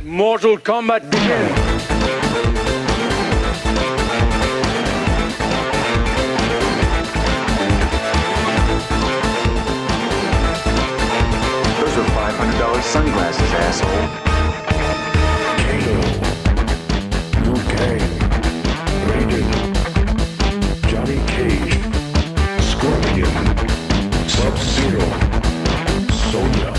Let Mortal Kombat begin. Those are $500 sunglasses, asshole. Kano, Liu Kang, Raiden, Johnny Cage, Scorpion, Sub-Zero, Sonya.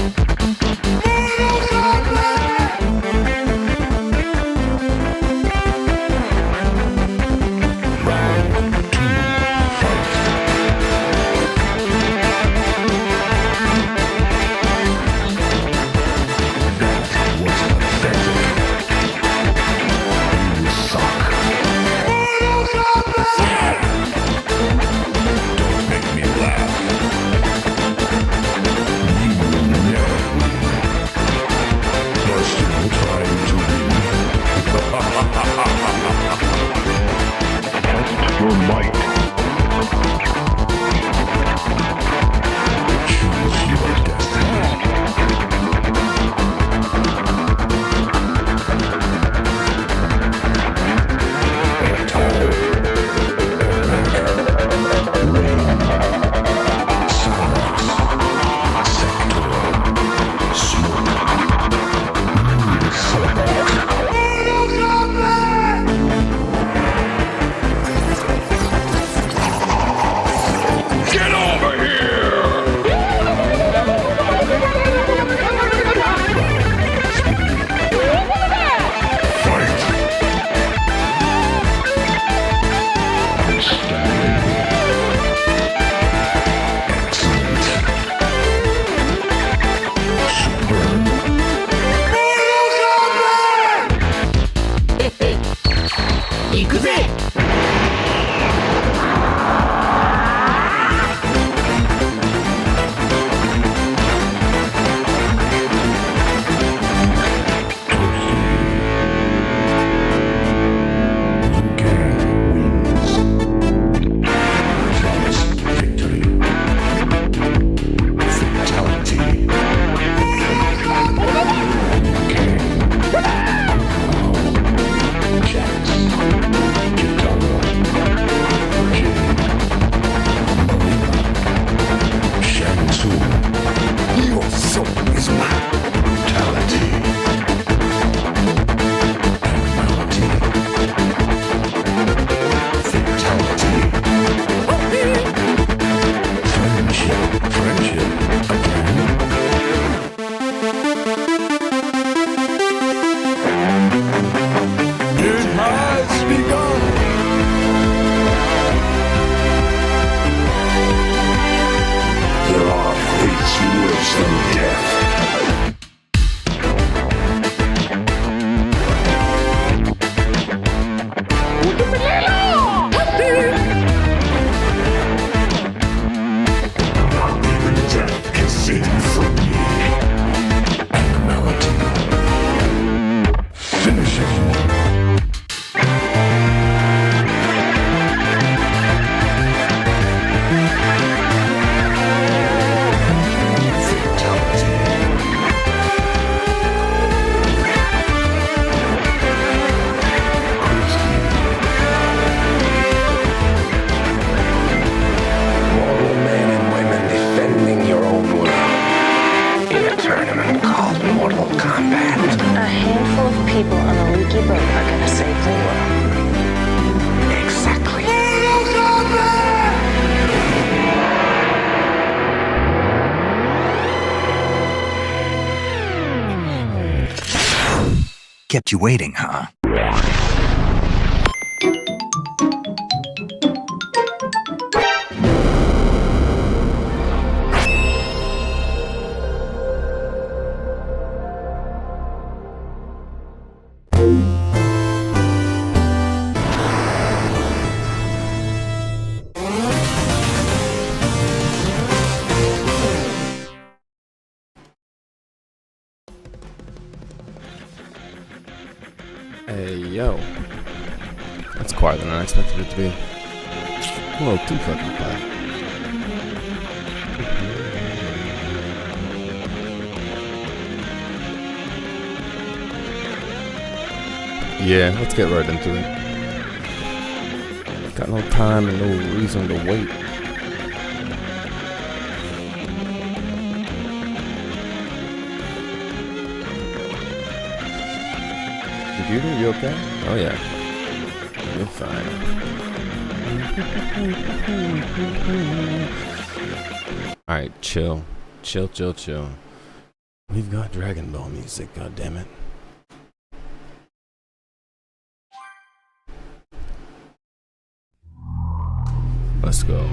Kept you waiting, huh? Hey, yo. That's quieter than I expected it to be. A little too fucking quiet. Yeah, let's get right into it. Got no time and no reason to wait. Computer, you okay? Oh yeah. You're fine. Alright, chill. Chill. We've got Dragon Ball music, god damn it. Let's go.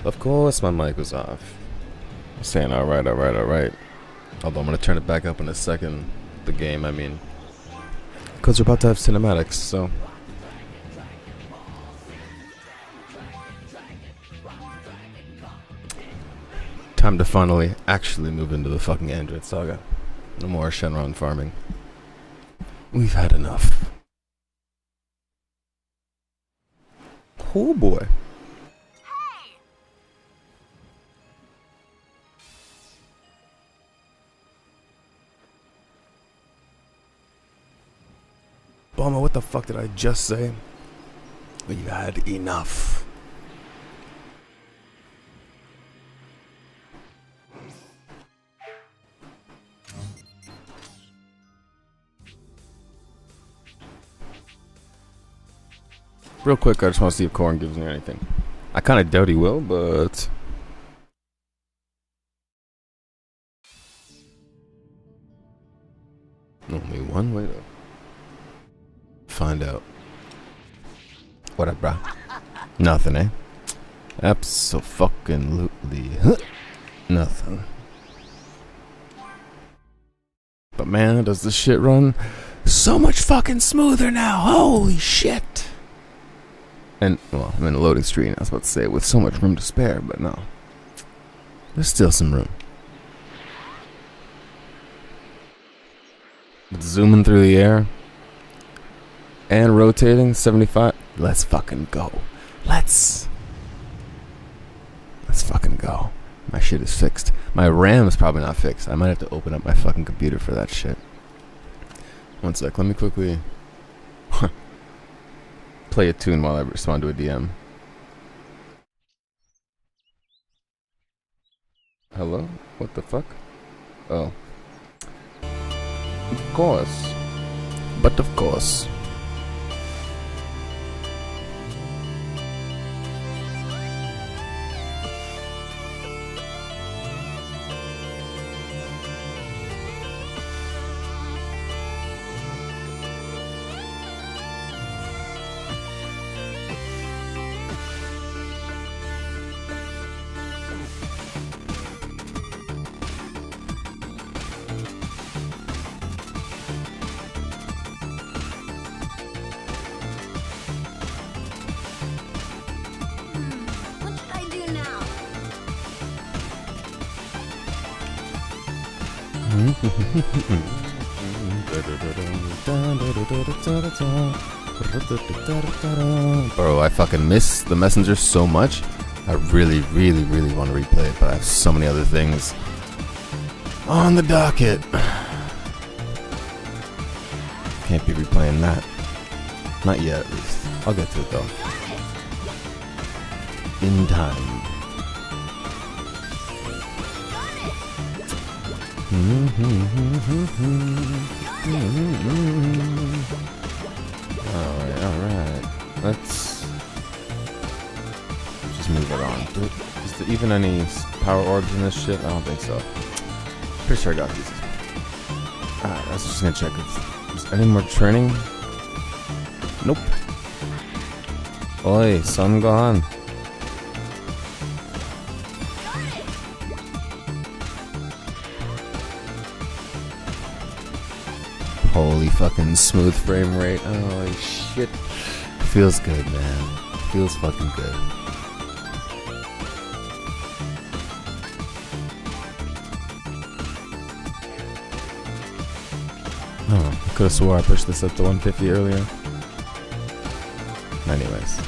Of course my mic was off. I'm saying alright. Although I'm gonna turn it back up in a second. The game, I mean. Because we're about to have cinematics, so. Time to finally actually move into the fucking Android Saga. No more Shenron farming. We've had enough. Oh boy. Bulma, what the fuck did I just say? We've had enough. Real quick, I just want to see if Corn gives me anything. I kind of doubt he will, but... Only one way to find out. What up, bro? Nothing, eh? Abso-fucking-lutely. Nothing. But man, does this shit run so much fucking smoother now. Holy shit. And, well, I'm in a loading screen, I was about to say, with so much room to spare, but no. There's still some room. Zooming through the air. And rotating 75. Let's fucking go. Let's fucking go. My shit is fixed. My RAM is probably not fixed. I might have to open up my fucking computer for that shit. One sec, let me quickly play a tune while I respond to a DM. Hello? What the fuck? Oh. Of course. But of course. Bro, I fucking miss the messenger so much. I really, really, really want to replay it, but I have so many other things on the docket. Can't be replaying that. Not yet, at least. I'll get to it though. In time. Alright. Let's just move it on. Is there even any power orbs in this shit? I don't think so. Pretty sure I got these. Alright, I was just gonna check if there's any more training. Nope. Oi, sun gone. Holy fucking smooth frame rate. Holy shit. Feels good, man. Feels fucking good. Oh, I could have swore I pushed this up to 150 earlier. Anyways.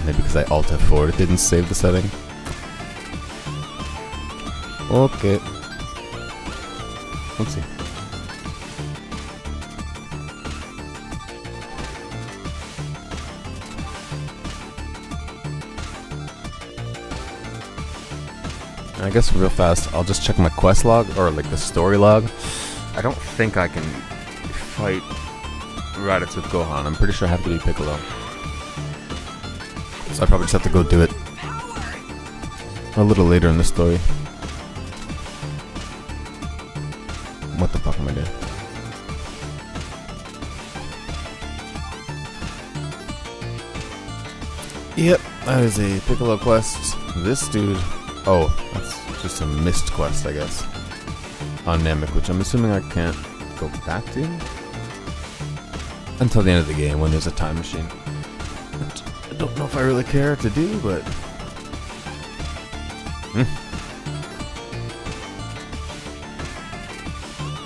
Maybe because I Alt F4 it didn't save the setting. Okay. Let's see. I guess real fast, I'll just check my quest log, or like the story log. I don't think I can fight Raditz with Gohan. I'm pretty sure I have to be Piccolo. So I probably just have to go do it a little later in the story. What the fuck am I doing? Yep, that is a Piccolo quest. This dude... Oh, that's just a missed quest, I guess. On Namek, which I'm assuming I can't go back to until the end of the game when there's a time machine. Which I don't know if I really care to do, but...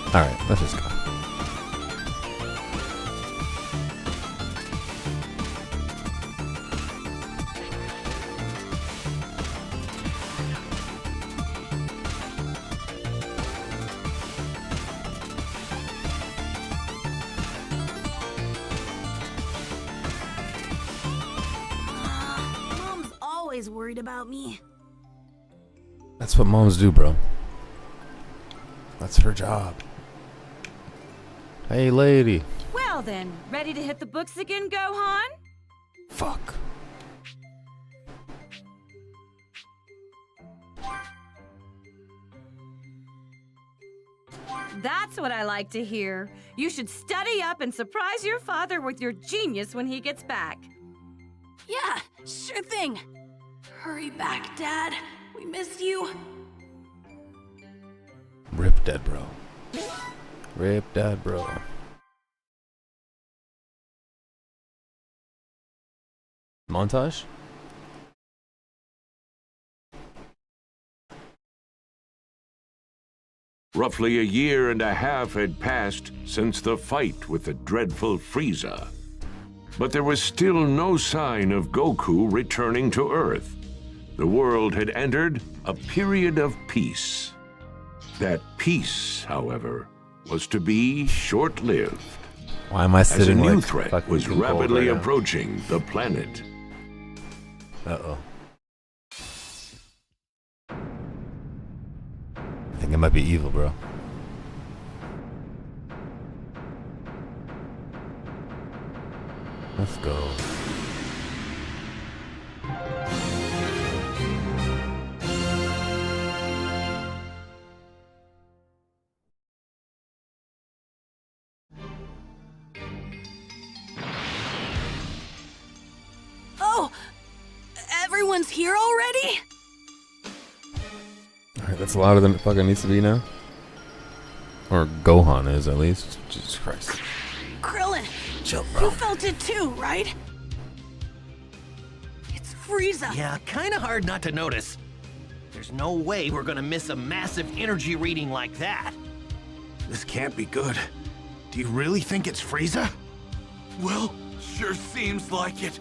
Alright, let's just go. Mom's always worried about me. That's what moms do, bro. That's her job. Hey, lady. Well then, ready to hit the books again, Gohan? Fuck. That's what I like to hear. You should study up and surprise your father with your genius when he gets back. Yeah, sure thing. Hurry back, Dad. We miss you. Rip dead, bro. Rip dead, bro. Montage? Roughly a year and a half had passed since the fight with the dreadful Frieza. But there was still no sign of Goku returning to Earth. The world had entered a period of peace. That peace, however, was to be short-lived, Why am I as a sitting new like threat fucking was cold rapidly right now? approaching the planet. Uh-oh. I think it might be evil, bro. Let's go. Oh, everyone's here already? Alright, that's louder than it fucking needs to be now. Or Gohan is, at least. Jesus Christ. Krillin, Chill, you bro. felt it too, right? It's Frieza. Yeah, kinda hard not to notice. There's no way we're gonna miss a massive energy reading like that. This can't be good. Do you really think it's Frieza? Well, sure seems like it.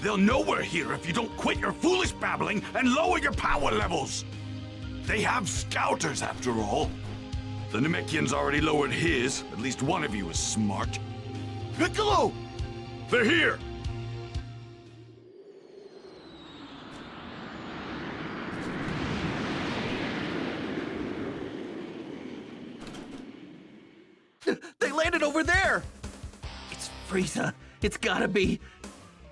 They'll know we're here if you don't quit your foolish babbling and lower your power levels. They have scouters, after all. The Namekian's already lowered his. At least one of you is smart. Piccolo! They're here! They landed over there! It's Frieza. It's gotta be.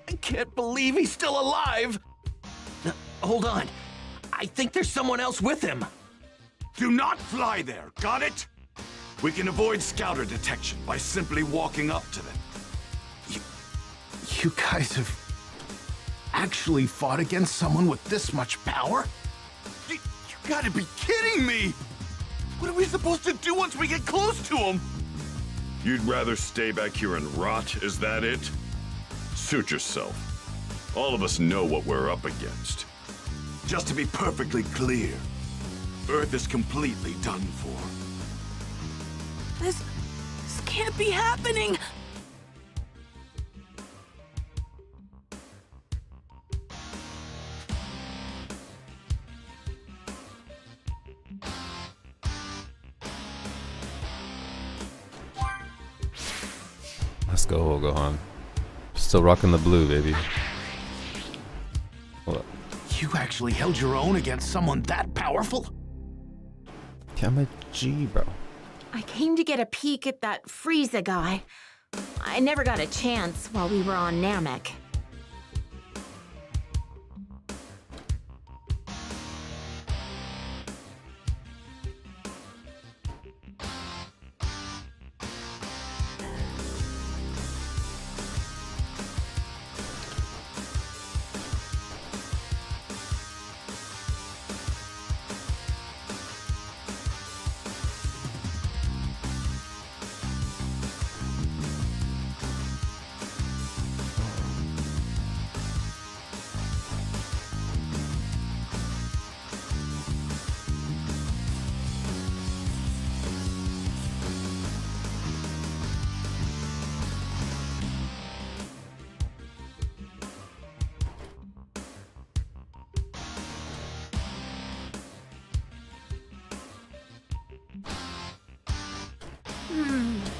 I can't believe he's still alive! Hold on. I think there's someone else with him. Do not fly there, got it? We can avoid scouter detection by simply walking up to them. You guys have actually fought against someone with this much power? You gotta be kidding me! What are we supposed to do once we get close to him? You'd rather stay back here and rot, is that it? Suit yourself. All of us know what we're up against. Just to be perfectly clear, Earth is completely done for. This can't be happening! Let's go, Gohan. Still rocking the blue, baby. Hold up. You actually held your own against someone that powerful? I'm a G, bro. I came to get a peek at that Frieza guy. I never got a chance while we were on Namek.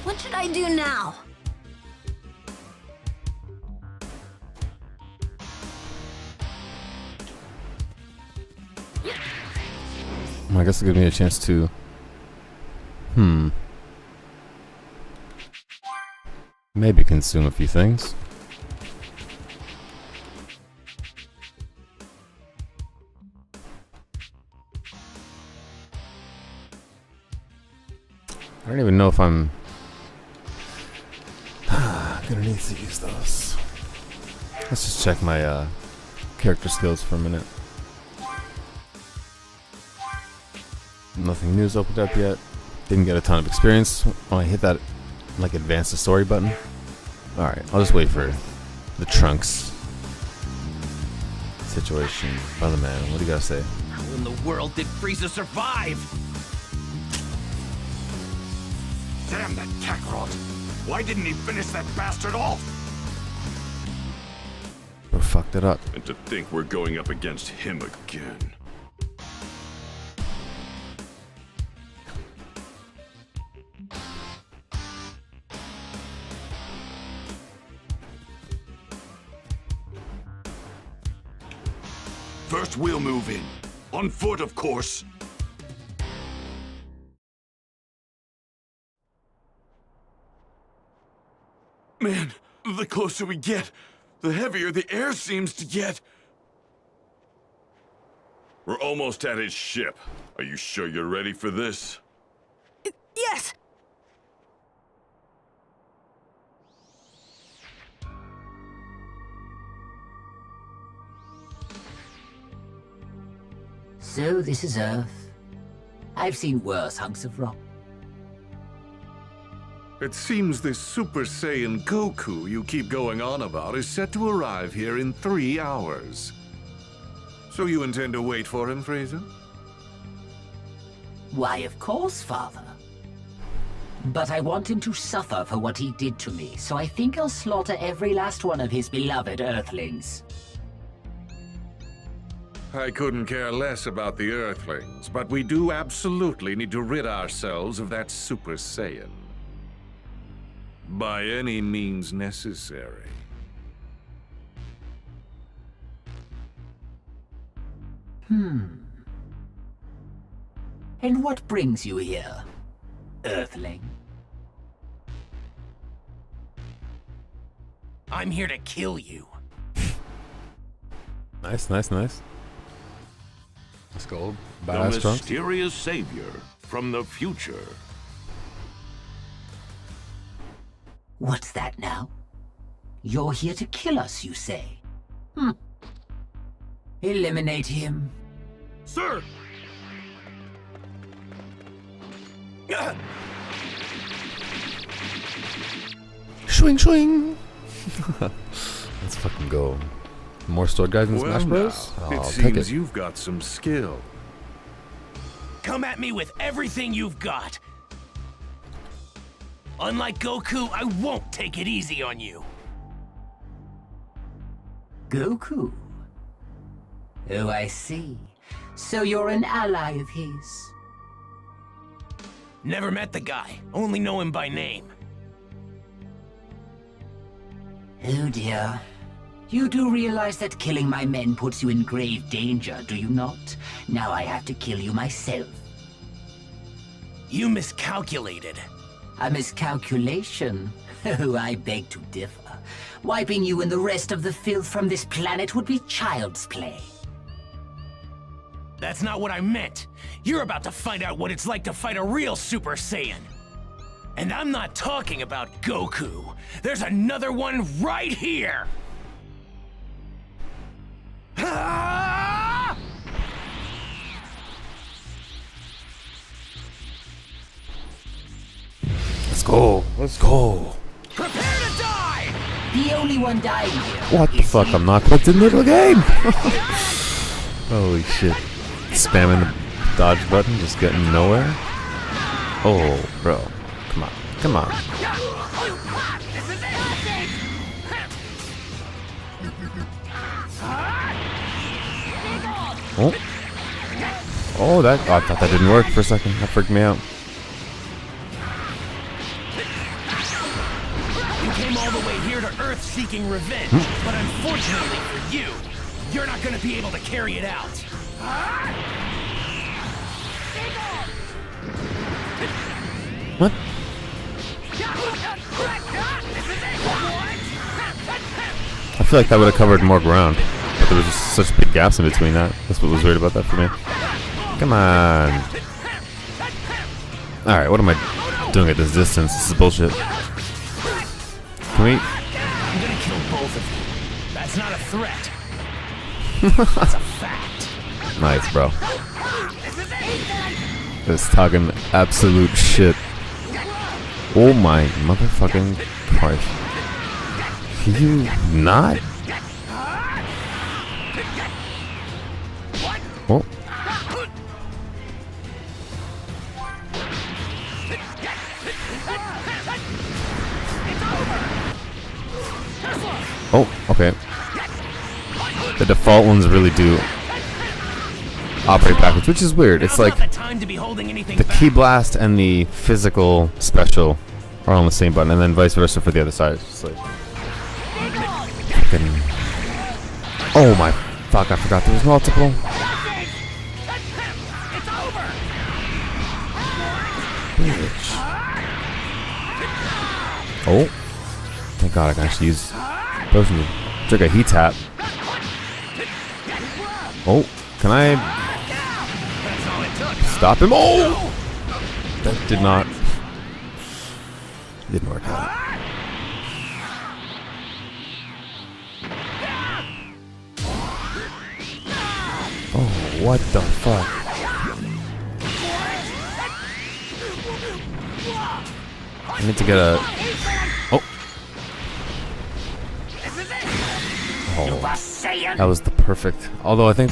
What should I do now? I guess it'll give me a chance to... maybe consume a few things. I don't even know if I'm gonna need to use those. Let's just check my character skills for a minute. Nothing new's opened up yet. Didn't get a ton of experience when I hit that like advance the story button. Alright, I'll just wait for the Trunks situation. Brother man, what do you gotta say? How in the world did Frieza survive? Damn that Kakarot! Why didn't he finish that bastard off? Bro fucked it up. And to think we're going up against him again. First we'll move in. On foot, of course. Man, the closer we get, the heavier the air seems to get. We're almost at his ship. Are you sure you're ready for this? Yes! So this is Earth. I've seen worse hunks of rock. It seems this Super Saiyan Goku you keep going on about is set to arrive here in 3 hours. So you intend to wait for him, Frieza? Why, of course, Father. But I want him to suffer for what he did to me, so I think I'll slaughter every last one of his beloved Earthlings. I couldn't care less about the Earthlings, but we do absolutely need to rid ourselves of that Super Saiyan. By any means necessary. And what brings you here, Earthling? I'm here to kill you. Nice, nice, nice. Let's go. The Badass Trunks. mysterious savior from the future. What's that now? You're here to kill us, you say? Eliminate him. Sir! Swing, swing. Let's fucking go. More sword guys in Smash Bros? Now, Oh, it I'll take seems it. you've got some skill. Come at me with everything you've got. Unlike Goku, I won't take it easy on you. Goku? Oh, I see. So you're an ally of his. Never met the guy, only know him by name. Oh dear. You do realize that killing my men puts you in grave danger, do you not? Now I have to kill you myself. You miscalculated. A miscalculation? Oh, I beg to differ. Wiping you and the rest of the filth from this planet would be child's play. That's not what I meant. You're about to find out what it's like to fight a real Super Saiyan. And I'm not talking about Goku. There's another one right here! Ah! Let's go. Let's go. Prepare to die! The only one dying here. What the fuck? I'm not clicked into the game. Holy shit. Spamming the dodge button, just getting nowhere. Oh, bro. Come on. Come on. Oh. Oh, that. Oh, I thought that didn't work for a second. That freaked me out. You came all the way here to Earth seeking revenge, but unfortunately for you, you're not gonna be able to carry it out. What? I feel like that would have covered more ground, but there was just such big gaps in between that. That's what was weird about that for me. Come on. Alright, what am I doing at this distance? This is bullshit. Can we... I'm gonna kill both of you. That's not a threat. That's a fact. Nice, bro. This talking absolute shit. Oh my motherfucking Christ. Can you not? Oh. Oh, okay. The default ones really do operate backwards, which is weird. It's like the key blast and the physical special are on the same button, and then vice versa for the other side. It's just like fucking... Oh my fuck! I forgot there was multiple. Bitch. Oh, thank God I can actually use potion to trigger a heat tap. Oh, can I stop him? Oh! That didn't work out. Oh, what the fuck? I need to get a... Oh. Oh. That was the perfect... Although I think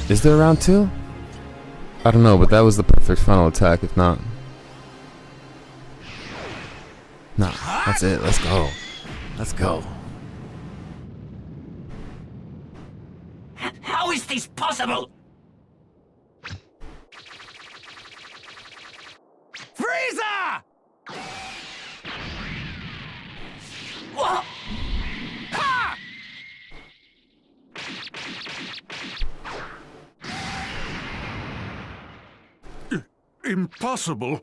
Is there a round 2? I don't know, but that was the perfect final attack, if not. Nah, that's it. Let's go. Let's go. How is this possible? Frieza! What? Ha! Impossible.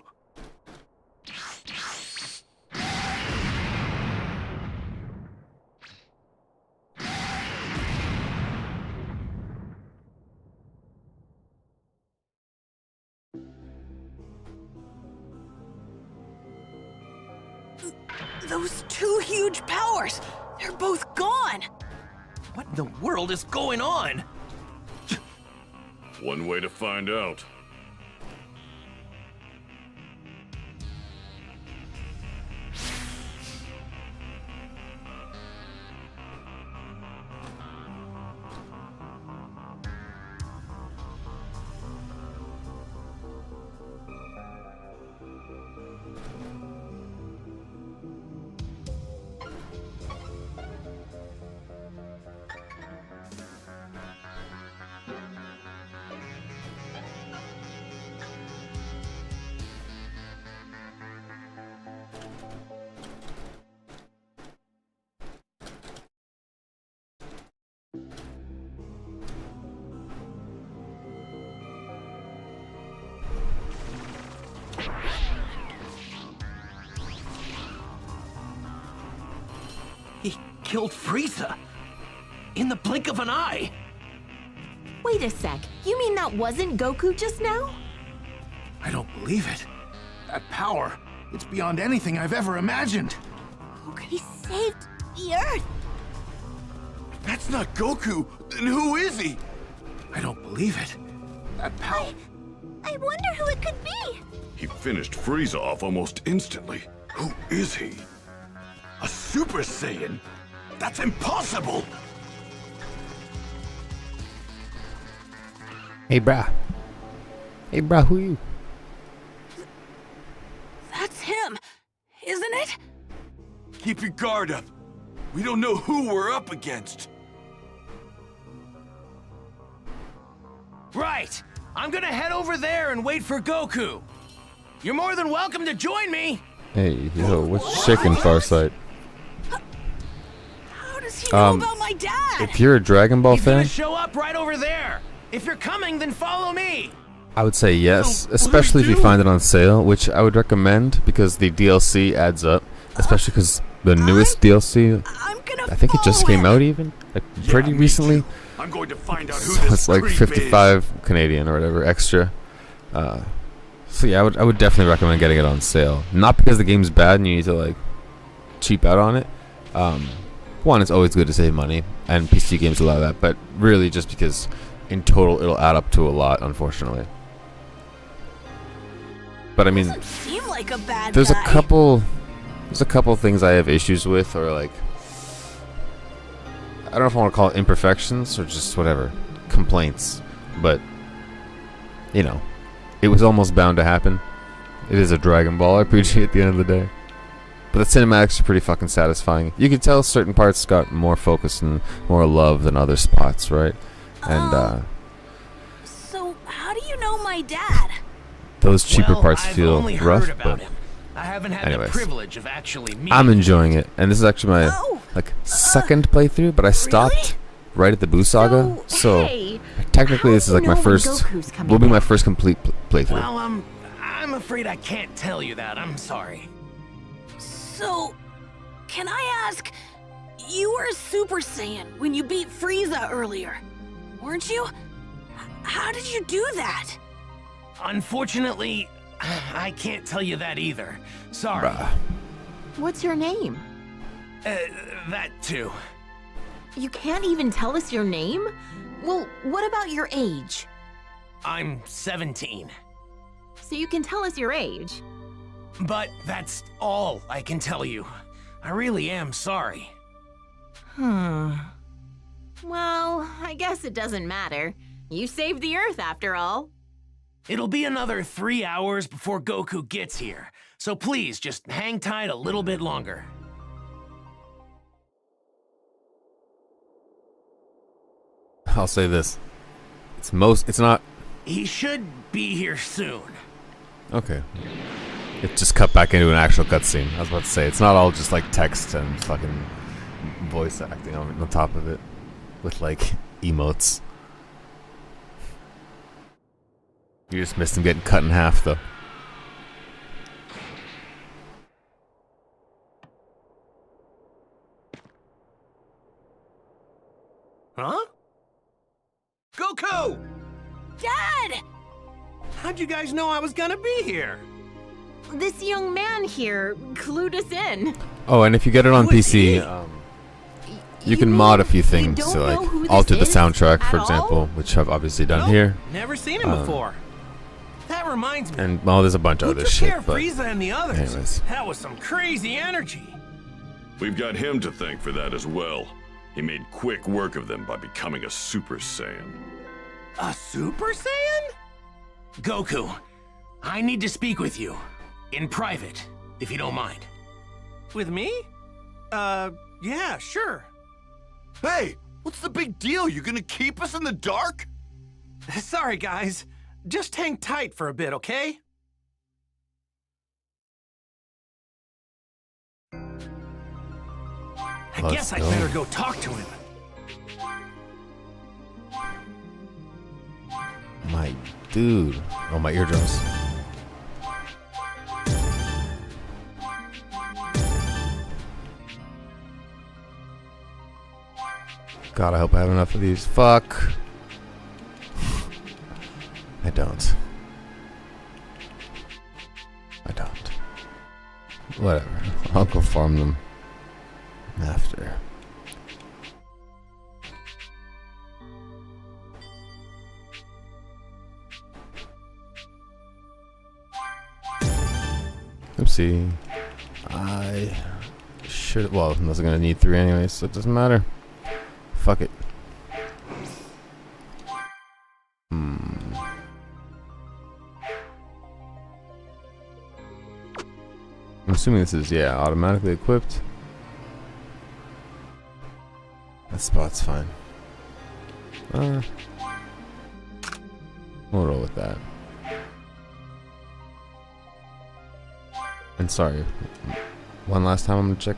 Those two huge powers, they're both gone. What in the world is going on? One way to find out. He killed Frieza. In the blink of an eye. Wait a sec. You mean that wasn't Goku just now? I don't believe it. That power, it's beyond anything I've ever imagined. He saved the Earth. That's not Goku. Then who is he? I don't believe it. That power. I wonder who it could be. He finished Frieza off almost instantly. Who is he? A Super Saiyan? That's impossible! Hey, brah. Hey, brah, who you? That's him, isn't it? Keep your guard up. We don't know who we're up against. Right. I'm gonna head over there and wait for Goku. You're more than welcome to join me. Hey, yo, what's shaking, Farsight? How does he know about my dad? If you're a Dragon Ball He's gonna fan, show up right over there. If you're coming, then follow me. I would say yes, especially if you find it on sale, which I would recommend because the DLC adds up, especially because the newest DLC, I think it just came out even, like pretty recently. I'm going to find out who So this it's like creep 55 Canadian or whatever extra. So yeah, I would definitely recommend getting it on sale. Not because the game's bad and you need to like cheap out on it. One, it's always good to save money, and PC games allow that, but really just because in total it'll add up to a lot, unfortunately. But I mean, Doesn't seem like a bad there's guy. a couple things I have issues with, or like, I don't know if I want to call it imperfections or just whatever, complaints, but you know, it was almost bound to happen. It is a Dragon Ball RPG at the end of the day. But the cinematics are pretty fucking satisfying. You can tell certain parts got more focus and more love than other spots, right? And So, how do you know my dad? those cheaper Well, parts I've feel only heard rough, about but him. I haven't had anyways. the privilege of actually meeting I'm him. enjoying it. And this is actually my second playthrough, but I stopped right at the Buu Saga. So hey, technically this is like my know when first, Goku's coming will be my back? first complete playthrough. Well, I'm afraid I can't tell you that. I'm sorry. So, can I ask, you were a Super Saiyan when you beat Frieza earlier, weren't you? How did you do that? Unfortunately, I can't tell you that either. Sorry. What's your name? That too. You can't even tell us your name? Well, what about your age? I'm 17. So you can tell us your age. But that's all I can tell you. I really am sorry. Well, I guess it doesn't matter. You saved the Earth, after all. It'll be another 3 hours before Goku gets here, so please just hang tight a little bit longer. I'll say this. It's not... He should be here soon. Okay. It just cut back into an actual cutscene. I was about to say, it's not all just like text and fucking voice acting on top of it. With like emotes. You just missed him getting cut in half though. Huh? Goku! Dad! How'd you guys know I was gonna be here? This young man here clued us in. Oh, and if you get it on PC, you can mod a few things to like alter the soundtrack, for example, which I've obviously done here. Never seen him before. That reminds me. And well, there's a bunch of other shit, but Frieza and the others. anyways. That was some crazy energy. We've got him to thank for that as well. He made quick work of them by becoming a Super Saiyan. A Super Saiyan? Goku, I need to speak with you. In private, if you don't mind. With me? Yeah, sure. Hey, what's the big deal? You gonna keep us in the dark? Sorry, guys. Just hang tight for a bit, okay? I guess I'd better go talk to him. My dude. Oh, my eardrums. God, I hope I have enough of these. Fuck. I don't. I don't. Whatever. I'll go farm them after. Oopsie. I should. Well, I wasn't gonna need 3 anyway, so it doesn't matter. Fuck it. I'm assuming this is, yeah, automatically equipped. That spot's fine. We'll roll with that. And sorry, one last time I'm gonna check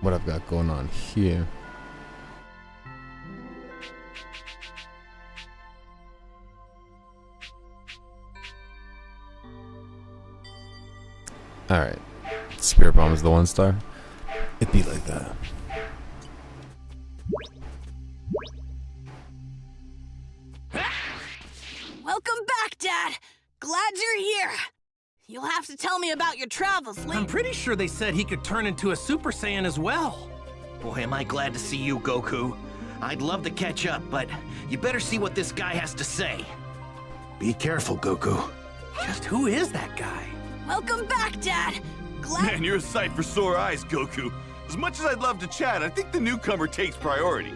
what I've got going on here. Alright. Spirit Bomb is the 1-star. It'd be like that. Welcome back, Dad. Glad you're here. You'll have to tell me about your travels later. I'm pretty sure they said he could turn into a Super Saiyan as well. Boy, am I glad to see you, Goku. I'd love to catch up, but you better see what this guy has to say. Be careful, Goku. Just who is that guy? Welcome back, Dad. Glad. Man, you're a sight for sore eyes, Goku. As much as I'd love to chat, I think the newcomer takes priority.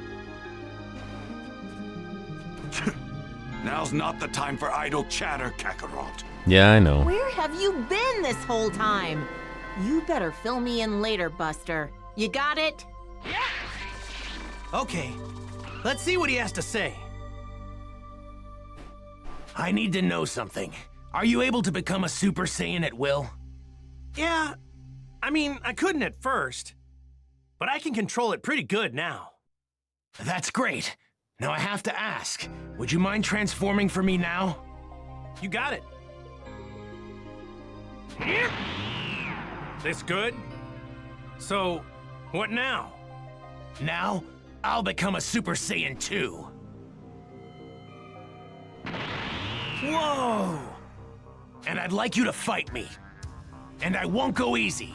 Now's not the time for idle chatter, Kakarot. Yeah, I know. Where have you been this whole time? You better fill me in later, Buster. You got it? Okay, let's see what he has to say. I need to know something. Are you able to become a Super Saiyan at will? Yeah, I mean, I couldn't at first, but I can control it pretty good now. That's great. Now I have to ask, would you mind transforming for me now? You got it. This good? So, what now? Now, I'll become a Super Saiyan 2. Whoa! And I'd like you to fight me. And I won't go easy.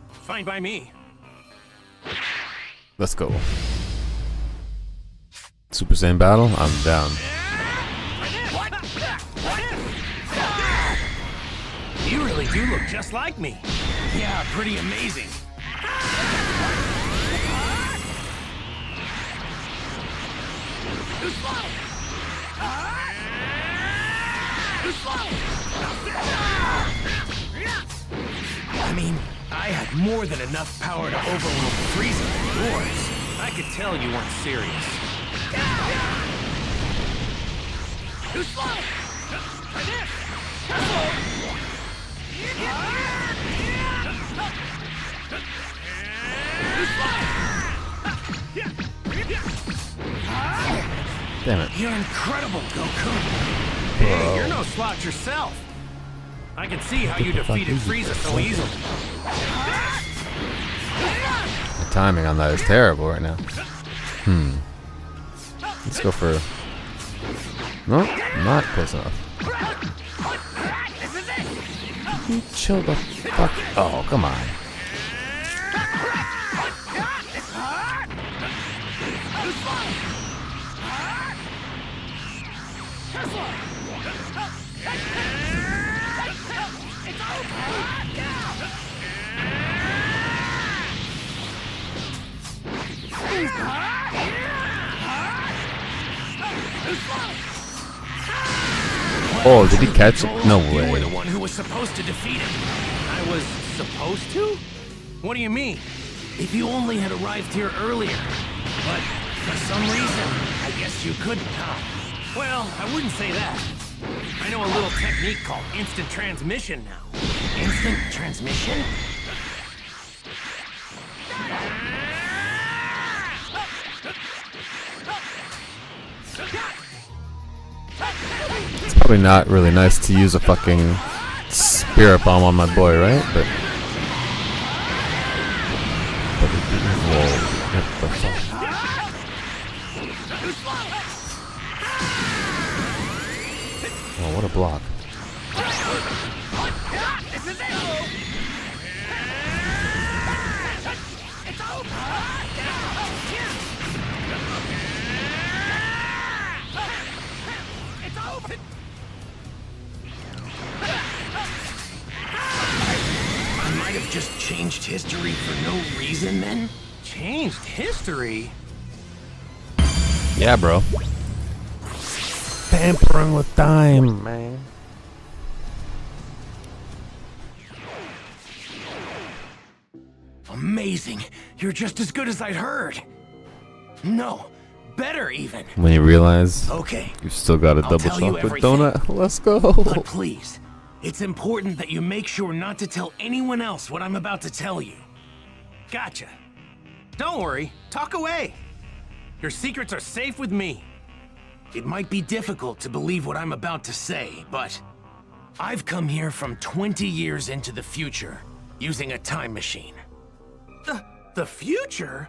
Fine by me. Let's go. Super Saiyan battle? I'm down. You really do look just like me. Yeah, pretty amazing. I mean, I had more than enough power to overwhelm Frieza with yours. I could tell you weren't serious. Too slow! Try this! Damn it. You're incredible, Goku. Bro. Hey, you're no slouch yourself. I can see how you defeated Frieza so easily. The timing on that is terrible right now. Let's go for... No, not close enough. You chill the fuck... Oh, come on. Oh, did he catch it? No You were way. the one who was supposed to defeat him. I was supposed to? What do you mean? If you only had arrived here earlier. But for some reason, I guess you couldn't, huh? Well, I wouldn't say that. I know a little technique called instant transmission now. Instant transmission? It's probably not really nice to use a fucking spirit bomb on my boy, right? But whoa, what the fuck? Oh, what a block. Just changed history for no reason, then? Changed history? Yeah, bro. Tampering with time, man. Amazing. You're just as good as I'd heard. No, better even. When you realize okay, you've still got a double chocolate donut, let's go. But please, it's important that you make sure not to tell anyone else what I'm about to tell you. Gotcha. Don't worry, talk away. Your secrets are safe with me. It might be difficult to believe what I'm about to say, but I've come here from 20 years into the future using a time machine. The future?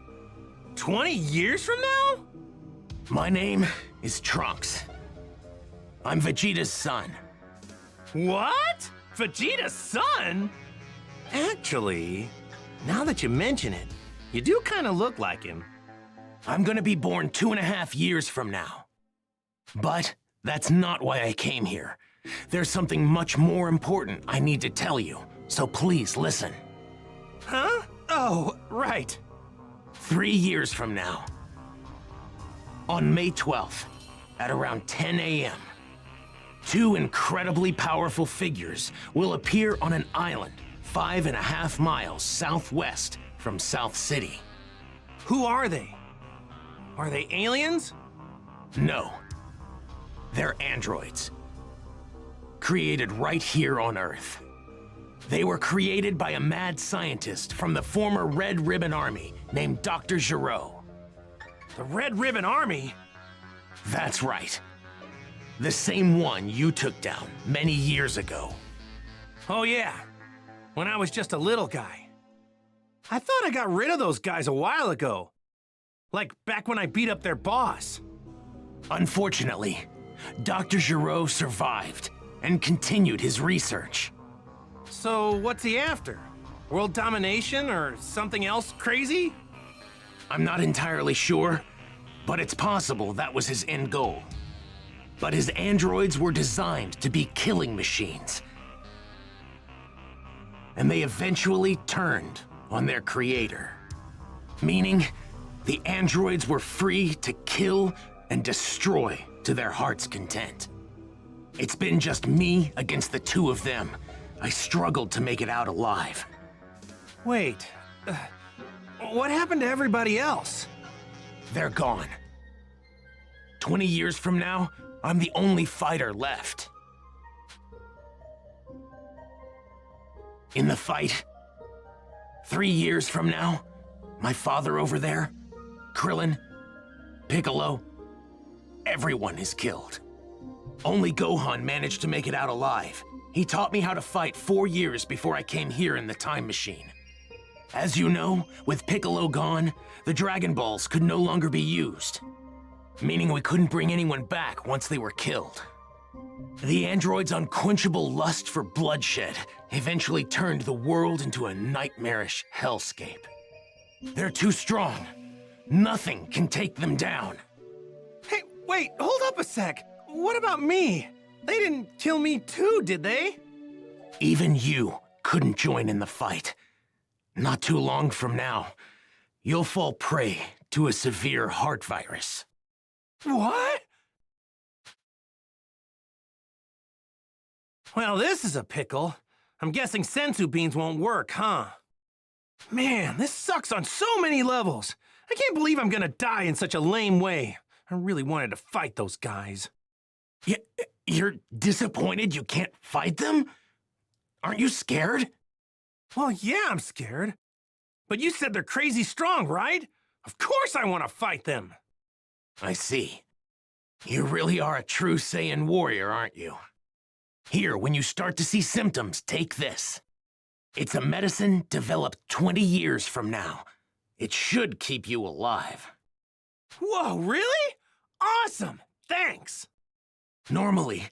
20 years from now? My name is Trunks. I'm Vegeta's son. What? Vegeta's son? Actually, now that you mention it, you do kind of look like him. I'm gonna be born 2.5 years from now. But that's not why I came here. There's something much more important I need to tell you, so please listen. Huh? Oh, right. 3 years from now, on May 12th, at around 10 a.m., 2 incredibly powerful figures will appear on an island 5.5 miles southwest from South City. Who are they? Are they aliens? No. They're androids. Created right here on Earth. They were created by a mad scientist from the former Red Ribbon Army named Dr. Gero. The Red Ribbon Army? That's right. The same one you took down many years ago. Oh yeah, when I was just a little guy. I thought I got rid of those guys a while ago. Like back when I beat up their boss. Unfortunately, Dr. Gero survived and continued his research. So what's he after? World domination or something else crazy? I'm not entirely sure, but it's possible that was his end goal. But his androids were designed to be killing machines. And they eventually turned on their creator. Meaning, the androids were free to kill and destroy to their heart's content. It's been just me against the two of them. I struggled to make it out alive. Wait, what happened to everybody else? They're gone. 20 years from now, I'm the only fighter left. In the fight, 3 years from now, my father over there, Krillin, Piccolo, everyone is killed. Only Gohan managed to make it out alive. He taught me how to fight 4 years before I came here in the time machine. As you know, with Piccolo gone, the Dragon Balls could no longer be used, meaning we couldn't bring anyone back once they were killed. The android's unquenchable lust for bloodshed eventually turned the world into a nightmarish hellscape. They're too strong. Nothing can take them down. Hey, wait, hold up a sec. What about me? They didn't kill me too, did they? Even you couldn't join in the fight. Not too long from now, you'll fall prey to a severe heart virus. What? Well, this is a pickle. I'm guessing senzu beans won't work, huh? Man, this sucks on so many levels. I can't believe I'm gonna die in such a lame way. I really wanted to fight those guys. You're disappointed you can't fight them? Aren't you scared? Well, yeah, I'm scared. But you said they're crazy strong, right? Of course I want to fight them. I see. You really are a true Saiyan warrior, aren't you? Here, when you start to see symptoms, take this. It's a medicine developed 20 years from now. It should keep you alive. Whoa, really? Awesome! Thanks! Normally,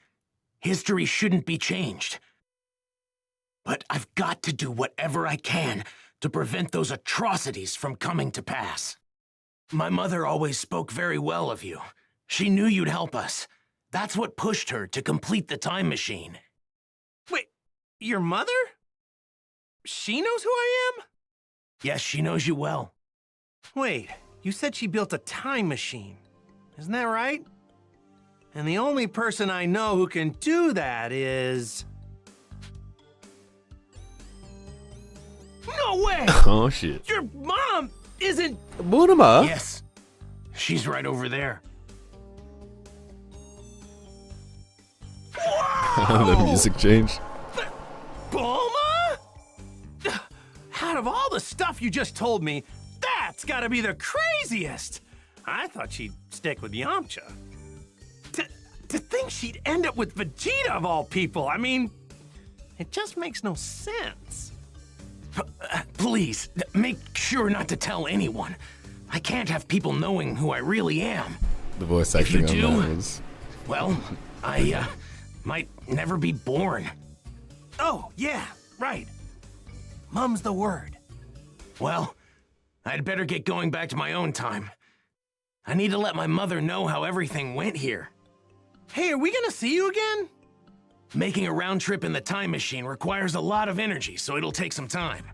history shouldn't be changed. But I've got to do whatever I can to prevent those atrocities from coming to pass. My mother always spoke very well of you. She knew you'd help us. That's what pushed her to complete the time machine. Wait, your mother? She knows who I am? Yes, she knows you well. Wait, you said she built a time machine. Isn't that right? And the only person I know who can do that is... No way! Oh, shit. Your mom isn't... Bulma? Yes. She's right over there. The music changed. Bulma? Out of all the stuff you just told me, that's gotta be the craziest! I thought she'd stick with Yamcha. To think she'd end up with Vegeta of all people, I mean, it just makes no sense. Please, make sure not to tell anyone. I can't have people knowing who I really am. The voice If you acting on do, that was... well, I, might never be born. Oh, yeah, right. Mum's the word. Well, I'd better get going back to my own time. I need to let my mother know how everything went here. Hey, are we gonna see you again? Making a round trip in the time machine requires a lot of energy, so it'll take some time.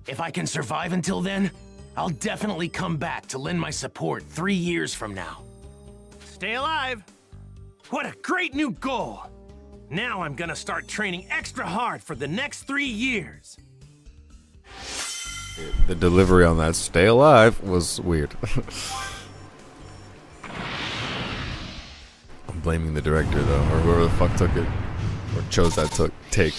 If I can survive until then, I'll definitely come back to lend my support 3 years from now. Stay alive. What a great new goal. Now I'm gonna start training extra hard for the next 3 years. The delivery on that "stay alive" was weird. I'm blaming the director though, or whoever the fuck took it, or chose that take.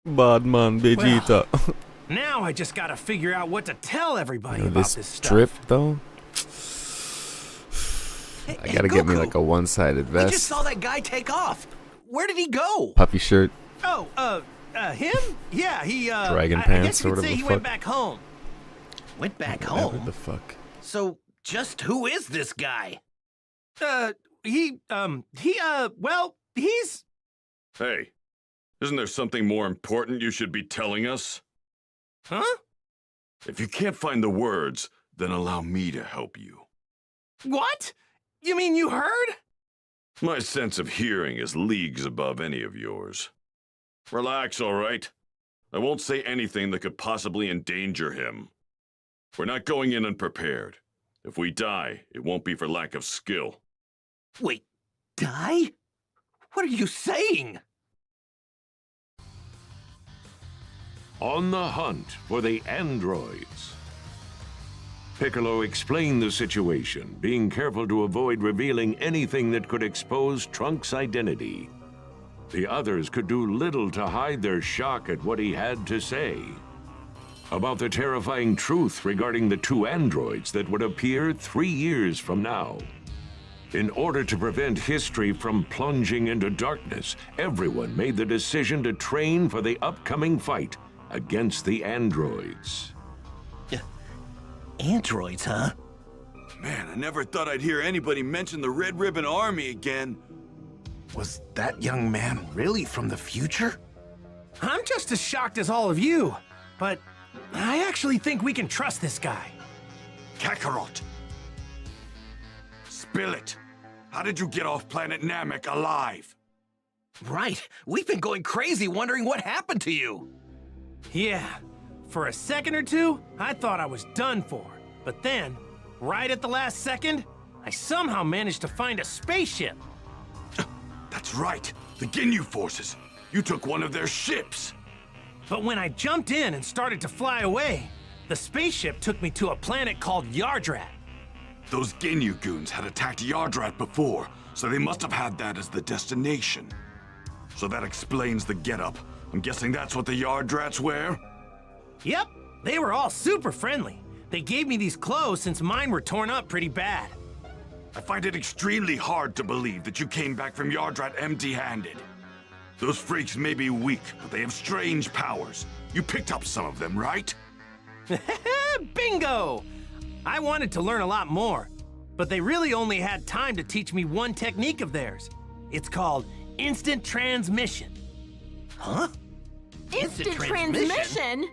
Badman Vegeta. Well, now I just gotta figure out what to tell everybody about this stuff. Trip though, Hey, I gotta get me like a one-sided I just vest, saw that guy take off. Where did he go? puffy shirt, Oh, him? Yeah, he, Dragon I pants guess or you could whatever say the he fuck. went back home. Went back whatever home? the fuck. So, just who is this guy? Well, he's... Hey, isn't there something more important you should be telling us? Huh? If you can't find the words, then allow me to help you. What? You mean you heard? My sense of hearing is leagues above any of yours. Relax, all right? I won't say anything that could possibly endanger him. We're not going in unprepared. If we die, it won't be for lack of skill. Wait, die? What are you saying? On the hunt for the androids. Piccolo explained the situation, being careful to avoid revealing anything that could expose Trunks' identity. The others could do little to hide their shock at what he had to say about the terrifying truth regarding the 2 androids that would appear 3 years from now. In order to prevent history from plunging into darkness, everyone made the decision to train for the upcoming fight against the androids. Androids, huh? Man, I never thought I'd hear anybody mention the Red Ribbon Army again. Was that young man really from the future? I'm just as shocked as all of you, but I actually think we can trust this guy. Kakarot! Spill it! How did you get off planet Namek alive? Right. We've been going crazy wondering what happened to you. Yeah. For a second or two, I thought I was done for. But then, right at the last second, I somehow managed to find a spaceship. That's right. The Ginyu forces. You took one of their ships. But when I jumped in and started to fly away, the spaceship took me to a planet called Yardrat. Those Ginyu goons had attacked Yardrat before, so they must have had that as the destination. So that explains the getup. I'm guessing that's what the Yardrats wear? Yep, they were all super friendly. They gave me these clothes since mine were torn up pretty bad. I find it extremely hard to believe that you came back from Yardrat empty-handed. Those freaks may be weak, but they have strange powers. You picked up some of them, right? Bingo! I wanted to learn a lot more, but they really only had time to teach me one technique of theirs. It's called instant transmission. Huh? Instant transmission?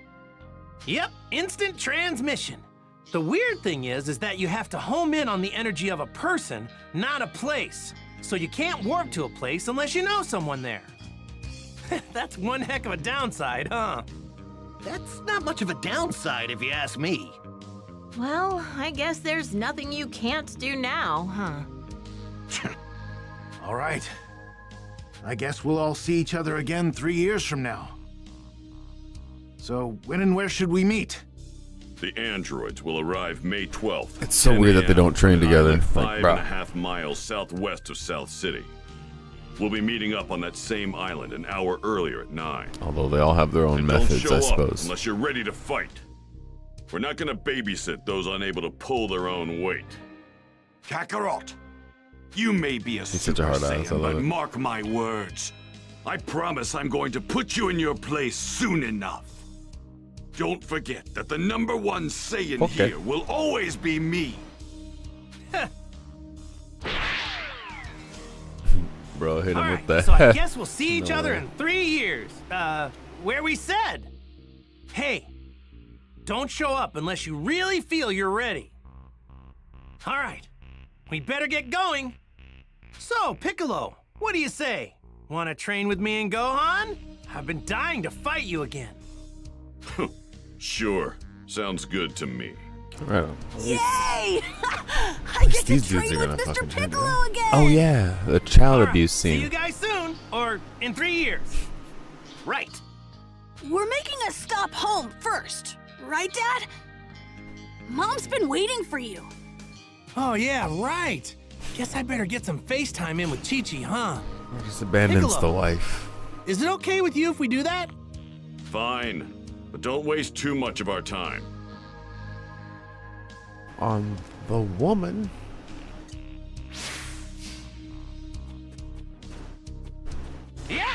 Yep, instant transmission. The weird thing is that you have to home in on the energy of a person, not a place. So you can't warp to a place unless you know someone there. That's one heck of a downside, huh? That's not much of a downside if you ask me. Well, I guess there's nothing you can't do now, huh? All right. I guess we'll all see each other again 3 years from now. So, when and where should we meet? The androids will arrive May 12th. It's so weird that they don't train together. Like, bro. 5.5 miles southwest of South City. We'll be meeting up on that same island an hour earlier at 9. Although they all have their own methods, I suppose. Unless you're ready to fight. We're not gonna babysit those unable to pull their own weight. Kakarot, you may be a Super Saiyan, but mark my words. I promise I'm going to put you in your place soon enough. Don't forget that the #1 Saiyan here will always be me. Bro, hit him with that. So I guess we'll see each other in 3 years. Where we said. Hey, don't show up unless you really feel you're ready. All right, we better get going. So, Piccolo, what do you say? Want to train with me and Gohan? I've been dying to fight you again. Sure, sounds good to me. Right. Yay! I get to train with Mr. Piccolo again! Oh yeah, the child abuse scene. See you guys soon, or in 3 years. Right. We're making a stop home first, right, Dad? Mom's been waiting for you. Oh yeah, right. Guess I better get some FaceTime in with Chi-Chi, huh? Just abandons Piccolo, the wife. Is it okay with you if we do that? Fine, but don't waste too much of our time. On the woman. Yeah.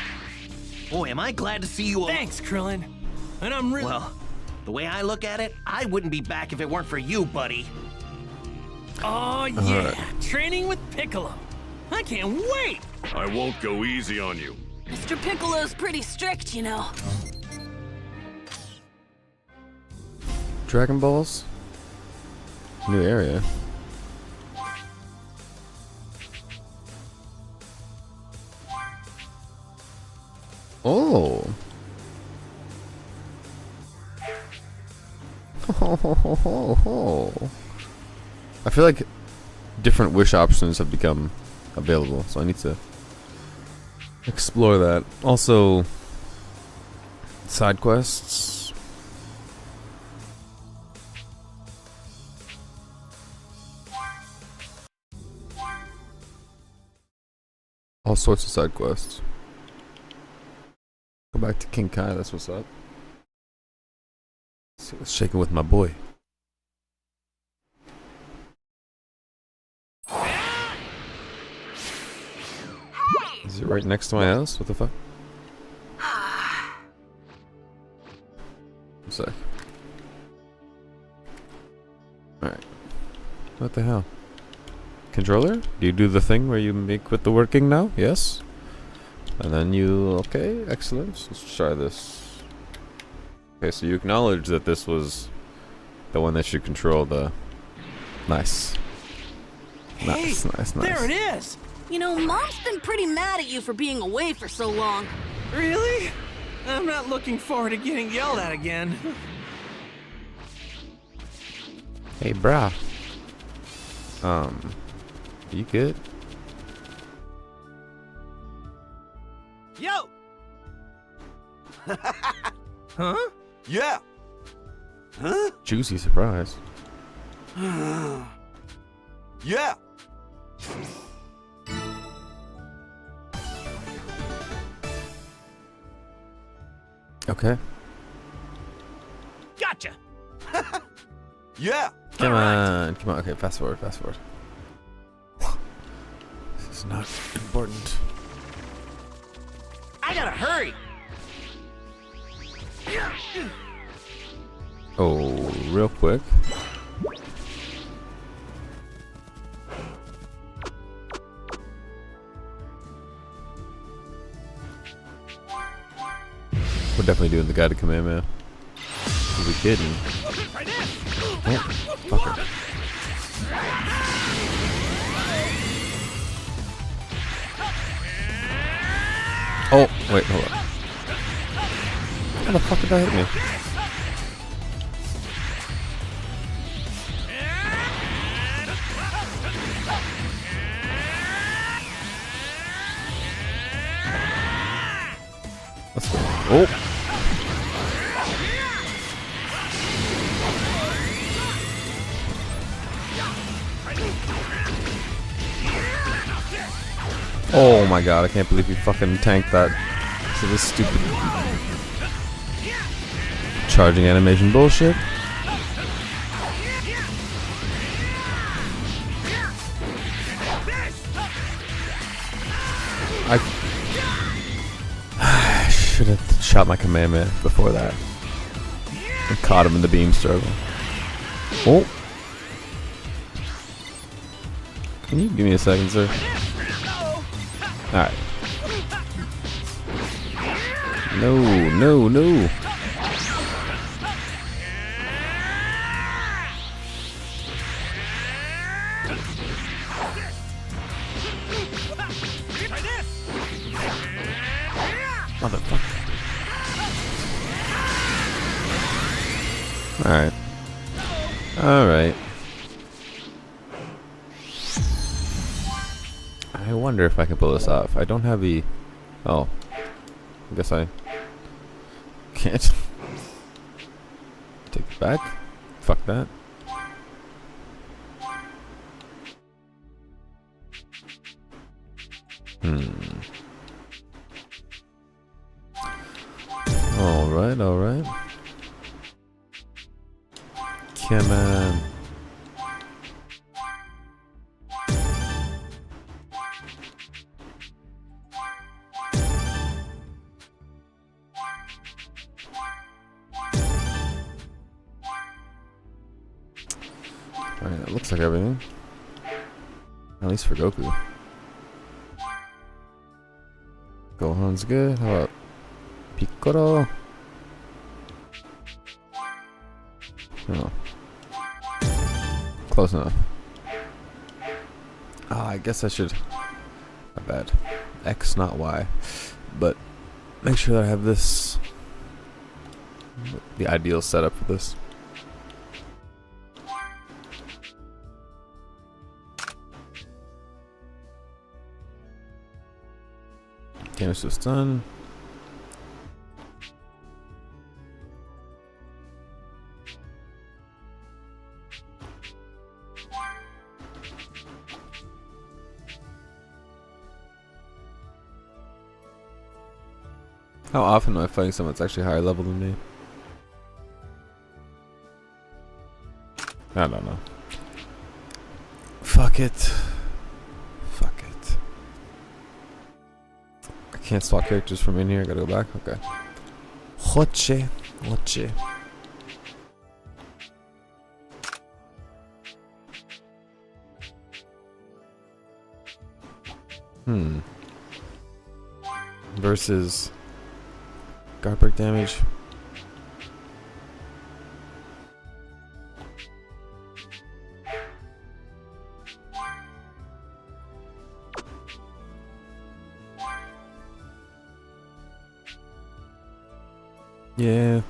Boy, am I glad to see you all. Thanks, Krillin. And I'm really... Well, the way I look at it, I wouldn't be back if it weren't for you, buddy. Oh, yeah. Training with Piccolo. I can't wait. I won't go easy on you. Mr. Piccolo's pretty strict, you know. Dragon Balls? New area. I feel like different wish options have become available, so I need to explore that. Also, side quests. All sorts of side quests. Go back to King Kai, that's what's up. Let's see what's shaking with my boy. Is it right next to my house? What the fuck? One sec. Alright. What the hell? Controller? Do you do the thing where you make with the working now? Yes? And then you... Okay, excellent. Let's try this. Okay, so you acknowledge that this was the one that should control the... Nice. Nice, nice, nice. There it is! You know, Mom's been pretty mad at you for being away for so long. Really? I'm not looking forward to getting yelled at again. Hey, brah. You good? Yo! Huh? Yeah. Huh? Juicy surprise. Yeah. Okay. Gotcha. Yeah. Come on, come on. Okay, fast forward, fast forward. This is not important. I gotta hurry. Oh, real quick. We're definitely doing the guided Kamehameha. Who we kidding? Oh, fucker. Oh, wait, hold on. How the fuck did that hit me? Let's go. Oh! Oh my god, I can't believe you fucking tanked that. So this stupid charging animation bullshit. I should have shot my Kamehameha before that. And caught him in the beam struggle. Oh! Can you give me a second, sir? Alright. No, no, no. Motherfucker. Alright. Alright. I wonder if I can pull this off. I don't have the... Oh. I guess I can't. Take it back. Fuck that. Alright, alright. Come on. Alright, that looks like everything. At least for Goku. Gohan's good. How about Piccolo? Oh. Close enough. Ah, I guess I should... My bad. X, not Y. But make sure that I have this... The ideal setup for this. Damage to stun. How often am I fighting someone that's actually higher level than me? I don't know. Fuck it. Fuck it. I can't swap characters from in here. I gotta go back. Okay. Hoche. Hoche. Versus guard break damage. Yeah,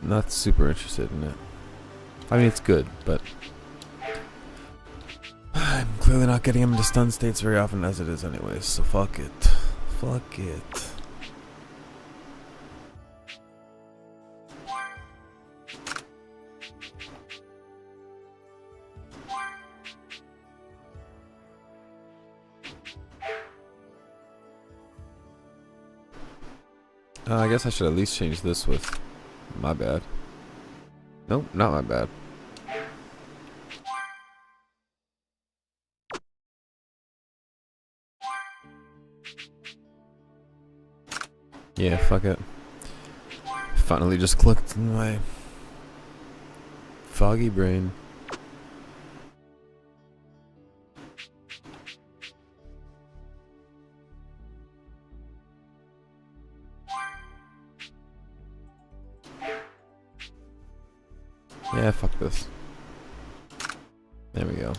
not super interested in it. I mean, it's good, but I'm clearly not getting him into stun states very often as it is anyways, so fuck it. Fuck it. I guess I should at least change this with my bad. Nope, not my bad. Yeah, fuck it. Finally just clicked in my foggy brain. Yeah, fuck this. There we go.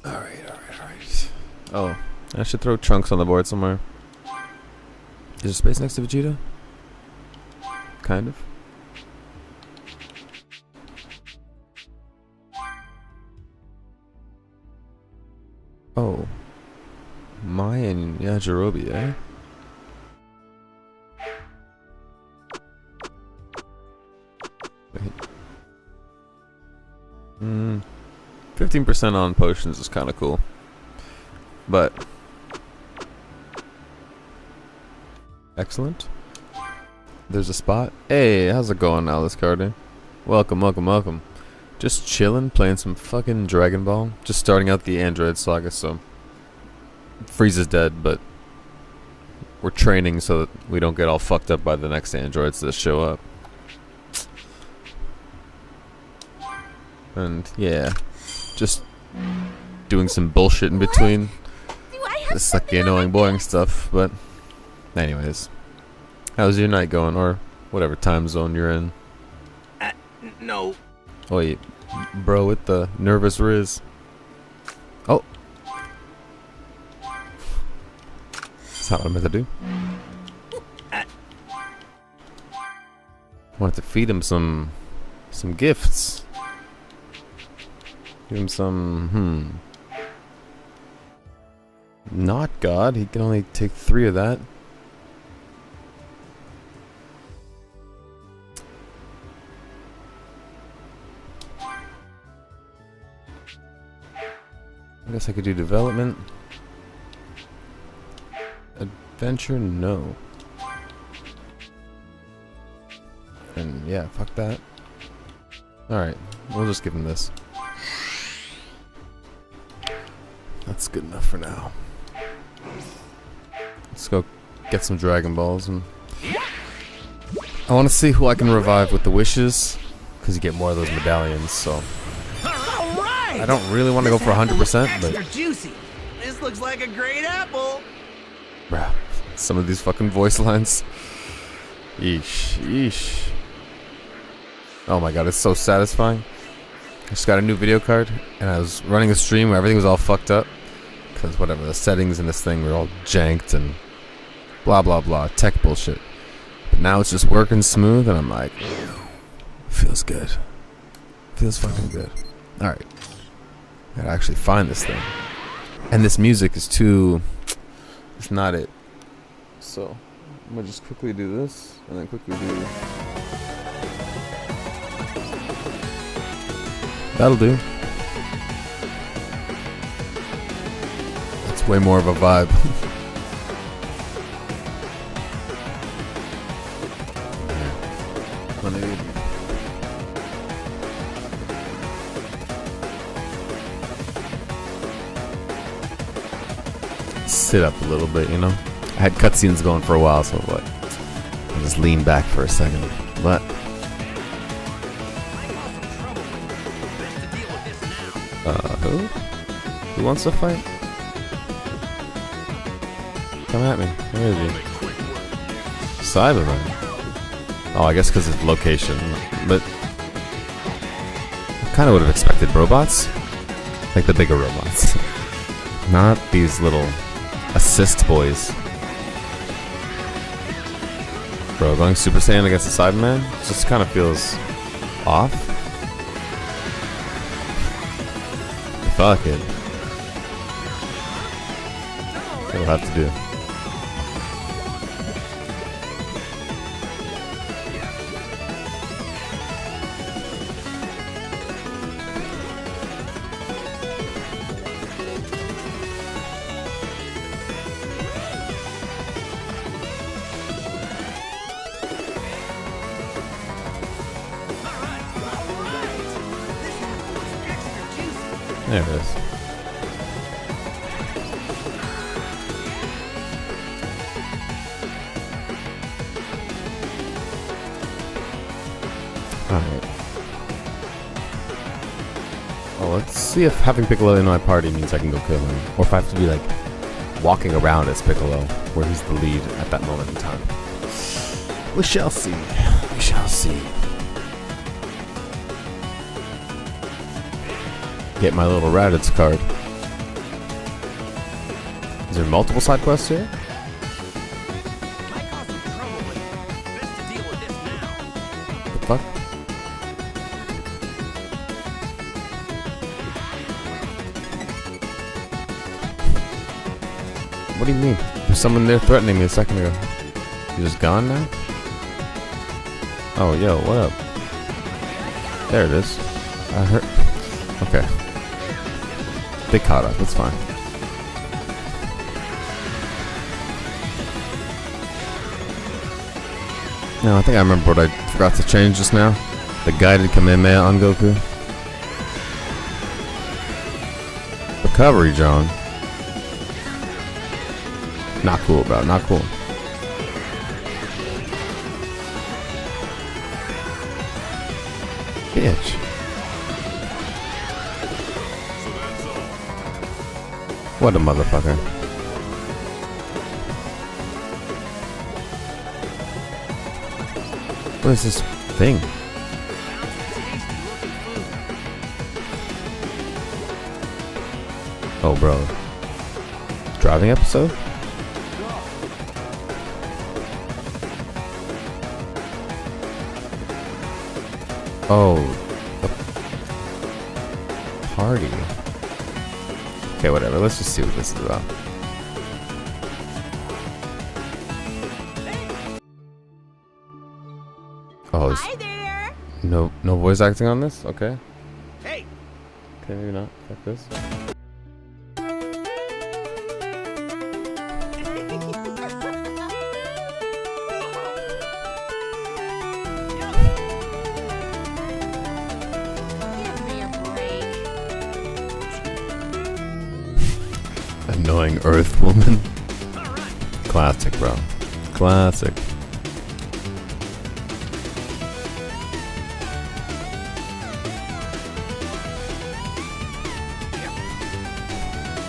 Alright. Oh, I should throw Trunks on the board somewhere. Is there space next to Vegeta? Kind of. Oh. Maya and Yajirobe, eh? 15% on potions is kind of cool, but excellent. There's a spot. Hey, how's it going, Alice Carter? Welcome, welcome, welcome. Just chilling, playing some fucking Dragon Ball. Just starting out the Android Saga, so Frieza's dead, but we're training so that we don't get all fucked up by the next androids that show up. And yeah, just doing some bullshit in between. It's like the annoying, boring stuff, but anyways. How's your night going, or whatever time zone you're in? No. Wait, bro with the nervous riz. Oh. That's not what I meant to do. Wanted to feed him some gifts. Give him some, Not God, he can only take 3 of that. I guess I could do development. Adventure, no. And yeah, fuck that. Alright, we'll just give him this. That's good enough for now. Let's go get some Dragon Balls, and I want to see who I can revive with the wishes, because you get more of those medallions, so I don't really want to go for 100%, but juicy. This looks like a great apple. bruh, some of these fucking voice lines. Yeesh. Oh my god, it's so satisfying. I just got a new video card, and I was running a stream where everything was all fucked up. Because whatever, the settings in this thing were all janked and blah blah blah, tech bullshit. But now it's just working smooth, and I'm like, feels good. Feels fucking good. Alright. Gotta actually find this thing. And this music is too It's not it. So I'm gonna just quickly do this and then quickly do. That'll do. That's way more of a vibe. Sit up a little bit, you know. I had cutscenes going for a while, so like, I'll just lean back for a second. But who wants to fight? Come at me. Where is he? Cyberman. Oh, I guess because it's location. But I kind of would have expected robots, like the bigger robots, not these little assist boys. Bro, going Super Saiyan against the Cyberman just kind of feels off. Fuck it. It'll have to do. There it is. Alright. Well, let's see if having Piccolo in my party means I can go kill him. Or if I have to be like walking around as Piccolo, where he's the lead at that moment in time. We shall see. We shall see. Get my little Raditz card. Is there multiple side quests here? The fuck? What do you mean? There's someone there threatening me a second ago. You just gone now? Oh, yo, what up? There it is. I heard. Okay. They caught up, it's fine. No, I think I remember what I forgot to change just now. The guided Kamehameha on Goku. Recovery, John. Not cool, bro, not cool. Bitch. What a motherfucker. What is this thing? Oh, bro. Driving episode? Oh. The party. Okay, whatever. Let's just see what this is about. Oh, hi there. No voice acting on this? Okay. Hey. Okay, maybe not. Like this. Annoying Earth woman. Classic, bro. Classic.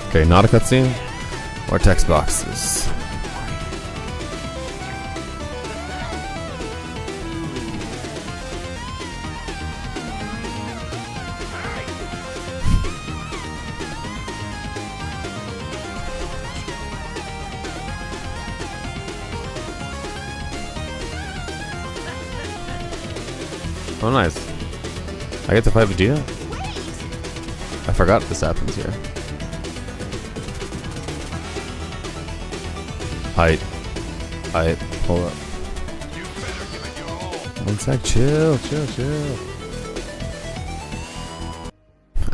Okay, not a cutscene or text boxes. Oh, nice. I get to fight Vegeta? I forgot this happens here. Height. Hold up. One sec, chill.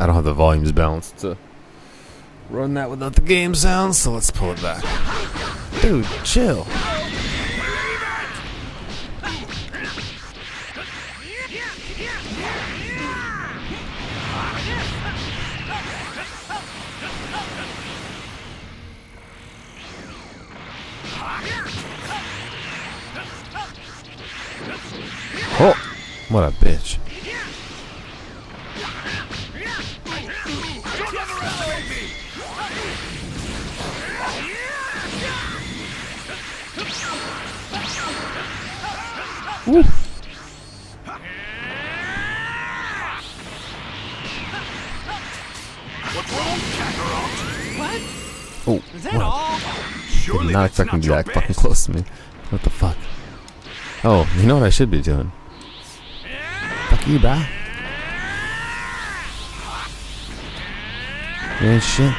I don't have the volumes balanced to run that without the game sounds, so let's pull it back. Dude, chill. Oh, what a bitch. Woo. What's wrong, Kakarot? What? Oh, Is that what? all? Surely Did not that's expect him not to be your that fucking best. close to me. What the fuck? Oh, you know what I should be doing? Fuck you, brah. You ain't shit.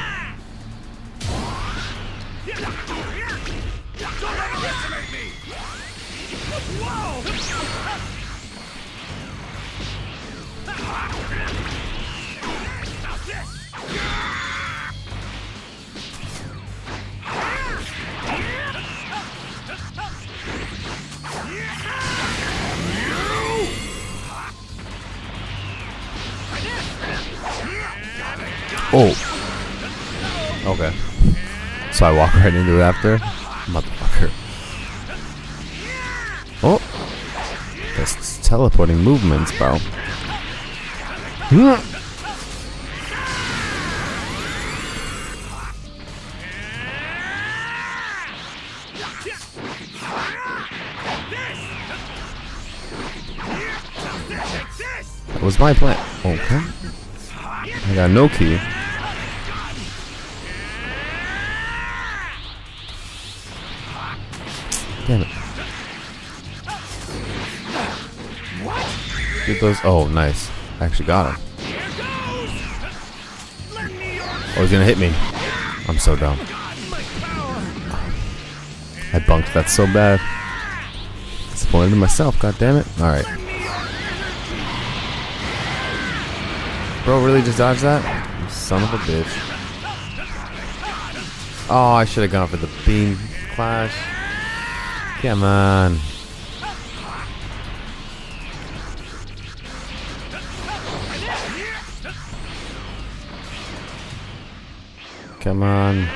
Oh. Okay. So I walk right into it after? Motherfucker. Oh. That's teleporting movements, bro. That was my plan. Okay. I got no key. Damn it. Get those. Oh, nice. I actually got him. Oh, he's gonna hit me. I'm so dumb. I bunked that so bad. Disappointed in myself, god damn it. Alright. Bro, really just dodged that? You son of a bitch. Oh, I should have gone for the beam clash. Come on. Come on.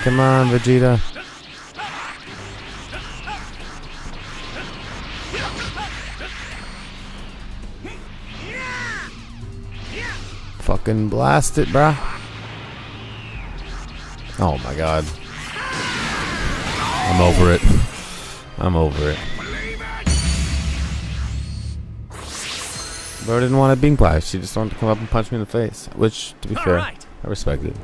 Come on, Vegeta. Fucking blast it, bruh. Oh my god. I'm over it. I'm over it. Bro didn't want a beam clash. She just wanted to come up and punch me in the face. Which, to be fair, I respect it.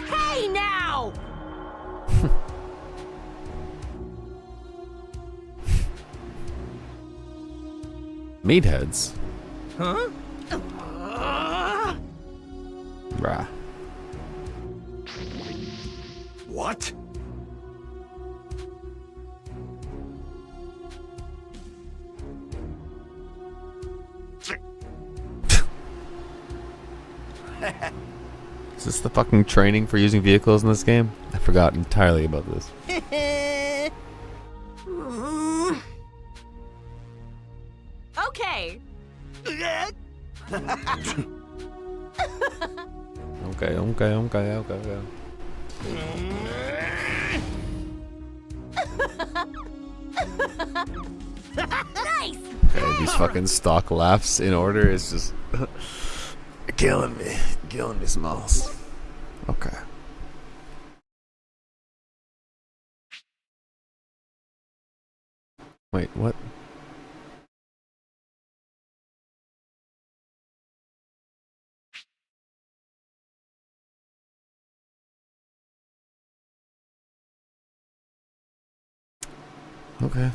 Hey now! Meatheads? Huh? Bruh. What? Is this the fucking training for using vehicles in this game? I forgot entirely about this. Okay. Okay. Nice. Okay, these fucking stock laughs in order is just killing me smalls. Okay. Wait, what? Okay.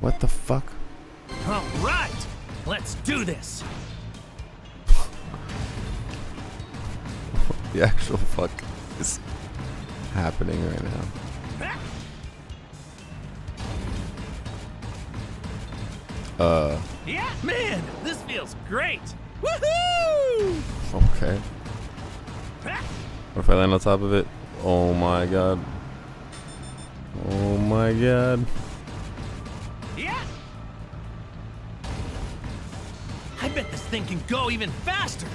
What the fuck? All right, let's do this. The actual fuck is happening right now. Yeah, man, this feels great. Woohoo! Okay. What if I land on top of it? Oh my god. Oh my god. Yeah. I bet this thing can go even faster.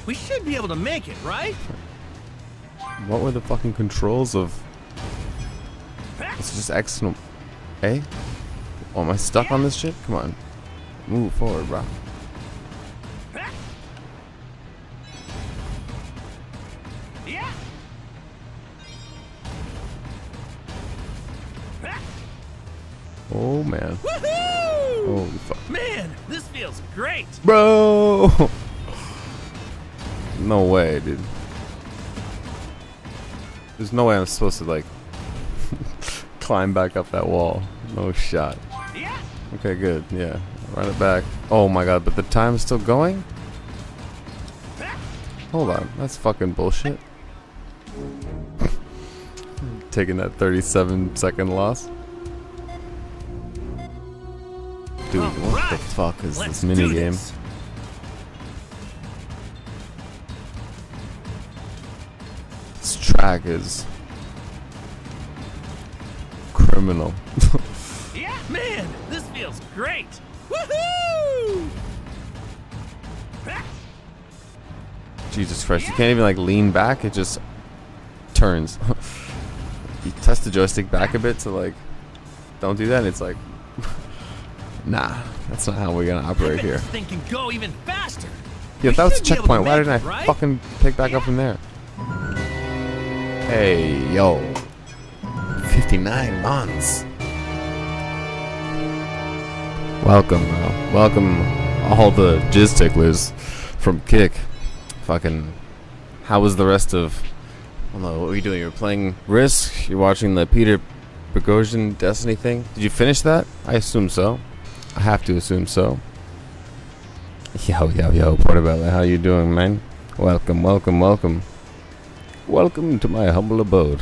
We should be able to make it, right? What were the fucking controls of... It's just X and A? Oh, am I stuck on this shit? Come on. Move forward, bro. Yeah. Oh, man. Woohoo! Holy fuck. Man, this feels great. Bro! No way, dude. There's no way I'm supposed to, like, climb back up that wall. No shot. Yeah. Okay, good. Yeah. Run it back. Oh my god, but the time's still going? Hold on. That's fucking bullshit. Taking that 37-second loss. Dude, what the fuck is this minigame? This track is criminal. Yeah, man, this feels great. Woohoo! Jesus Christ, you can't even like lean back, it just turns. You test the joystick back a bit to like, don't do that, and it's like, nah, that's not how we're gonna operate here. This thing can go even faster. Yeah, if that was the checkpoint, why didn't I fucking pick back up from there? Hey, yo. 59 months. Welcome, bro. Welcome, all the jizz ticklers from Kick. Fucking, how was the rest of... I don't know, what were you doing? You were playing Risk? You're watching the Peter Boghossian Destiny thing? Did you finish that? I assume so. I have to assume so. Yo, Portobello, how you doing, man? Welcome, welcome, welcome. Welcome to my humble abode.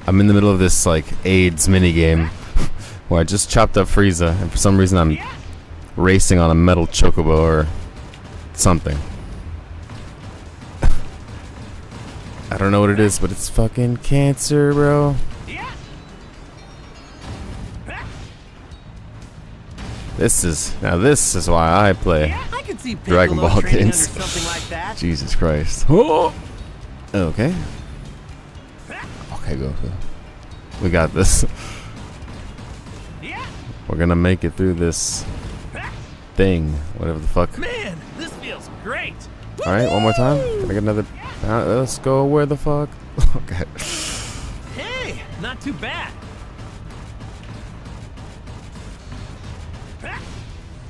I'm in the middle of this, like, AIDS minigame where I just chopped up Frieza, and for some reason I'm racing on a metal chocobo or something. I don't know what it is, but it's fucking cancer, bro. This is why I play I could see Dragon Ball training under games. something like that. Jesus Christ. Oh! Okay. Okay, go. We got this. We're gonna make it through this thing, whatever the fuck. Man, this feels great. All right, one more time. Can I get another? Let's go. Where the fuck? Okay. Hey, not too bad.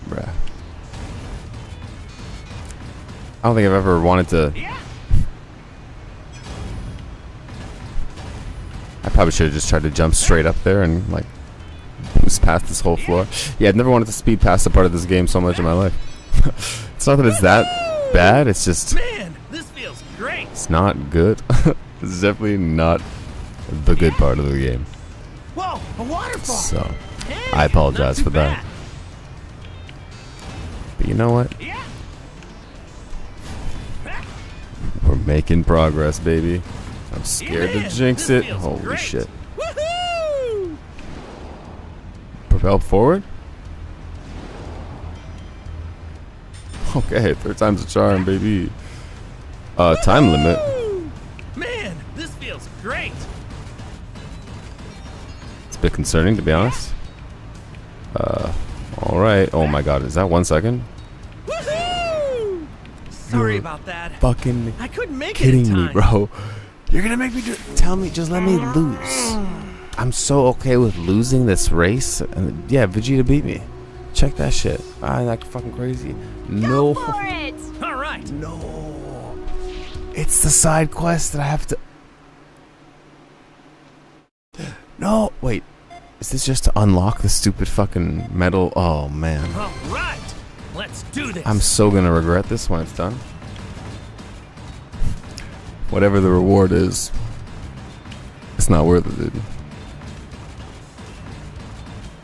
Bruh. I don't think I've ever wanted to. I probably should have just tried to jump straight up there and like boost past this whole floor. Yeah, I've never wanted to speed past a part of this game so much in my life. It's not that it's that bad. It's just. Man, this feels great. It's not good. It's definitely not the good part of the game. Whoa, a waterfall. So, hey, I apologize for that. But you know what? We're making progress, baby. I'm scared to jinx it. Holy great. Shit. Woohoo! Propel forward? Okay, third time's a charm, baby. Time limit. Man, this feels great. It's a bit concerning, to be honest. Alright. Oh my god, is that 1 second? Woohoo! Sorry about that. Fucking I couldn't make kidding it in me, time. bro. You're gonna make me do. Tell me, just let me lose. I'm so okay with losing this race. And yeah, Vegeta beat me. Check that shit. I'm not fucking crazy. No. Go for it. All right. No. It's the side quest that I have to. No, wait. Is this just to unlock the stupid fucking metal? Oh man. All right, let's do this. I'm so gonna regret this when it's done. Whatever the reward is, it's not worth it, dude.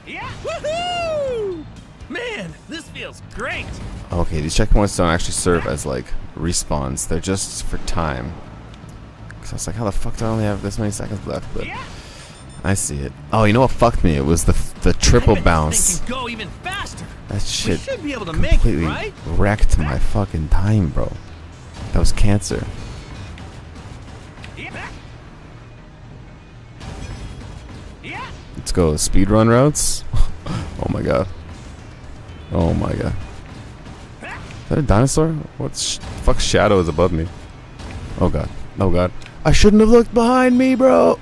Yeah. Woohoo! Man, this feels great. Okay, these checkpoints don't actually serve as like respawns. They're just for time. Cause I was like, how the fuck do I only have this many seconds left? But I see it. Oh, you know what fucked me? It was the triple bounce. Can go even faster. That shit We should be able to completely make it, right? wrecked my fucking time, bro. That was cancer. Let's go speedrun routes. Oh my god. Oh my god. Is that a dinosaur? What's fuck shadow is above me? Oh god. Oh god. I shouldn't have looked behind me, bro.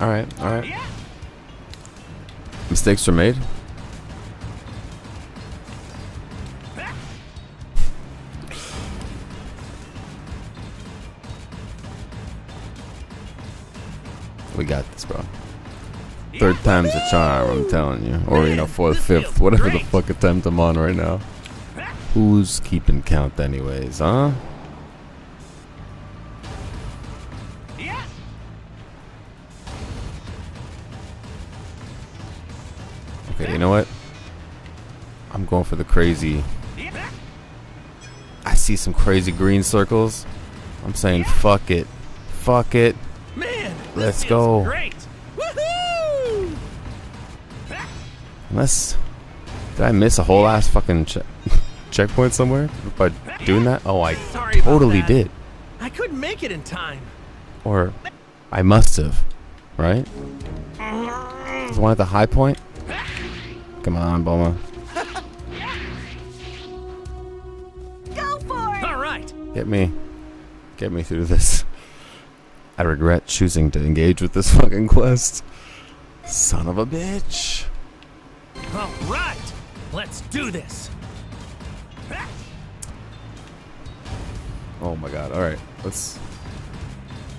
Alright, alright. Mistakes were made. We got this, bro. Third time's a charm, I'm telling you. Or, you know, fourth, fifth, whatever the fuck attempt I'm on right now. Who's keeping count anyways, huh? Okay, you know what? I'm going for the crazy. I see some crazy green circles. I'm saying fuck it. Fuck it. Man, let's go. Great. Woohoo! Unless, did I miss a whole ass fucking checkpoint somewhere by doing that? Oh, I totally did. I couldn't make it in time. Or I must have, right? Is one at the high point? Come on, Bulma. Go for it! All right. Get me through this. I regret choosing to engage with this fucking quest. Son of a bitch. All right, let's do this. Oh my god, alright. Let's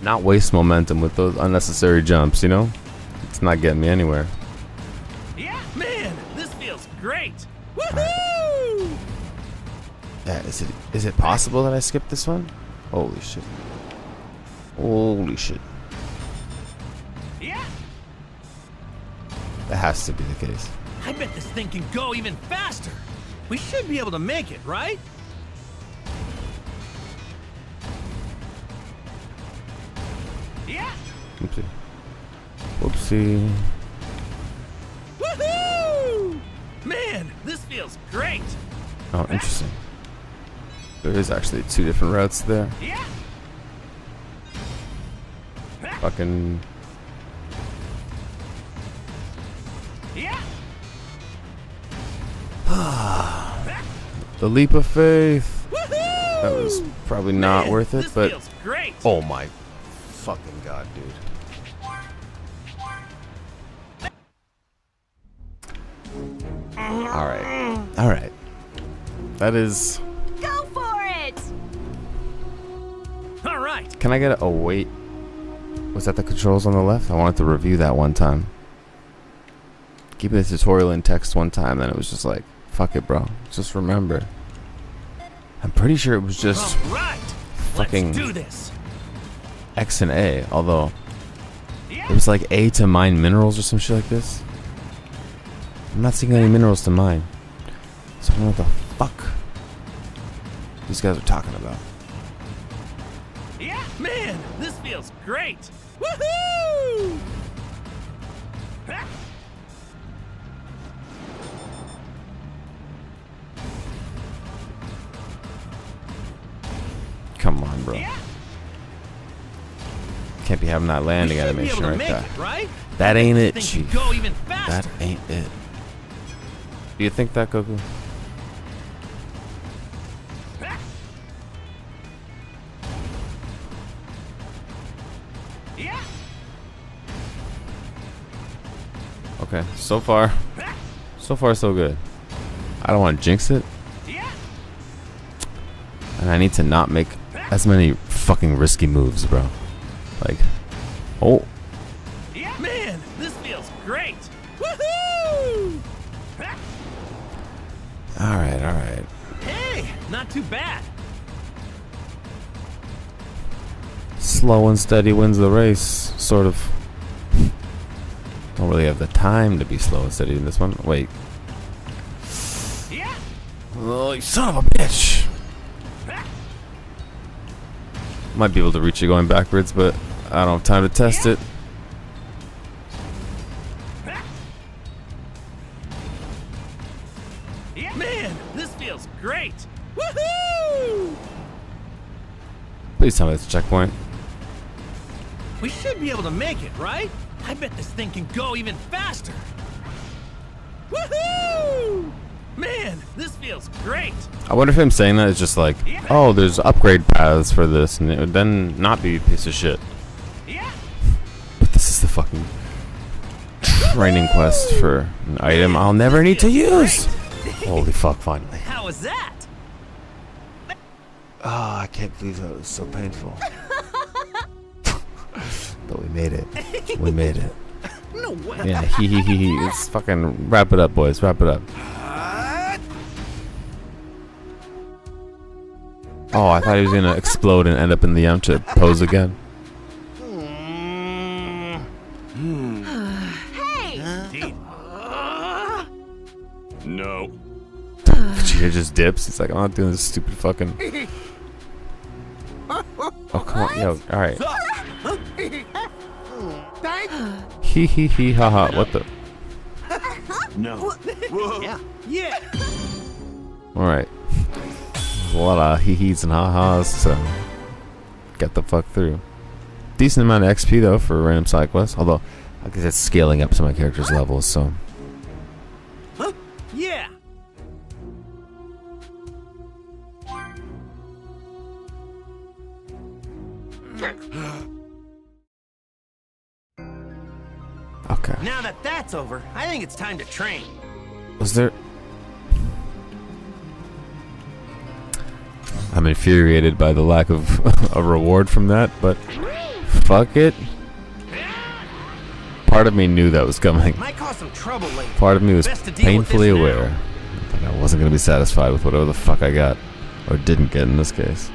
not waste momentum with those unnecessary jumps, you know? It's not getting me anywhere. Yeah, man, this feels great. Woohoo! Yeah, is it possible that I skipped this one? Holy shit. Holy shit. Yeah. That has to be the case. I bet this thing can go even faster. We should be able to make it, right? Yeah. Oopsie. Whoopsie. Woohoo! Man, this feels great. Oh, interesting. There is actually two different routes there. Yeah. Fucking. Yeah. The leap of faith. Woohoo! That was probably not Man, worth it, this but feels great. oh my fucking god, dude. All right. That is. Go for it! All right. Can I get a? Oh wait. Was that the controls on the left? I wanted to review that one time. Keeping the tutorial in text one time, then it was just like, fuck it, bro. Just remember. I'm pretty sure it was just fucking Let's do this. X and A, although it was like A to mine minerals or some shit like this. I'm not seeing any minerals to mine. So I don't know what the fuck these guys are talking about. Yeah, man, this feels great. Woohoo! Come on, bro. Can't be having that landing animation right there. Right? That ain't it, Think Chief. you go even faster. That ain't it. Do you think that, Goku? Okay, so far so good. I don't want to jinx it. And I need to not make as many fucking risky moves, bro. Like, Oh. Yeah, man, this feels great. Woohoo! Alright, alright. Hey, not too bad. Slow and steady wins the race, sort of. Don't really have the time to be slow and steady in this one. Wait. Yeah. Oh, you son of a bitch! Might be able to reach it going backwards, but I don't have time to test it. Yeah. Man, this feels great. Woohoo! Please tell me it's a checkpoint. We should be able to make it, right? I bet this thing can go even faster. Woohoo! Man, this feels great. I wonder if him saying that is just like, oh, there's upgrade paths for this, and it would then not be a piece of shit. But this is the fucking training quest for an item I'll never need to use. Holy fuck, finally. How was that? Oh, I can't believe that was so painful. But we made it. We made it. No way. Yeah, he. Let's fucking wrap it up, boys. Wrap it up. Oh, I thought he was gonna explode and end up in the Yamcha pose again. Hey! No. Vegeta just dips. He's like, I'm not doing this stupid fucking. Oh, come on, yo, alright. He haha. What the? No. Yeah. Yeah. Alright. A lot of hee-hees and ha-has to get the fuck through. Decent amount of XP though for a random side quest. Although, I guess it's scaling up to my character's levels, so. Yeah. Okay. Now that that's over, I think it's time to train. Was there... I'm infuriated by the lack of a reward from that, but fuck it. Part of me knew that was coming. Might cause some trouble later. Part of me was Best to deal with painfully this now. aware that I wasn't going to be satisfied with whatever the fuck I got. Or didn't get in this case.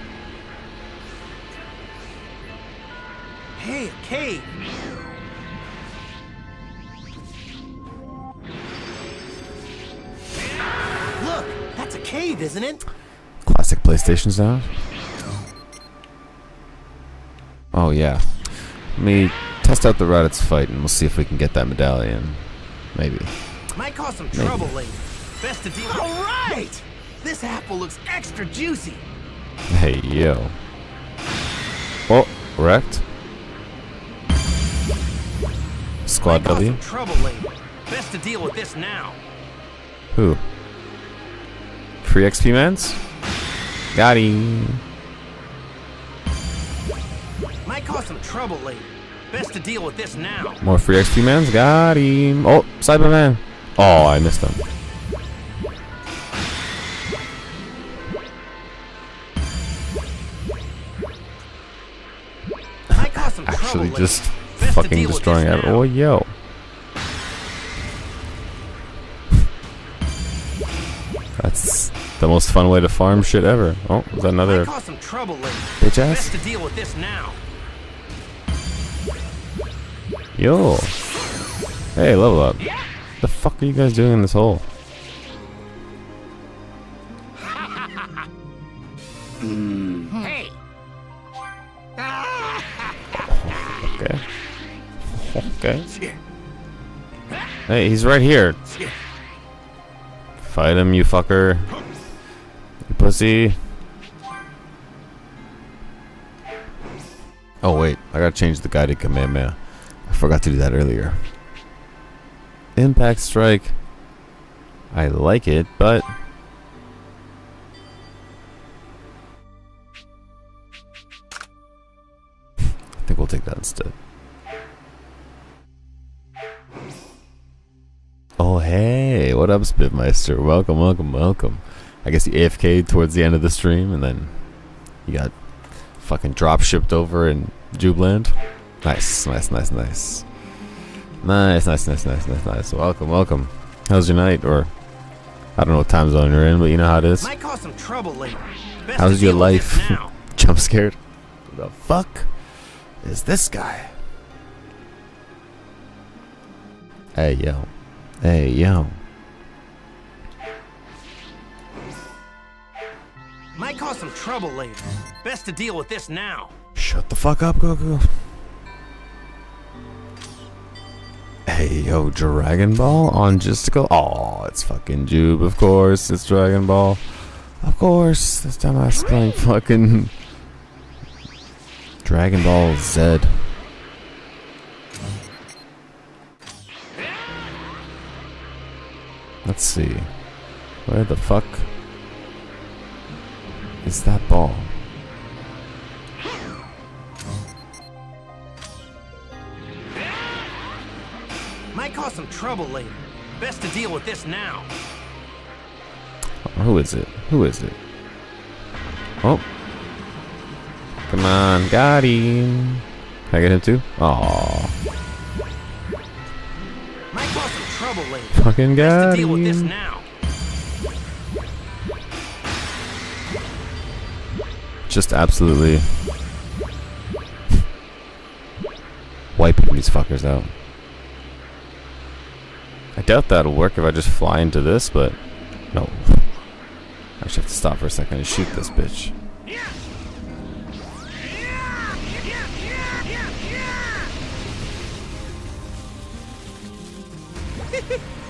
Hey, a cave. Look, that's a cave, isn't it? Classic PlayStation sound. Oh yeah. Let me test out the Raditz fight and we'll see if we can get that medallion. Maybe. Might cause some trouble later. Best to deal with. All right! This apple looks extra juicy. Hey, yo. Oh, wrecked. Squad Might cause W. some trouble later. Best to deal with this now. Who? Free XP mans? Got him. Might cause some trouble later. Best to deal with this now. More free XP mans? Got him. Oh, Cyberman. Oh, I missed him. Might cause some Actually, trouble just later. Best to fucking deal with destroying this it. now. Oh, yo. That's the most fun way to farm shit ever. Oh, was that another Might cause some trouble later. bitch ass? Best to deal with this now. Yo. Hey, level up. The fuck are you guys doing in this hole? Hey. Okay. Okay. Hey, he's right here. Fight him, you fucker. You pussy. Oh wait, I gotta change the guided Kamehameha. I forgot to do that earlier. Impact strike. I like it, but I think we'll take that instead. Oh hey, what up, Spitmeister? Welcome, welcome, welcome. I guess you AFK'd towards the end of the stream, and then you got fucking drop shipped over in Jubeland. Nice. Nice. Welcome. How's your night? Or I don't know what time zone you're in, but you know how it is. Might cause some trouble later. Best How's to your deal with life? it now. Jump scared. Who the fuck is this guy? Hey yo. Might cause some trouble later. Best to deal with this now. Shut the fuck up, Goku. Hey yo, Dragon Ball on Justical. Oh, it's fucking Joob, of course. It's Dragon Ball. Of course. This time I was playing fucking Dragon Ball Z. Let's see. Where the fuck is that ball? Might cause some trouble later. Best to deal with this now. Who is it? Oh. Come on, got him. Can I get him too? Aww. Might cause some trouble later. Fucking got Best to deal with this him. now. Just absolutely wiping these fuckers out. I doubt that'll work if I just fly into this, but no. I actually have to stop for a second and shoot this bitch.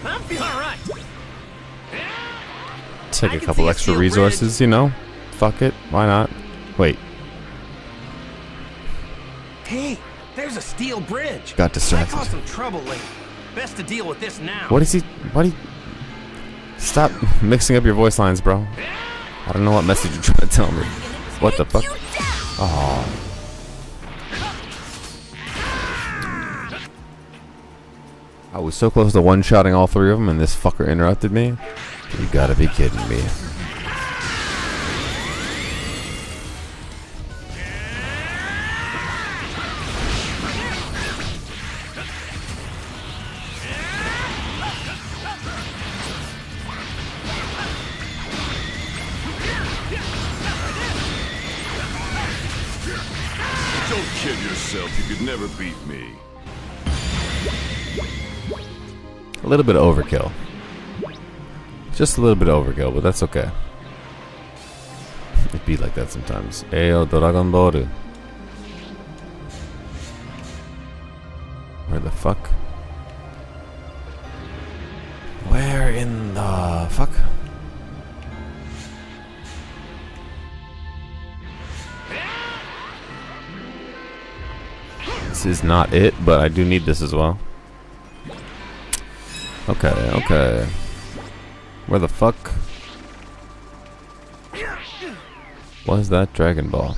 I'm feeling alright. Take a couple extra resources, you know? Fuck it. Why not? Wait. Hey, there's a steel bridge. Got distracted. Might cause some trouble later. Best to deal with this now. What is he? Stop mixing up your voice lines, bro. I don't know what message you're trying to tell me. What the fuck? Oh. I was so close to one-shotting all three of them, and this fucker interrupted me. You gotta be kidding me. Don't kid yourself. You could never beat me. A little bit of overkill. Just a little bit of overkill, but that's okay. It be like that sometimes. Ayo, Dragon Ball. Where the fuck? Where in the fuck? This is not it, but I do need this as well. Okay. Where the fuck was that Dragon Ball?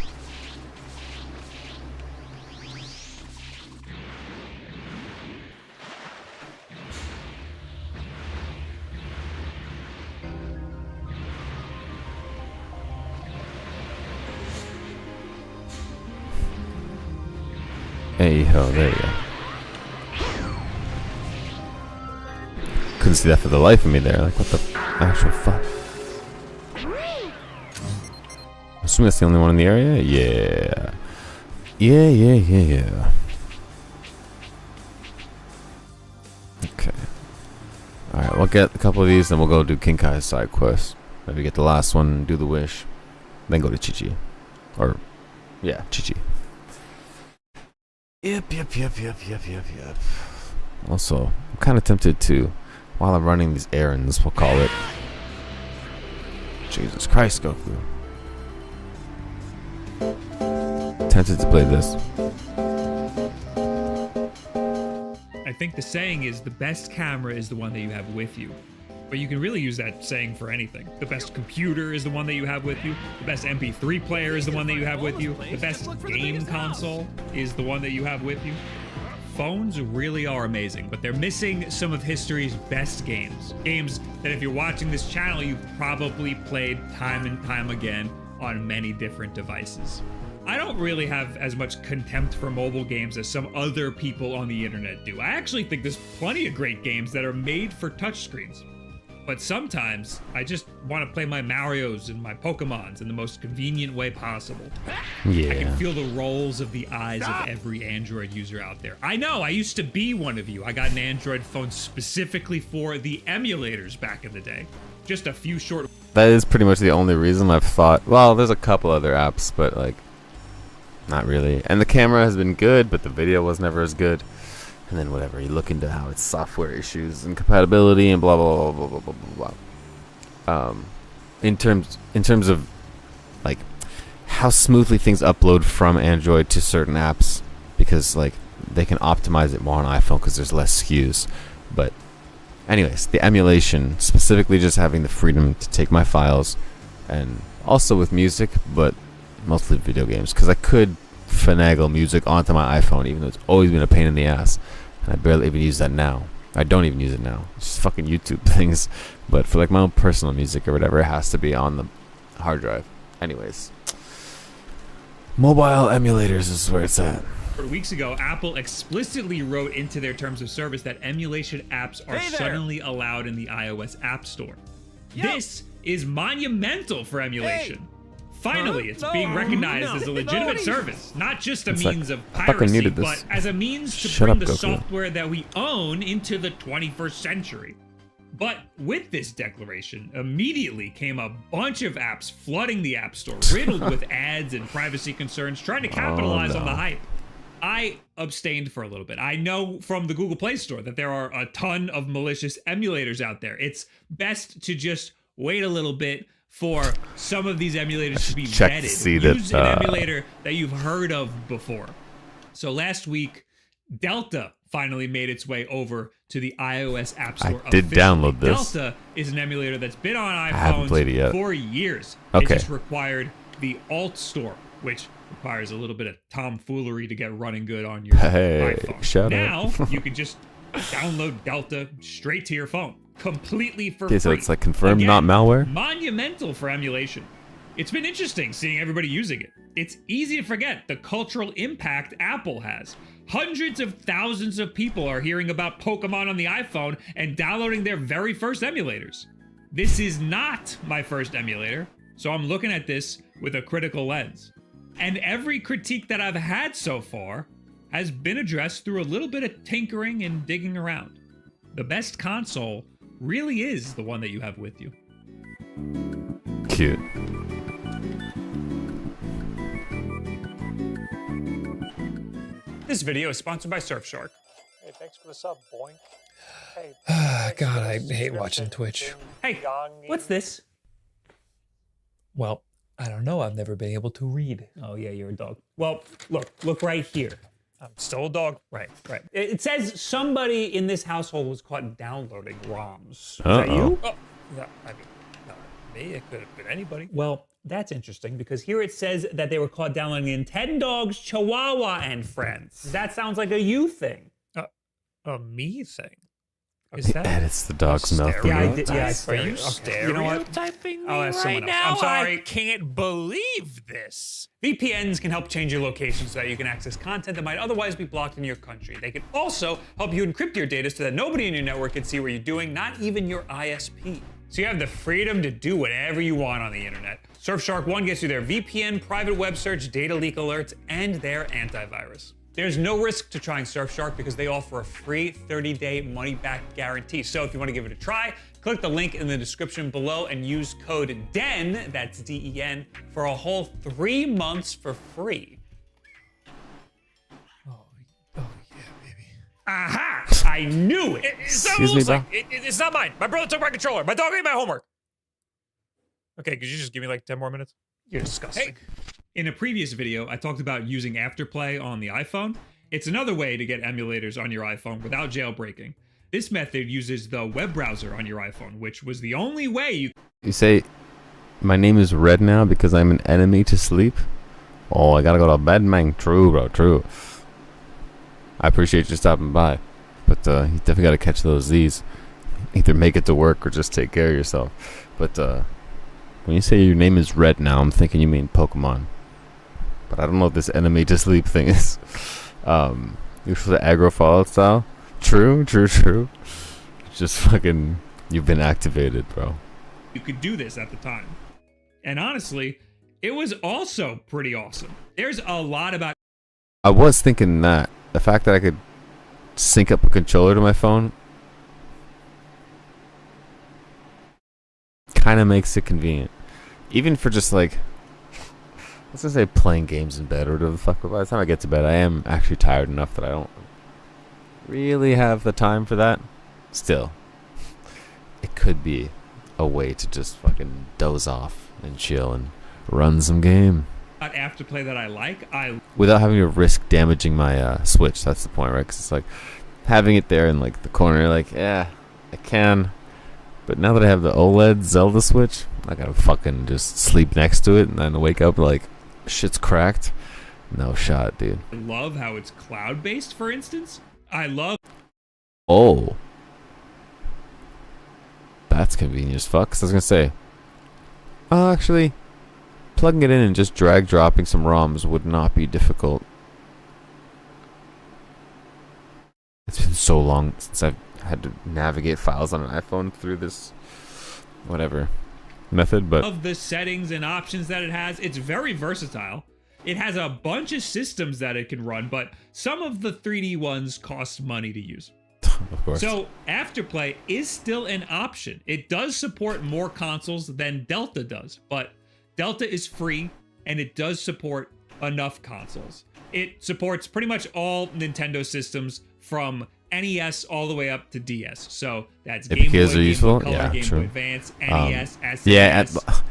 Hey ho, there you go. Couldn't see that for the life of me there. Like, what the actual fuck? I'm assuming that's the only one in the area? Yeah. Okay. Alright, we'll get a couple of these, then we'll go do Kinkai's side quest. Maybe get the last one, do the wish, then go to Chi-Chi. Or, yeah, Chi-Chi. Yep. Also, I'm kind of tempted to, while I'm running these errands, we'll call it. Jesus Christ, Goku. Tempted to play this. I think the saying is the best camera is the one that you have with you. But you can really use that saying for anything. The best computer is the one that you have with you. The best MP3 player is the one that you have with you. The best game console is the one that you have with you. Phones really are amazing, but they're missing some of history's best games. Games that if you're watching this channel, you've probably played time and time again on many different devices. I don't really have as much contempt for mobile games as some other people on the internet do. I actually think there's plenty of great games that are made for touchscreens. But sometimes I just want to play my Marios and my Pokemons in the most convenient way possible. Yeah. I can feel the rolls of the eyes of every Android user out there. I know, I used to be one of you. I got an Android phone specifically for the emulators back in the day. Just a few short... That is pretty much the only reason I've thought, well, there's a couple other apps, but like, not really. And the camera has been good, but the video was never as good. And then whatever, you look into how it's software issues and compatibility and blah blah blah blah blah blah blah. In terms of like how smoothly things upload from Android to certain apps, because like they can optimize it more on iPhone because there's less SKUs. But anyways, the emulation, specifically just having the freedom to take my files, and also with music, but mostly video games, because I could finagle music onto my iPhone, even though it's always been a pain in the ass, and I barely even use that now. I don't even use it now. It's just fucking YouTube things. But for like my own personal music or whatever, it has to be on the hard drive. Anyways, mobile emulators is where it's at. Weeks ago, Apple explicitly wrote into their terms of service that emulation apps are suddenly allowed in the iOS App Store. This is monumental for emulation. Finally, it's being recognized as a legitimate service, not just a means of piracy, but as a means to bring the software that we own into the 21st century. But with this declaration, immediately came a bunch of apps flooding the App Store, riddled with ads and privacy concerns, trying to capitalize on the hype. I abstained for a little bit. I know from the Google Play Store that there are a ton of malicious emulators out there. It's best to just wait a little bit for some of these emulators to be vetted. Use an emulator that you've heard of before. So last week, Delta finally made its way over to the iOS App Store. I did download this. Delta is an emulator that's been on iPhones for years. Okay. It just required the Alt Store, which requires a little bit of tomfoolery to get running good on your iPhone. Now, you can just download Delta straight to your phone, completely for free. Okay, so it's like confirmed, Again, not malware? Monumental for emulation. It's been interesting seeing everybody using it. It's easy to forget the cultural impact Apple has. Hundreds of thousands of people are hearing about Pokemon on the iPhone and downloading their very first emulators. This is not my first emulator, so I'm looking at this with a critical lens. And every critique that I've had so far has been addressed through a little bit of tinkering and digging around. The best console really is the one that you have with you. Cute. This video is sponsored by Surfshark. Hey, thanks for the sub, boing. Hey, God, I hate watching Twitch. Hey, what's this? Well, I don't know. I've never been able to read. Oh, yeah, you're a dog. Well, look right here. I'm still a dog. Right. It says somebody in this household was caught downloading ROMs. Is that you? Oh, no, I mean, not me. It could have been anybody. Well, that's interesting because here it says that they were caught downloading Nintendogs, Chihuahua, and Friends. That sounds like a you thing. A me thing? He edits the dog's mouth. Yeah, I did. Yeah, Are you stereotyping me right now? I'm sorry. I can't believe this. VPNs can help change your location so that you can access content that might otherwise be blocked in your country. They can also help you encrypt your data so that nobody in your network can see what you're doing, not even your ISP. So you have the freedom to do whatever you want on the internet. Surfshark One gets you their VPN, private web search, data leak alerts, and their antivirus. There's no risk to trying Surfshark because they offer a free 30-day money-back guarantee. So if you want to give it a try, click the link in the description below and use code DEN, that's D-E-N, for a whole 3 months for free. Oh yeah, baby. Aha! I knew it! Excuse me, bro? It's not mine. My brother took my controller. My dog ate my homework. Okay, could you just give me like 10 more minutes? You're disgusting. Hey. In a previous video, I talked about using Afterplay on the iPhone. It's another way to get emulators on your iPhone without jailbreaking. This method uses the web browser on your iPhone, which was the only way you... You say, my name is red now because I'm an enemy to sleep? Oh, I gotta go to bed, man. True, bro, true. I appreciate you stopping by. But you definitely gotta catch those Z's. Either make it to work or just take care of yourself. But when you say your name is red now, I'm thinking you mean Pokemon. But I don't know what this enemy to sleep thing is. You're supposed to aggro Fallout style. True. Just fucking, you've been activated, bro. You could do this at the time. And honestly, it was also pretty awesome. There's a lot about... I was thinking that the fact that I could sync up a controller to my phone kind of makes it convenient. Even for just like, let's just say playing games in bed or whatever the fuck. By the time I get to bed, I am actually tired enough that I don't really have the time for that. Still, it could be a way to just fucking doze off and chill and run some game afterplay that I like. Without having to risk damaging my Switch. That's the point, right? Because it's like having it there in like the corner, like, yeah, I can. But now that I have the OLED Zelda Switch, I gotta fucking just sleep next to it and then wake up like shit's cracked. No shot, dude. I love how it's cloud-based, for instance. I love... Oh. That's convenient as fuck. 'Cause I was gonna say, actually, plugging it in and just drag dropping some ROMs would not be difficult. It's been so long since I've had to navigate files on an iPhone through this whatever method, but of the settings and options that it has, it's very versatile. It has a bunch of systems that it can run, but some of the 3D ones cost money to use. Of course. So afterplay is still an option. It does support more consoles than Delta does, but Delta is free and it does support enough consoles. It supports pretty much all Nintendo systems from NES all the way up to DS. So that's Game Boy, Game Boy Color, yeah, Game true. Boy Advance, NES, SNES,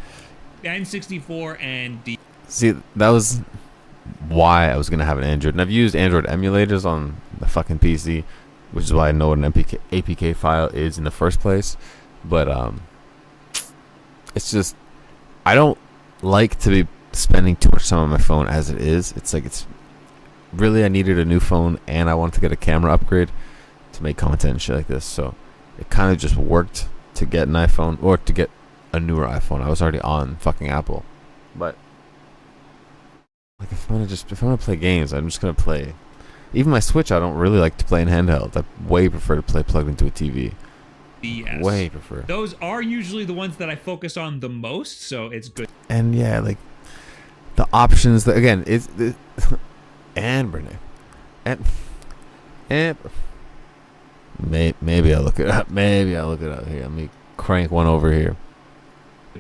yeah, N64, and D. See, that was why I was gonna have an Android, and I've used Android emulators on the fucking PC, which is why I know what an APK file is in the first place. But it's just, I don't like to be spending too much time on my phone as it is. It's like, it's really, I needed a new phone and I wanted to get a camera upgrade to make content and shit like this. So it kind of just worked to get an iPhone or to get a newer iPhone. I was already on fucking Apple. But like, if I'm gonna play games, I'm just gonna play. Even my Switch, I don't really like to play in handheld. I way prefer to play plugged into a TV. DS. Way prefer. Those are usually the ones that I focus on the most, so it's good. And yeah, like the options that, again, it's and Brene and maybe I'll look it up. Maybe I'll look it up here. Let me crank one over here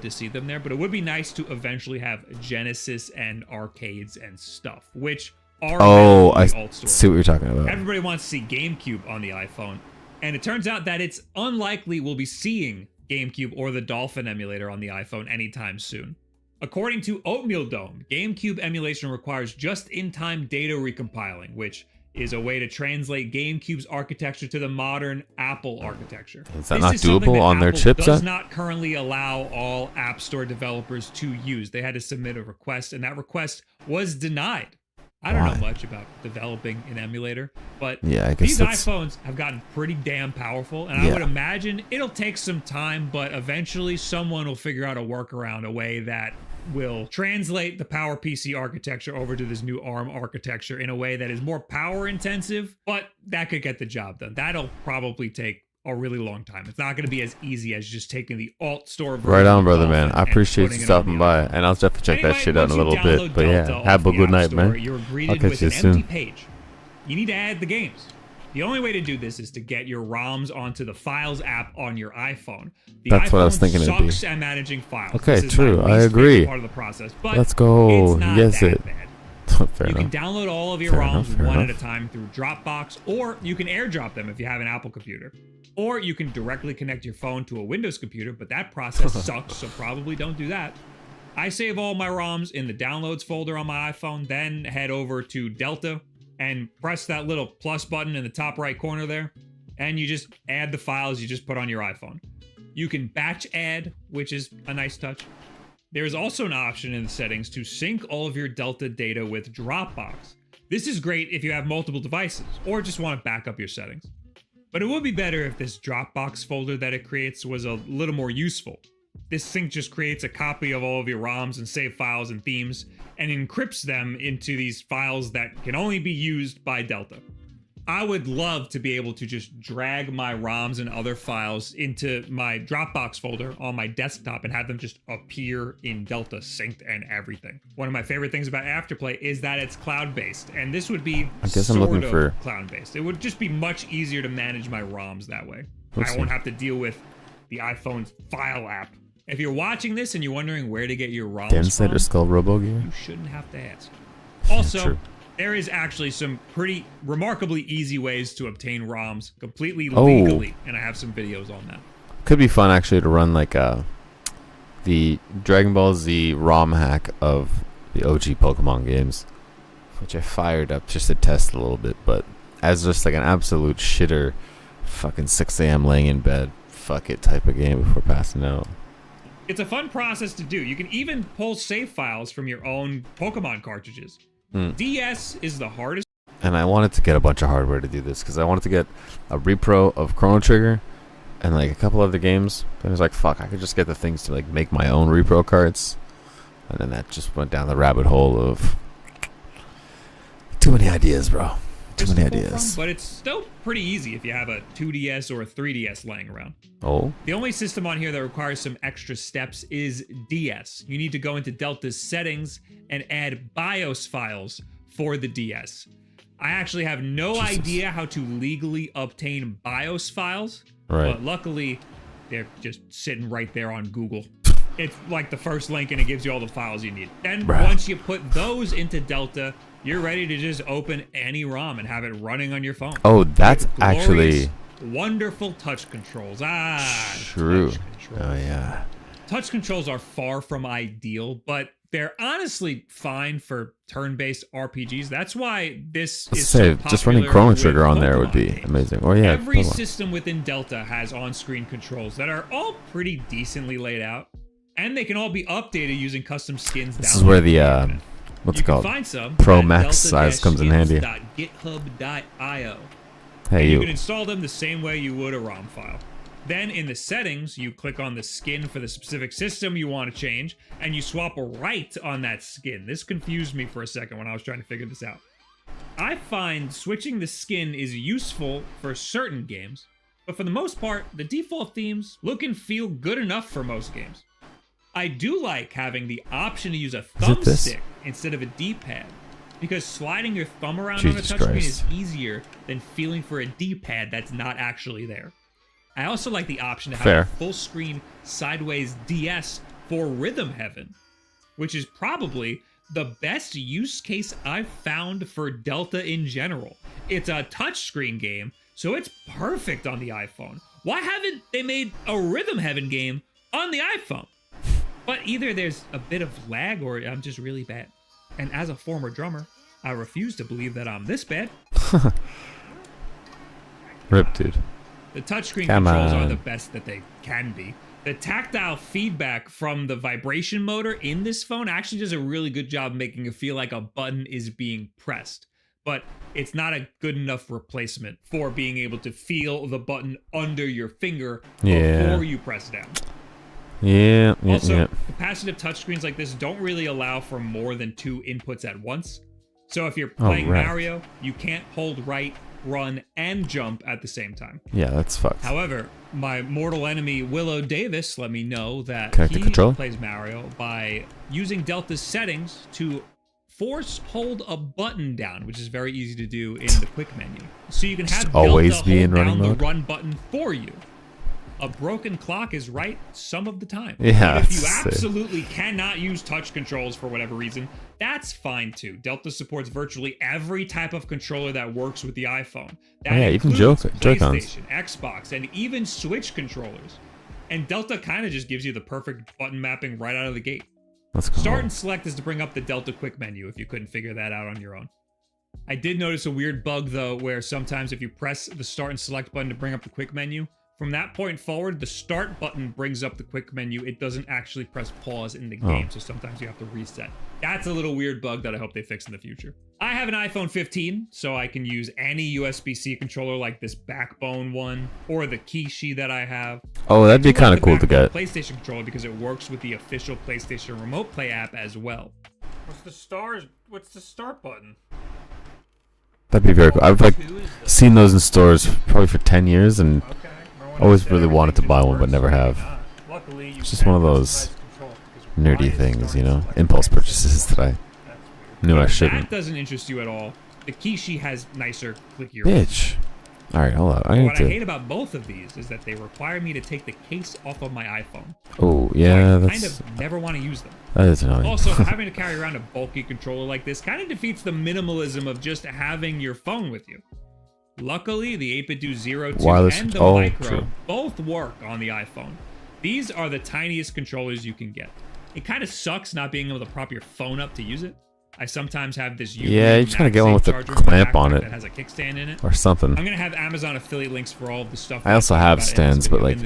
to see them there, but it would be nice to eventually have Genesis and arcades and stuff, which are I see what you're talking about. Everybody wants to see GameCube on the iPhone, and it turns out that it's unlikely we'll be seeing GameCube or the Dolphin emulator on the iPhone anytime soon. According to Oatmeal Dome, GameCube emulation requires just-in-time data recompiling, which is a way to translate GameCube's architecture to the modern Apple architecture. Is that not doable on their chipset? Does not currently allow all App Store developers to use. They had to submit a request, and that request was denied. I don't know much about developing an emulator, but yeah, I guess these iPhones have gotten pretty damn powerful, and I would imagine it'll take some time, but eventually someone will figure out a workaround, a way that will translate the PowerPC architecture over to this new ARM architecture in a way that is more power intensive, but that could get the job done. That'll probably take a really long time. It's not going to be as easy as just taking the alt store version. Right on, brother, man. I appreciate you stopping by, and I'll definitely check that shit out in a little bit. But yeah, have a good night, man. You're I'll greeted catch with you an soon. empty page. You need to add the games. The only way to do this is to get your ROMs onto the Files app on your iPhone. The That's iPhone what I was thinking it'd be. sucks at managing files. Okay, This is true. my I least agree. favorite part of the process, but Let's go. it's not Yes, that it. bad. Fair You enough. can download all of your Fair ROMs enough, fair one at enough. a time through Dropbox, or you can airdrop them if you have an Apple computer. Or you can directly connect your phone to a Windows computer, but that process sucks, so probably don't do that. I save all my ROMs in the downloads folder on my iPhone, then head over to Delta and press that little plus button in the top right corner there, and you just add the files you just put on your iPhone. You can batch add, which is a nice touch. There is also an option in the settings to sync all of your Delta data with Dropbox. This is great if you have multiple devices or just want to back up your settings. But it would be better if this Dropbox folder that it creates was a little more useful. This sync just creates a copy of all of your ROMs and save files and themes and encrypts them into these files that can only be used by Delta. I would love to be able to just drag my ROMs and other files into my Dropbox folder on my desktop and have them just appear in Delta synced and everything. One of my favorite things about Afterplay is that it's cloud-based, and this would be sort of cloud-based. It would just be much easier to manage my ROMs that way. I won't have to deal with the iPhone's file app. If you're watching this and you're wondering where to get your ROMs from, Insider Skull Robo Gear? you shouldn't have to ask. Also, True. there is actually some pretty remarkably easy ways to obtain ROMs completely legally, and I have some videos on that. Could be fun actually to run like the Dragon Ball Z ROM hack of the OG Pokemon games, which I fired up just to test a little bit, but as just like an absolute shitter, fucking 6 a.m. laying in bed, fuck it type of game before passing out. It's a fun process to do. You can even pull save files from your own Pokemon cartridges. DS is the hardest. And I wanted to get a bunch of hardware to do this because I wanted to get a repro of Chrono Trigger and like a couple other games. But I was like, fuck, I could just get the things to like make my own repro cards. And then that just went down the rabbit hole of too many ideas, bro. Too many ideas. But it's still pretty easy if you have a 2DS or a 3DS laying around. Oh. The only system on here that requires some extra steps is DS. You need to go into Delta's settings and add BIOS files for the DS. I actually have no idea how to legally obtain BIOS files, but luckily they're just sitting right there on Google. It's like the first link and it gives you all the files you need. Then once you put those into Delta, you're ready to just open any ROM and have it running on your phone. Oh, that's actually wonderful touch controls. True. Touch controls. Oh yeah. Touch controls are far from ideal, but they're honestly fine for turn-based RPGs. That's why this is so popular. Just running Chrono Trigger on there would be games. amazing. Or yeah, every system within Delta has on-screen controls that are all pretty decently laid out, and they can all be updated using custom skins. This is where the what's it called? Find some Pro Max size comes in handy. .github.io. Hey, you can install them the same way you would a ROM file. Then in the settings, you click on the skin for the specific system you want to change, and you swap right on that skin. This confused me for a second when I was trying to figure this out. I find switching the skin is useful for certain games, but for the most part, the default themes look and feel good enough for most games. I do like having the option to use a thumbstick instead of a D-pad, because sliding your thumb around on a touchscreen is easier than feeling for a D-pad that's not actually there. I also like the option to have a full-screen sideways DS for Rhythm Heaven, which is probably the best use case I've found for Delta in general. It's a touchscreen game, so it's perfect on the iPhone. Why haven't they made a Rhythm Heaven game on the iPhone? But either there's a bit of lag or I'm just really bad. And as a former drummer, I refuse to believe that I'm this bad. Rip, dude. The touchscreen controls are the best that they can be. The tactile feedback from the vibration motor in this phone actually does a really good job making it feel like a button is being pressed. But it's not a good enough replacement for being able to feel the button under your finger before you press down. Also, capacitive touchscreens like this don't really allow for more than 2 inputs at once. So if you're playing Mario, you can't hold right, run, and jump at the same time. Yeah, that's fucked. However, my mortal enemy Willow Davis let me know that he plays Mario by using Delta's settings to force hold a button down, which is very easy to do in the quick menu. So you can have Delta hold down the run button for you. A broken clock is right some of the time. Yeah, but if you absolutely cannot use touch controls for whatever reason, that's fine too. Delta supports virtually every type of controller that works with the iPhone. That even includes Joy-Cons. PlayStation, Xbox, and even Switch controllers. And Delta kind of just gives you the perfect button mapping right out of the gate. That's cool. Start and select is to bring up the Delta quick menu if you couldn't figure that out on your own. I did notice a weird bug though, where sometimes if you press the start and select button to bring up the quick menu, From that point forward, the start button brings up the quick menu. It doesn't actually press pause in the game, so sometimes you have to reset. That's a little weird bug that I hope they fix in the future. I have an iPhone 15, so I can use any USB-C controller like this Backbone one, or the Kishi that I have. Oh, that'd be kind of cool to get. PlayStation controller because it works with the official PlayStation Remote Play app as well. What's the start button? That'd be very cool. I've like seen those in stores probably for 10 years and always really wanted to buy one but never have. It's just one of those nerdy things, you know, impulse purchases that I knew I shouldn't. That doesn't interest you at all. The Kishi has nicer, clickier. Bitch. All right, hold on. What I hate about both of these is that they require me to take the case off of my iPhone. Oh, yeah, I that's... kind of never want to use them. That is annoying. Also, having to carry around a bulky controller like this kind of defeats the minimalism of just having your phone with you. Luckily, the 8BitDo Zero 2 and the Micro both work on the iPhone. These are the tiniest controllers you can get. It kind of sucks not being able to prop your phone up to use it. I sometimes have this yeah, you're trying to get one with a clamp on it. That has a kickstand in it. Or something. I'm going to have Amazon affiliate links for all of the stuff. I also have stands, but like,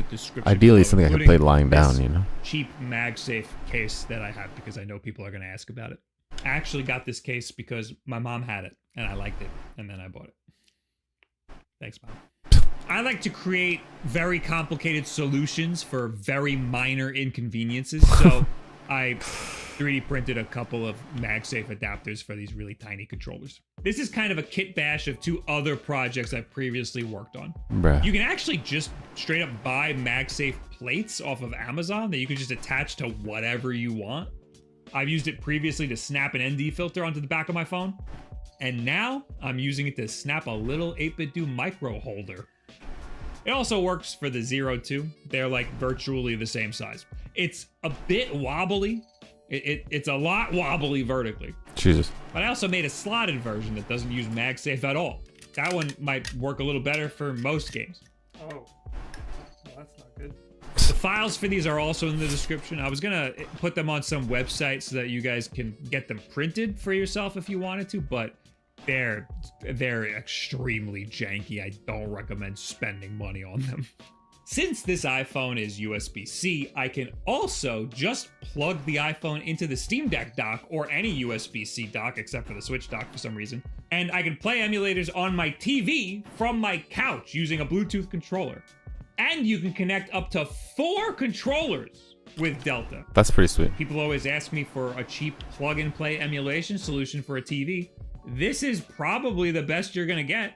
ideally something I can play lying down, you know? Cheap MagSafe case that I have because I know people are going to ask about it. I actually got this case because my mom had it and I liked it and then I bought it. Thanks, Mom. I like to create very complicated solutions for very minor inconveniences, so I 3D printed a couple of MagSafe adapters for these really tiny controllers. This is kind of a kit bash of two other projects I previously worked on. Bruh. You can actually just straight up buy MagSafe plates off of Amazon that you can just attach to whatever you want. I've used it previously to snap an ND filter onto the back of my phone. And now I'm using it to snap a little 8BitDo micro holder. It also works for the Zero 2. They're like virtually the same size. It's a bit wobbly. It's a lot wobbly vertically. Jesus. But I also made a slotted version that doesn't use MagSafe at all. That one might work a little better for most games. Oh, well, that's not good. The files for these are also in the description. I was gonna put them on some website so that you guys can get them printed for yourself if you wanted to, but they're extremely janky. I don't recommend spending money on them. Since this iPhone is USB-C, I can also just plug the iPhone into the Steam Deck dock or any USB-C dock except for the Switch dock for some reason. And I can play emulators on my TV from my couch using a Bluetooth controller. And you can connect up to 4 controllers with Delta. That's pretty sweet. People always ask me for a cheap plug-and-play emulation solution for a TV. This is probably the best you're gonna get.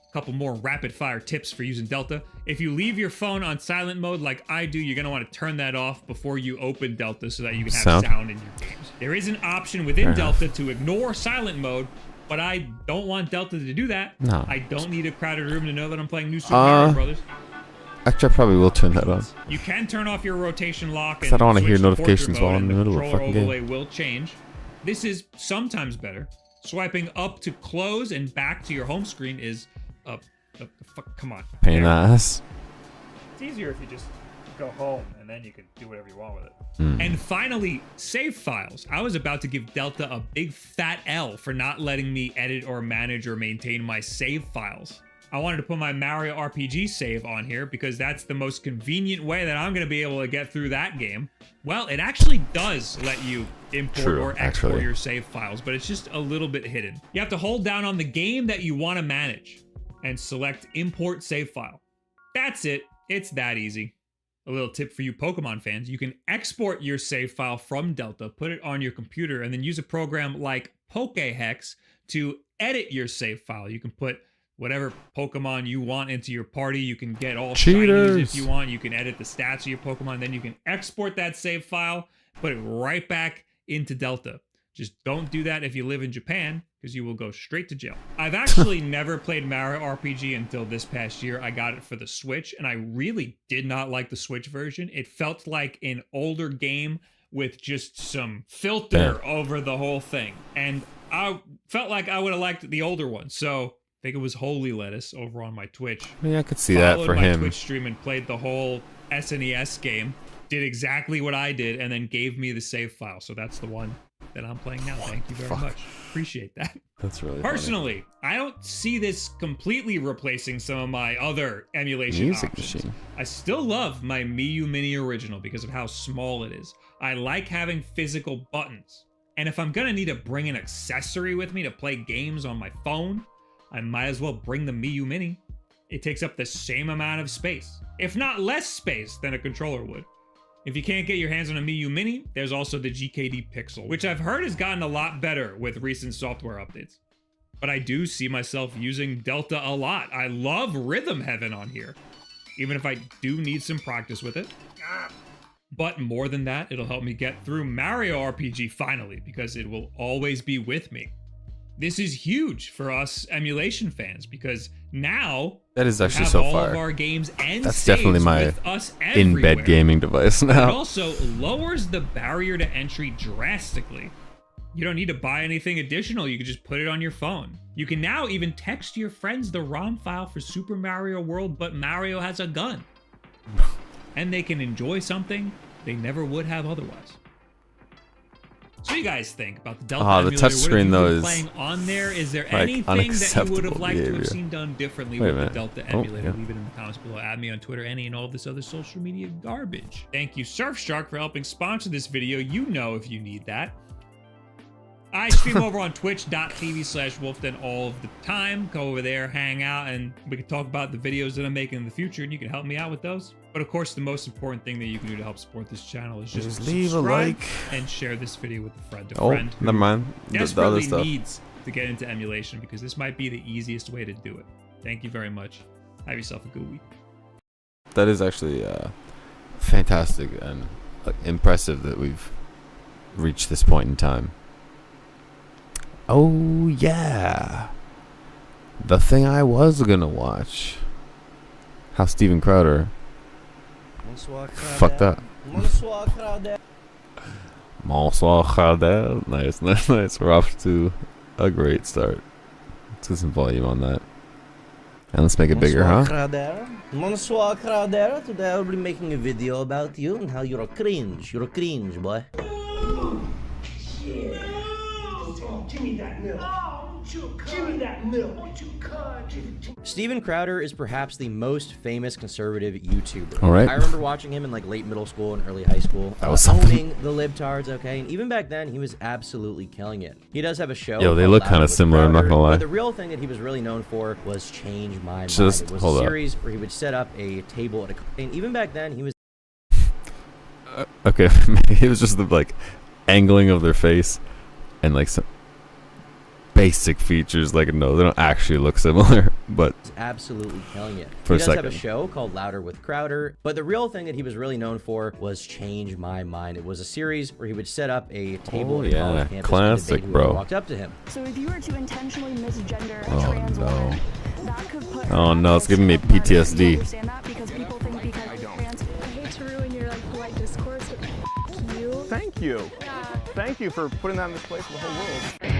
A couple more rapid-fire tips for using Delta. If you leave your phone on silent mode like I do, you're gonna want to turn that off before you open Delta so that you can have sound in your games. There is an option within Delta to ignore silent mode, but I don't want Delta to do that. No. I don't need a crowded room to know that I'm playing New Super Mario Brothers. Actually, I probably will turn that on. You can turn off your rotation lock. Because I don't want to hear notifications while I'm in the middle of a fucking overlay game. will change. This is sometimes better. Swiping up to close and back to your home screen is come on. Pain in the ass. It's easier if you just go home and then you can do whatever you want with it. And finally, save files. I was about to give Delta a big fat L for not letting me edit or manage or maintain my save files. I wanted to put my Mario RPG save on here because that's the most convenient way that I'm going to be able to get through that game. Well, it actually does let you import or export your save files, but it's just a little bit hidden. You have to hold down on the game that you want to manage and select import save file. That's it. It's that easy. A little tip for you Pokemon fans, you can export your save file from Delta, put it on your computer, and then use a program like PokeHex to edit your save file. You can put whatever Pokemon you want into your party. You can get all shinies if you want. You can edit the stats of your Pokemon. Then you can export that save file, put it right back into Delta. Just don't do that if you live in Japan, because you will go straight to jail. I've actually never played Mario RPG until this past year. I got it for the Switch, and I really did not like the Switch version. It felt like an older game with just some filter over the whole thing. And I felt like I would have liked the older one. So I think it was Holy Lettuce over on my Twitch. Yeah, I could see that for him. Followed my Twitch stream and played the whole SNES game. Did exactly what I did and then gave me the save file. So that's the one. that I'm playing now. Thank you very much. Appreciate that. That's really Personally, I don't see this completely replacing some of my other emulation Music options. machine. I still love my Miyu Mini Original because of how small it is. I like having physical buttons. And if I'm gonna need to bring an accessory with me to play games on my phone, I might as well bring the Miyu Mini. It takes up the same amount of space, if not less space than a controller would. If you can't get your hands on a Miyu Mini, there's also the GKD Pixel, which I've heard has gotten a lot better with recent software updates. But I do see myself using Delta a lot. I love Rhythm Heaven on here, even if I do need some practice with it. But more than that, it'll help me get through Mario RPG finally, because it will always be with me. This is huge for us emulation fans, because now That is actually we have so all far. of our games and That's saves definitely my with us in-bed everywhere. gaming device It now. also lowers the barrier to entry drastically. You don't need to buy anything additional, you can just put it on your phone. You can now even text your friends the ROM file for Super Mario World, but Mario has a gun. And they can enjoy something they never would have otherwise. So what do you guys think about the Delta the emulator? touchscreen, What have you though, been is, playing on there? Is there like, anything that you would unacceptable have liked to behavior. have seen done differently Wait a with the minute. Delta Oh, emulator? yeah. Leave it in the comments below. Add me on Twitter, any and all this other social media garbage. Thank you, Surfshark, for helping sponsor this video. You know if you need that. I stream over on twitch.tv/wolfden all of the time. Go over there, hang out, and we can talk about the videos that I'm making in the future, and you can help me out with those. But of course, the most important thing that you can do to help support this channel is just leave a subscribe like and share this video with a friend. Oh, never mind. The other Desperately stuff. needs to get into emulation, because this might be the easiest way to do it. Thank you very much. Have yourself a good week. That is actually fantastic and impressive that we've reached this point in time. Oh yeah, the thing I was gonna watch. How Steven Crowder fucked up. Bonsoir Crowder. Nice, nice, nice. We're off to a great start. Let's get some volume on that. And let's make it bigger, huh? Bonsoir, Crowder. Today I'll be making a video about you and how you're a cringe. You're a cringe, boy. Give me that milk. Give me that milk. Steven Crowder is perhaps the most famous conservative YouTuber. All right. I remember watching him in like late middle school and early high school. That was something. Owning the libtards, okay? And even back then, he was absolutely killing it. He does have a show. Yo, they called look Louder kinda with similar, I'm not Crowder, gonna lie. But the real thing that he was really known for was Change My Mind. Just It was hold a up. series where he would set up a table at a... And even back then, he was... Okay, it was just the like angling of their face and like some basic features. Like no, they don't actually look similar, but absolutely killing it. For he a does second. have a show called Louder with Crowder, but the real thing that he was really known for was Change My Mind. It was a series where he would set up a table Oh, at a yeah, college campus classic, and debate whoever bro. walked up to him. So if you were to intentionally misgender a Oh, trans no. woman, that could put her oh no, it's giving me You PTSD. understand that? Because people think because trans... I hate to ruin your like polite discourse, but you. Thank you. Thank you for putting that in this place for the whole world.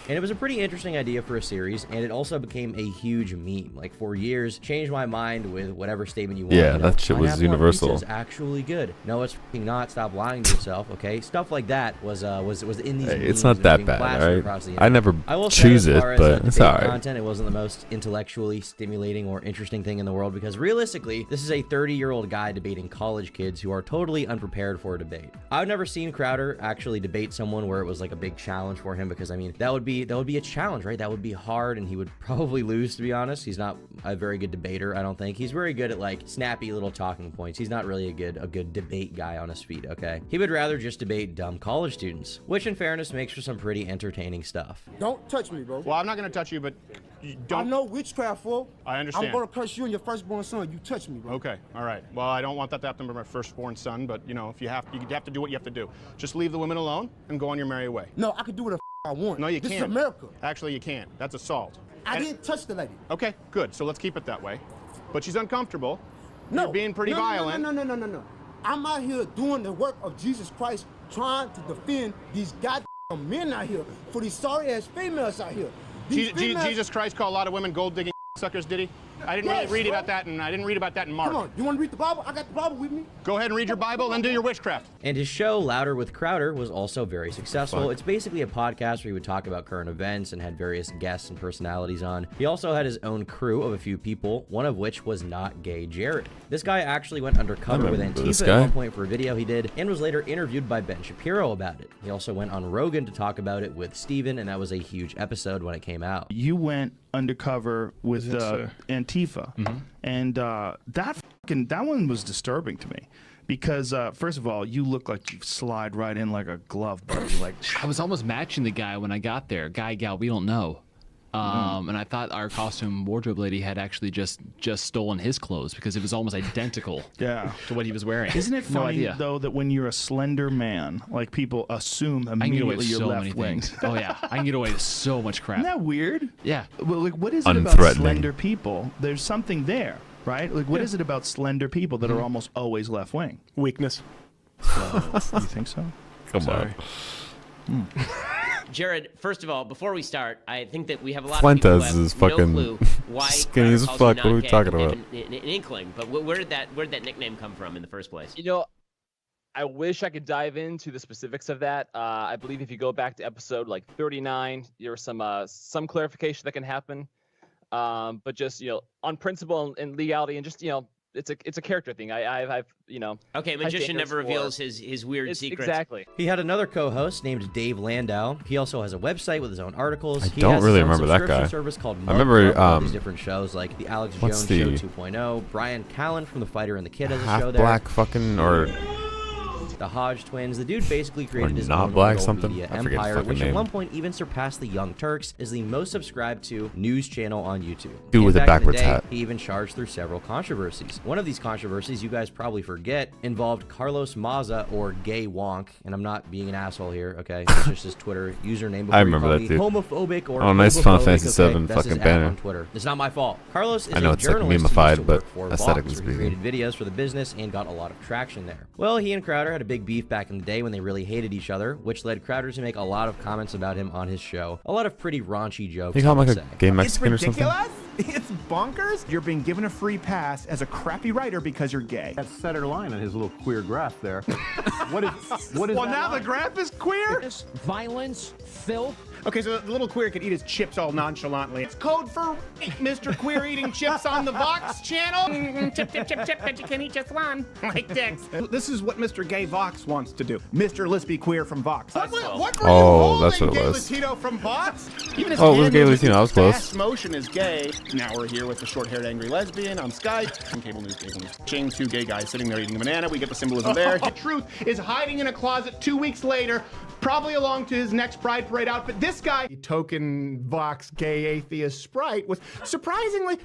And it was a pretty interesting idea for a series, and it also became a huge meme. Like for years, change my mind with whatever statement you want. Yeah, you know, that shit was pineapple on universal. pizza is actually good. No, it's f***ing not. Stop lying to yourself. Okay, stuff like that was in these. Hey, memes it's not and that being bad, plastered alright? across the I internet. never I will say, choose as it, far as, but it's debate alright. content, it wasn't the most intellectually stimulating or interesting thing in the world, because realistically, this is a 30-year-old guy debating college kids who are totally unprepared for a debate. I've never seen Crowder actually debate someone where it was like a big challenge for him, because I mean that would be a challenge, right? That would be hard, and he would probably lose, to be honest. He's not a very good debater, I don't think. He's very good at like snappy little talking points. He's not really a good debate guy on his feet, okay? He would rather just debate dumb college students, which in fairness makes for some pretty entertaining stuff. Don't touch me, bro. Well, I'm not gonna touch you, but you don't. I know witchcraft, fool. I understand. I'm gonna curse you and your firstborn son. You touch me, bro. Okay, all right. Well, I don't want that to happen to my firstborn son, but you know, if you have to do what you have to do. Just leave the women alone and go on your merry way. No, I can do what the I want. No, you This can't. is America. Actually, you can't. That's assault. I didn't touch the lady. Okay, good. So let's keep it that way. But she's uncomfortable. No. You're being pretty violent. No. I'm out here doing the work of Jesus Christ, trying to defend these goddamn men out here for these sorry ass females out here. These females- Jesus Christ called a lot of women gold digging suckers, did he? I didn't really read about that, and I didn't read about that in Mark. Come on, you want to read the Bible? I got the Bible with me. Go ahead and read your Bible and do your witchcraft. And his show, Louder with Crowder, was also very successful. It's basically a podcast where he would talk about current events and had various guests and personalities on. He also had his own crew of a few people, one of which was not gay Jared. This guy actually went undercover with Antifa at one point for a video he did, and was later interviewed by Ben Shapiro about it. He also went on Rogan to talk about it with Steven, and that was a huge episode when it came out. You went undercover with Antifa, and that one was disturbing to me. Because, first of all, you look like you slide right in like a glove, buddy. Like, I was almost matching the guy when I got there. Guy, gal, we don't know. And I thought our costume wardrobe lady had actually just stolen his clothes because it was almost identical to what he was wearing. Isn't it funny, though, that when you're a slender man, like, people assume immediately you're left wing? Oh, yeah. I can get away with so much crap. Isn't that weird? Yeah. Well, like, what is it about slender people? There's something there. Right? Like, what is it about slender people that are almost always left wing? Weakness. You think so? Come on. Jared, first of all, before we start, I think that we have a lot of people who have is no fucking clue why skinny as Crowder fuck. calls you What are we not talking gay. about? An inkling, but where did that nickname come from in the first place? You know, I wish I could dive into the specifics of that. I believe if you go back to episode like 39, there was some clarification that can happen. But just, on principle and legality and just, it's a character thing. I've Okay, magician never reveals his weird secrets. Exactly. He had another co-host named Dave Landau. He also has a website with his own articles. I don't really remember that guy. Service called I remember all these different shows like the Alex Jones Show 2.0. Brian Callen from The Fighter and the Kid has a show there. Half black fucking or the Hodge twins. The dude basically created his not own black little something. media I forget his empire, fucking which at name. one point even surpassed the Young Turks as the most subscribed to news channel on YouTube. Dude And with a back in the backwards day, hat. He even charged through several controversies. One of these controversies you guys probably forget involved Carlos Maza, or Gay Wonk, and I'm not being an asshole here, okay? It's just his Twitter username. I remember that dude. Homophobic or oh, nice Final homophobic, Fantasy okay? VII That's his fucking ad banner. on Twitter. It's not my fault. Carlos is I know a it's like journalist who used memified, to but work for aesthetically Vox, where he speaking. created videos for the business and got a lot of traction there. Well, he and Crowder had a big beef back in the day when they really hated each other, which led Crowder to make a lot of comments about him on his show. A lot of pretty raunchy jokes. You call him I like would a say. gay Mexican or something? It's bonkers. You're being given a free pass as a crappy writer because you're gay. That center line on his little queer graph there. What is Well, that now line? the graph is queer? Violence, filth. Okay, so the little queer could eat his chips all nonchalantly. It's code for Mr. Queer eating chips on the Vox channel. Chip, chip, chip, chip, but you can eat just one. Like dicks. This is what Mr. Gay Vox wants to do. Mr. Let's Be Queer from Vox. What were Oh, you that's what it Gay was. Latino from Vox? Even his Oh, it was hand Gay movement, Latino. I was his close. fast motion is gay. Now we're here with the short-haired angry lesbian on Skype. Cable news. Ching, two gay guys sitting there eating a banana. We get the symbolism there. The truth is hiding in a closet 2 weeks later, probably along to his next Pride Parade outfit. This guy, token Vox gay atheist sprite, with surprisingly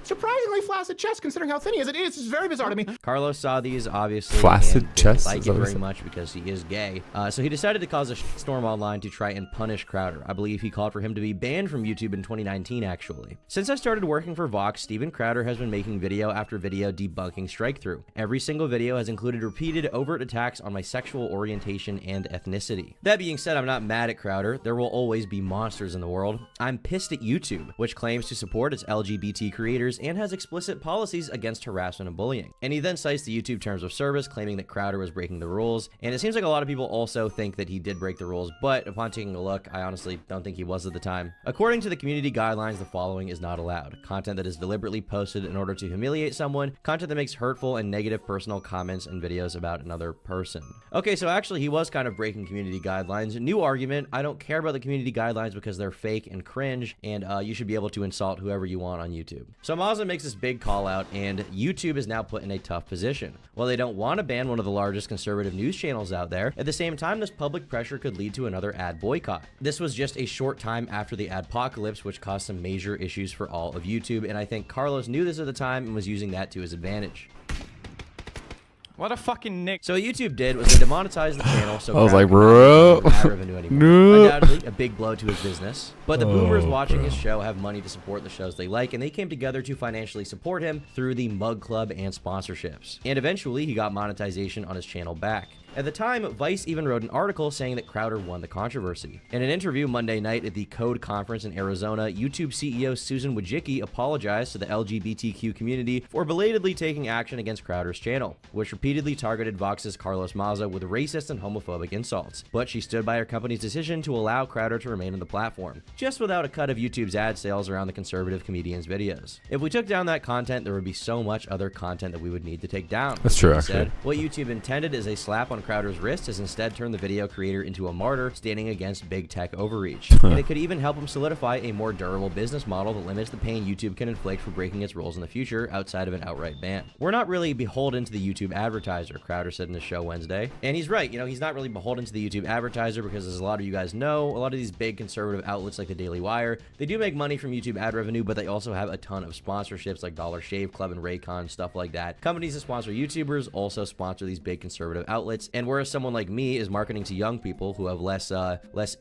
flaccid chest considering how thin he is. It's very bizarre to me. Carlos saw these, obviously, Flaccid and chest? didn't like Is it that what very it much because he is gay. So he decided to cause a storm online to try and punish Crowder. I believe he called for him to be banned from YouTube in 2019, actually. Since I started working for Vox, Steven Crowder has been making video after video debunking strike-through. Every single video has included repeated overt attacks on my sexual orientation and ethnicity. That being said, I'm not mad at Crowder. There will always be monsters in the world. I'm pissed at YouTube, which claims to support its LGBT creators and has explicit policies against harassment and bullying. And he then cites the YouTube terms of service, claiming that Crowder was breaking the rules. And it seems like a lot of people also think that he did break the rules, but upon taking a look, I honestly don't think he was at the time. According to the community guidelines, the following is not allowed: content that is deliberately posted in order to humiliate someone, content that makes hurtful and negative personal comments and videos about another person. Okay, so actually he was kind of breaking community guidelines. New argument: I don't care about the community guidelines because they're fake and cringe, and you should be able to insult whoever you want on YouTube. So Mazza makes this big call out, and YouTube is now put in a tough position. While they don't want to ban one of the largest conservative news channels out there, at the same time, this public pressure could lead to another ad boycott. This was just a short time after the adpocalypse, which caused some major issues for all of YouTube, and I think Carlos knew this at the time and was using that to his advantage. What a fucking nick. So what YouTube did was they demonetized the channel, so I was Crowder like, could not bro. generate ad revenue anymore. No. Undoubtedly, a big blow to his business. But the boomers Oh, watching bro. his show have money to support the shows they like, and they came together to financially support him through the Mug Club and sponsorships. And eventually, he got monetization on his channel back. At the time, Vice even wrote an article saying that Crowder won the controversy. In an interview Monday night at the Code Conference in Arizona, YouTube CEO Susan Wojcicki apologized to the LGBTQ community for belatedly taking action against Crowder's channel, which repeatedly targeted Vox's Carlos Maza with racist and homophobic insults. But she stood by her company's decision to allow Crowder to remain on the platform, just without a cut of YouTube's ad sales around the conservative comedian's videos. If we took down that content, there would be so much other content that we would need to take down. That's true, He actually. said, what YouTube intended as a slap on Crowder's wrist has instead turned the video creator into a martyr standing against big tech overreach. And it could even help him solidify a more durable business model that limits the pain YouTube can inflict for breaking its rules in the future outside of an outright ban. We're not really beholden to the YouTube advertiser, Crowder said in the show Wednesday. And he's right, you know, he's not really beholden to the YouTube advertiser because, as a lot of you guys know, a lot of these big conservative outlets like the Daily Wire, they do make money from YouTube ad revenue, but they also have a ton of sponsorships like Dollar Shave Club and Raycon, stuff like that. Companies that sponsor YouTubers also sponsor these big conservative outlets, and whereas someone like me is marketing to young people who have less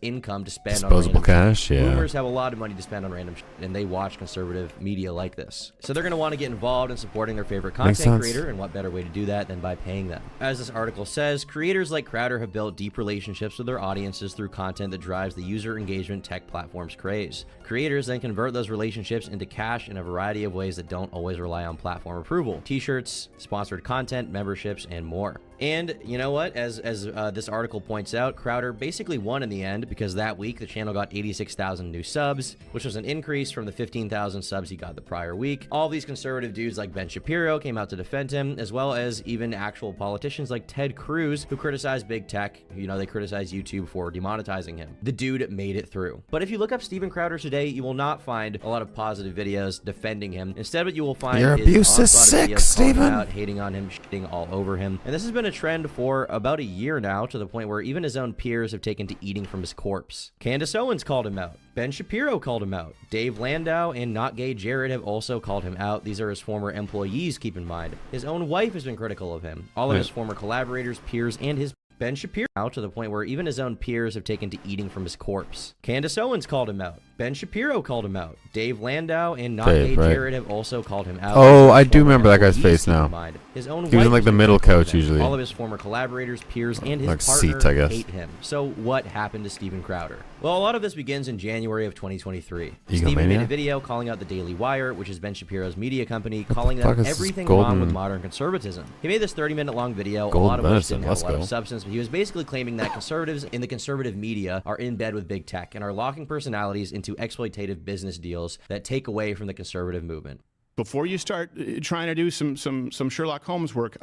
income to spend Disposable on random cash, yeah. boomers have a lot of money to spend on random shit, and they watch conservative media like this. So they're going to want to get involved in supporting their favorite Makes content sense. creator, and what better way to do that than by paying them? As this article says, creators like Crowder have built deep relationships with their audiences through content that drives the user engagement tech platform's craze. Creators then convert those relationships into cash in a variety of ways that don't always rely on platform approval. T-shirts, sponsored content, memberships, and more. And you know what? As this article points out, Crowder basically won in the end because that week the channel got 86,000 new subs, which was an increase from the 15,000 subs he got the prior week. All these conservative dudes like Ben Shapiro came out to defend him, as well as even actual politicians like Ted Cruz, who criticized big tech. You know, they criticized YouTube for demonetizing him. The dude made it through. But if you look up Steven Crowder today, you will not find a lot of positive videos defending him. Instead, what you will find Your is abuse is onslaught of sick, videos calling him Steven. out, hating on him, shitting all over him. And this has been a trend for about a year now, to the point where even his own peers have taken to eating from his corpse. Candace Owens called him out. Ben Shapiro called him out. Dave Landau and Not Gay Jared have also called him out. These are his former employees, keep in mind. His own wife has been critical of him. All of his former collaborators, peers, and his Ben Shapiro out, to the point where even his own peers have taken to eating from his corpse. Candace Owens called him out. Ben Shapiro called him out. Dave Landau and Not Gay Dave, right. Jared have also called him out. Oh, I do remember that guy's face now. His own He was in wife like the has middle been critical of couch him. usually. All of his former collaborators, peers, and his Like partner seats, I guess. hate him. So what happened to Steven Crowder? Well, a lot of this begins in January of 2023. Steven made a Egomaniac? video calling out the Daily Wire, which is Ben Shapiro's media company, calling fuck them is this everything wrong with golden- modern conservatism. He made this 30-minute long video, a Golden lot of which venison, didn't have let's a lot go. of substance, but he was basically claiming that conservatives in the conservative media are in bed with big tech and are locking personalities into exploitative business deals that take away from the conservative movement. Before you start trying to do some Sherlock Holmes work,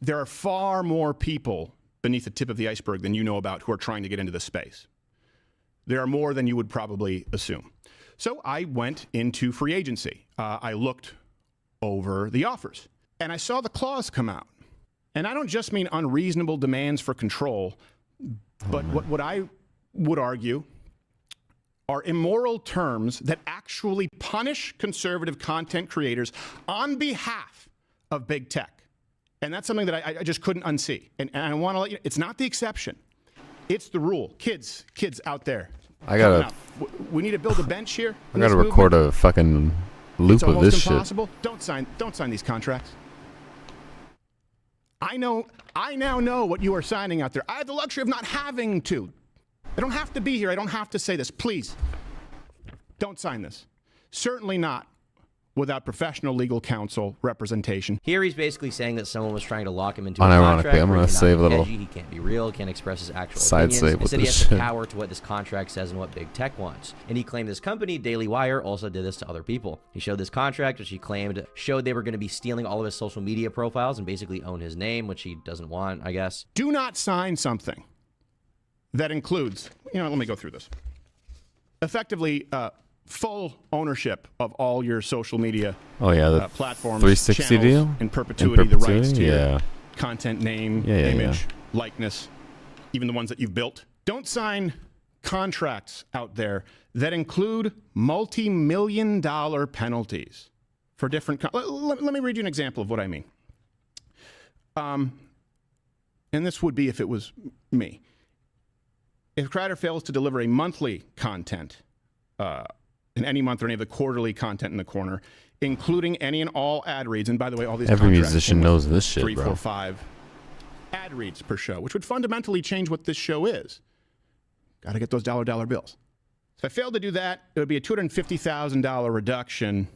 there are far more people beneath the tip of the iceberg than you know about who are trying to get into this space. There are more than you would probably assume. So I went into free agency. I looked over the offers, and I saw the clause come out. And I don't just mean unreasonable demands for control, but what I would argue are immoral terms that actually punish conservative content creators on behalf of big tech. And that's something that I just couldn't unsee. And I want to let you know, it's not the exception. It's the rule. Kids out there. I gotta- help me out. We need to build a bench here. I gotta record a fucking loop It's of almost this impossible. Don't sign these contracts. I now know what you are signing out there. I have the luxury of not having to. I don't have to be here. I don't have to say this. Please, don't sign this. Certainly not without professional legal counsel representation. Here he's basically saying that someone was trying to lock him into a Unironically, contract. I'm where gonna he cannot save a be little edgy, he can't be real, can't express his actual side opinions. save with Instead, he this has to shit. cower to what this contract says and what big tech wants. And he claimed his company, Daily Wire, also did this to other people. He showed this contract, which he claimed showed they were going to be stealing all of his social media profiles and basically own his name, which he doesn't want, I guess. Do not sign something that includes, let me go through this. Effectively, full ownership of all your social media Oh, yeah, the platforms, 360 channels, deal? in perpetuity, the rights to your Yeah. content name, Yeah, image, likeness, even the ones that you've built. Don't sign contracts out there that include multi-million-dollar penalties for different... Let me read you an example of what I mean. And this would be if it was me. If Crowder fails to deliver a monthly content in any month or any of the quarterly content in the corner, including any and all ad reads, and by the way, all these Every contracts musician came with knows this shit, 3, bro. 4, 5 ad reads per show, which would fundamentally change what this show is. Got to get those dollar bills. If I failed to do that, it would be a $250,000 reduction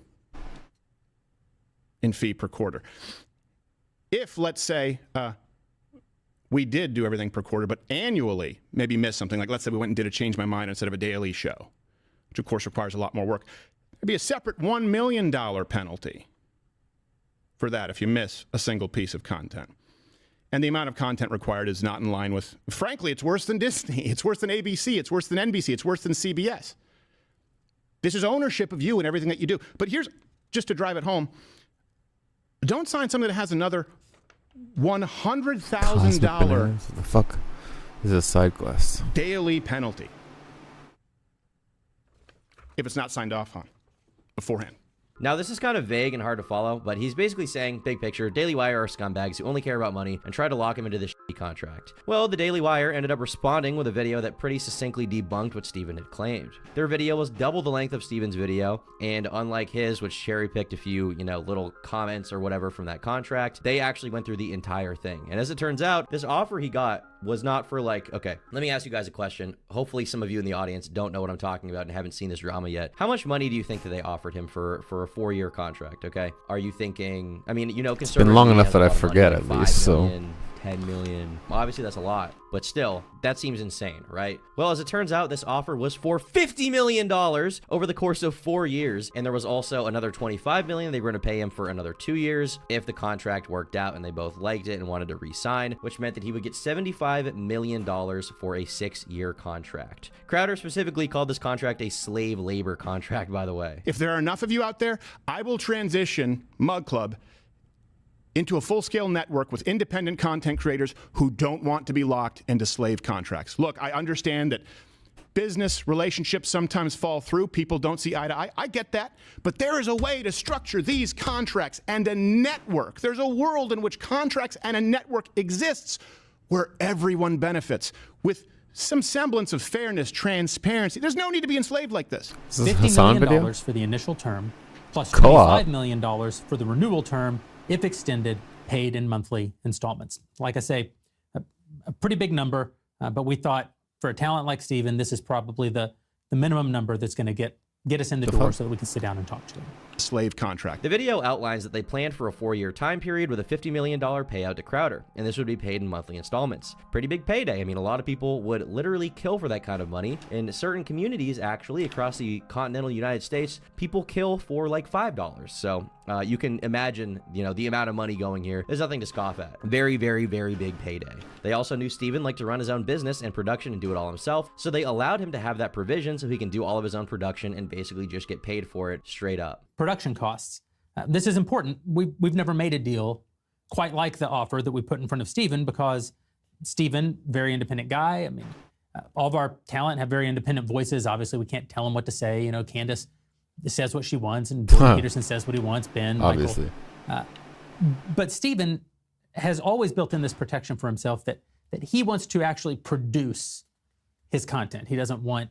in fee per quarter. If, let's say, we did do everything per quarter, but annually maybe missed something, like let's say we went and did a Change My Mind instead of a daily show, which of course requires a lot more work, there'd be a separate $1 million penalty for that if you miss a single piece of content. And the amount of content required is not in line with, frankly, it's worse than Disney, it's worse than ABC, it's worse than NBC, it's worse than CBS. This is ownership of you and everything that you do. But here's, just to drive it home, don't sign something that has another $100,000 What the fuck is a side quest? daily penalty if it's not signed off on beforehand. Now, this is kind of vague and hard to follow, but he's basically saying, big picture, Daily Wire are scumbags who only care about money and try to lock him into this shitty contract. Well, the Daily Wire ended up responding with a video that pretty succinctly debunked what Steven had claimed. Their video was double the length of Steven's video, and unlike his, which cherry-picked a few, little comments or whatever from that contract, they actually went through the entire thing. And as it turns out, this offer he got was not for okay, let me ask you guys a question. Hopefully some of you in the audience don't know what I'm talking about and haven't seen this drama yet. How much money do you think that they offered him for a 4-year contract, okay? Are you thinking, it's been long enough that I forget at least, so 10 million. Obviously, that's a lot, but still, that seems insane, right? Well, as it turns out, this offer was for $50 million over the course of 4 years, and there was also another $25 million they were going to pay him for another 2 years if the contract worked out and they both liked it and wanted to re-sign, which meant that he would get $75 million for a 6-year contract. Crowder specifically called this contract a slave labor contract, by the way. If there are enough of you out there, I will transition Mug Club into a full-scale network with independent content creators who don't want to be locked into slave contracts. Look, I understand that business relationships sometimes fall through. People don't see eye to eye. I get that. But there is a way to structure these contracts and a network. There's a world in which contracts and a network exists where everyone benefits with some semblance of fairness, transparency. There's no need to be enslaved like this. $50 million for the initial term, plus $25 million for the renewal term, if extended, paid in monthly installments. Like I say, a pretty big number, but we thought for a talent like Steven, this is probably the minimum number that's going to get us in the door so that we can sit down and talk to him. Slave contract. The video outlines that they planned for a 4-year time period with a $50 million payout to Crowder, and this would be paid in monthly installments. Pretty big payday. I mean, a lot of people would literally kill for that kind of money. In certain communities, actually, across the continental United States, people kill for like $5. So you can imagine, the amount of money going here. There's nothing to scoff at. Very, very, very big payday. They also knew Steven liked to run his own business and production and do it all himself, so they allowed him to have that provision so he can do all of his own production and basically just get paid for it straight up. Production costs. This is important. We've never made a deal quite like the offer that we put in front of Steven, because Steven, very independent guy. I mean, all of our talent have very independent voices. Obviously, we can't tell him what to say. Candace says what she wants, and Jordan Peterson says what he wants. Ben, obviously. Michael. But Steven has always built in this protection for himself that he wants to actually produce his content. He doesn't want,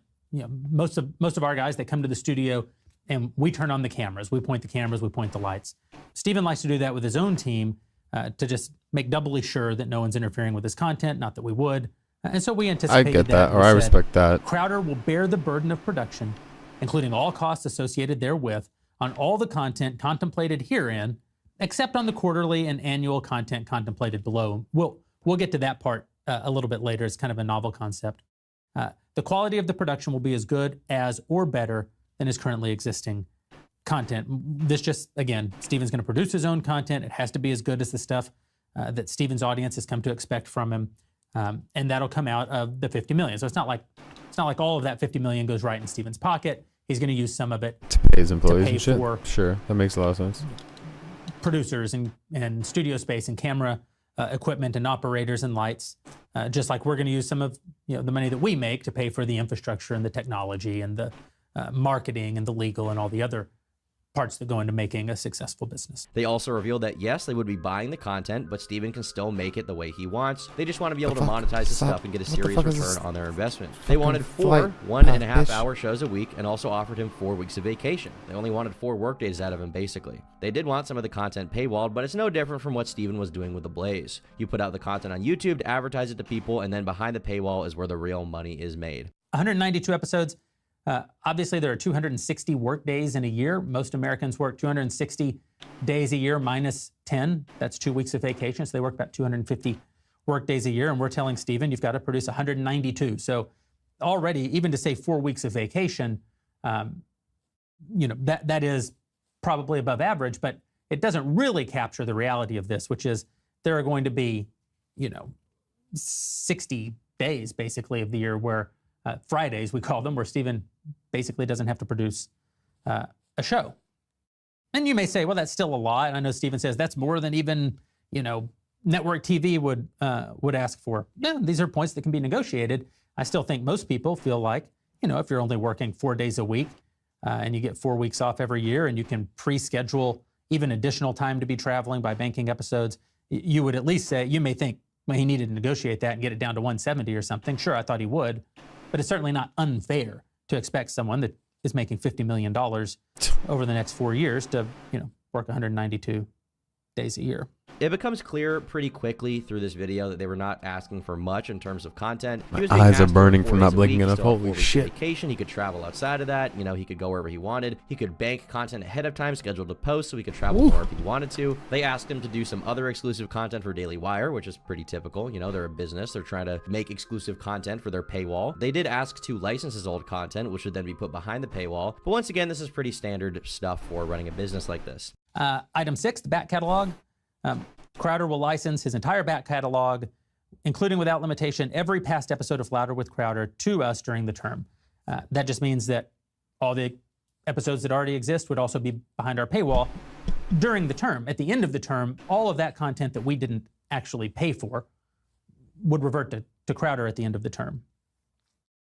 most of our guys that come to the studio and we turn on the cameras, we point the cameras, we point the lights. Steven likes to do that with his own team to just make doubly sure that no one's interfering with his content, not that we would. And so we anticipated I get that, or I respect that. Crowder will bear the burden of production, including all costs associated therewith, on all the content contemplated herein, except on the quarterly and annual content contemplated below. We'll get to that part a little bit later. It's kind of a novel concept. The quality of the production will be as good as or better than is currently existing content. This just, again, Steven's going to produce his own content. It has to be as good as the stuff that Steven's audience has come to expect from him, and that'll come out of the $50 million. So it's not like all of that $50 million goes right in Steven's pocket. He's going to use some of it to pay his employees to pay and shit. for Sure, that makes a lot of sense. Producers and studio space and camera equipment and operators and lights, just like we're going to use some of the money that we make to pay for the infrastructure and the technology and the marketing and the legal and all the other parts that go into making a successful business. They also revealed that yes, they would be buying the content, but Steven can still make it the way he wants. They just want to be able to monetize his stuff and get a serious return on their investment. They wanted 4 1.5-hour shows a week and also offered him 4 weeks of vacation. They only wanted 4 workdays out of him, basically. They did want some of the content paywalled, but it's no different from what Steven was doing with The Blaze. You put out the content on YouTube to advertise it to people, and then behind the paywall is where the real money is made. 192 episodes. Obviously, there are 260 work days in a year. Most Americans work 260 days a year minus 10. That's 2 weeks of vacation. So they work about 250 work days a year. And we're telling Steven, you've got to produce 192. So already, even to say 4 weeks of vacation, that is probably above average, but it doesn't really capture the reality of this, which is there are going to be, 60 days basically of the year where Fridays, we call them, where Steven basically doesn't have to produce a show. And you may say, well, that's still a lot. And I know Steven says that's more than even, network TV would ask for. Yeah, these are points that can be negotiated. I still think most people feel like, if you're only working 4 days a week and you get 4 weeks off every year and you can pre-schedule even additional time to be traveling by banking episodes, you would at least say, you may think, well, he needed to negotiate that and get it down to 170 or something. Sure, I thought he would. But it's certainly not unfair to expect someone that is making $50 million over the next 4 years to, work 192 days a year. It becomes clear pretty quickly through this video that they were not asking for much in terms of content. My eyes are burning from not blinking enough. Holy shit. Vacation. He could travel outside of that. He could go wherever he wanted. He could bank content ahead of time, scheduled to post, so he could travel more if he wanted to. They asked him to do some other exclusive content for Daily Wire, which is pretty typical. They're a business. They're trying to make exclusive content for their paywall. They did ask to license his old content, which would then be put behind the paywall. But once again, this is pretty standard stuff for running a business like this. Item 6, the back catalog. Crowder will license his entire back catalog, including without limitation every past episode of Louder with Crowder, to us during the term. That just means that all the episodes that already exist would also be behind our paywall during the term. At the end of the term, all of that content that we didn't actually pay for would revert to Crowder at the end of the term.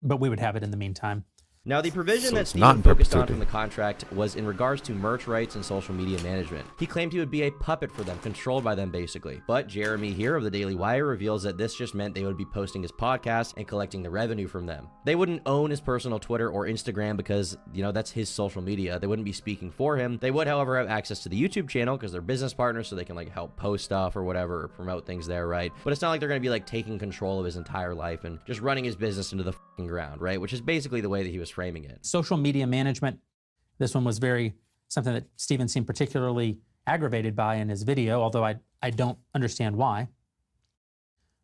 But we would have it in the meantime. Now, the provision that Steven focused on from the contract was in regards to merch rights and social media management. He claimed he would be a puppet for them, controlled by them basically. But Jeremy here of the Daily Wire reveals that this just meant they would be posting his podcast and collecting the revenue from them. They wouldn't own his personal Twitter or Instagram because, that's his social media. They wouldn't be speaking for him. They would, however, have access to the YouTube channel because they're business partners, so they can help post stuff or whatever, or promote things there, right? But it's not like they're going to be taking control of his entire life and just running his business into the fucking ground, right? Which is basically the way that he was framing it. Social media management. This one was something that Steven seemed particularly aggravated by in his video, although I don't understand why.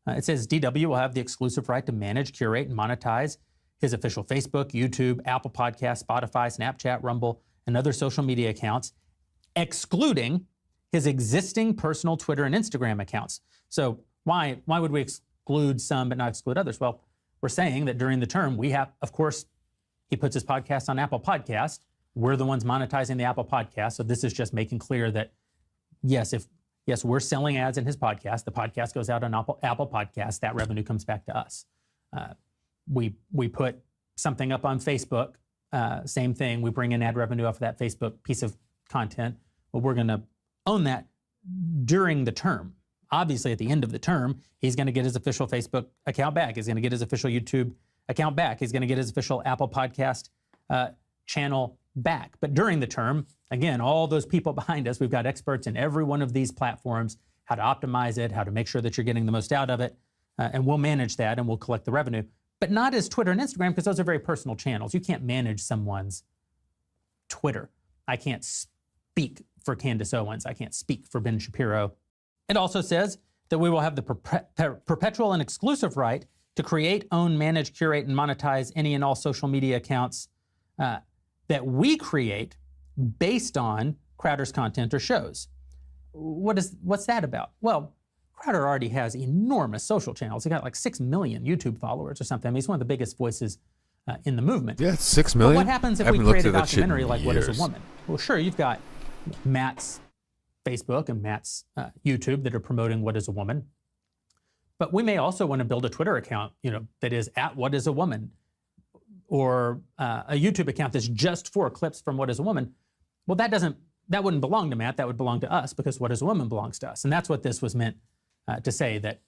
It says DW will have the exclusive right to manage, curate, and monetize his official Facebook, YouTube, Apple Podcasts, Spotify, Snapchat, Rumble, and other social media accounts, excluding his existing personal Twitter and Instagram accounts. So why would we exclude some but not exclude others? Well, we're saying that during the term, we have, of course, he puts his podcast on Apple Podcast. We're the ones monetizing the Apple Podcast. So this is just making clear that, yes, we're selling ads in his podcast. The podcast goes out on Apple Podcast. That revenue comes back to us. We put something up on Facebook. Same thing. We bring in ad revenue off of that Facebook piece of content. But we're going to own that during the term. Obviously, at the end of the term, he's going to get his official Facebook account back. He's going to get his official YouTube account back. He's going to get his official Apple Podcast channel back. But during the term, again, all those people behind us, we've got experts in every one of these platforms, how to optimize it, how to make sure that you're getting the most out of it. And we'll manage that and we'll collect the revenue. But not as Twitter and Instagram, because those are very personal channels. You can't manage someone's Twitter. I can't speak for Candace Owens. I can't speak for Ben Shapiro. It also says that we will have the perpetual and exclusive right to create, own, manage, curate, and monetize any and all social media accounts that we create based on Crowder's content or shows. What's that about? Well, Crowder already has enormous social channels. He got 6 million YouTube followers or something. I mean, he's one of the biggest voices in the movement. Yeah, it's 6 million. But what happens if we create a documentary like What is a Woman? Well, sure, you've got Matt's Facebook and Matt's YouTube that are promoting What is a Woman. But we may also want to build a Twitter account, that is at What is a Woman, or a YouTube account that's just for clips from What is a Woman. Well, that wouldn't belong to Matt. That would belong to us, because What Is a Woman belongs to us. And that's what this was meant to say, that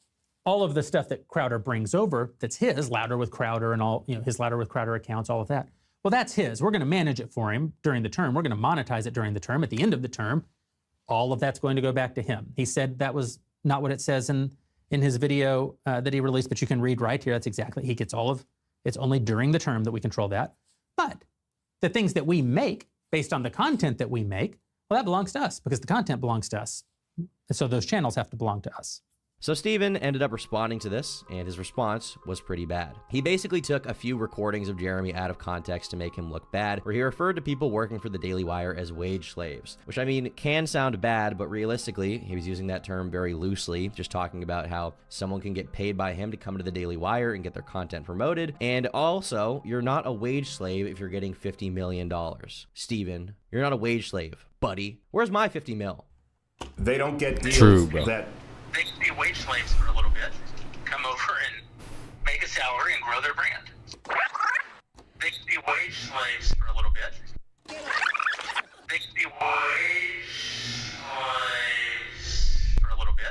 all of the stuff that Crowder brings over, that's his, Louder with Crowder and all, his Louder with Crowder accounts, all of that. Well, that's his. We're going to manage it for him during the term. We're going to monetize it during the term. At the end of the term, all of that's going to go back to him. He said that was not what it says in his video that he released, but you can read right here. That's exactly, he gets all of, it's only during the term that we control that. But the things that we make based on the content that we make, well, that belongs to us, because the content belongs to us. So those channels have to belong to us. So Steven ended up responding to this, and his response was pretty bad. He basically took a few recordings of Jeremy out of context to make him look bad, where he referred to people working for the Daily Wire as wage slaves, which, I mean, can sound bad, but realistically, he was using that term very loosely, just talking about how someone can get paid by him to come to the Daily Wire and get their content promoted, and also, you're not a wage slave if you're getting $50 million. Steven, you're not a wage slave, buddy. Where's my 50 mil? They don't get deals. True, bro. They can be wage slaves for a little bit, come over and make a salary and grow their brand. They can be wage slaves for a little bit. They can be wage slaves for a little bit.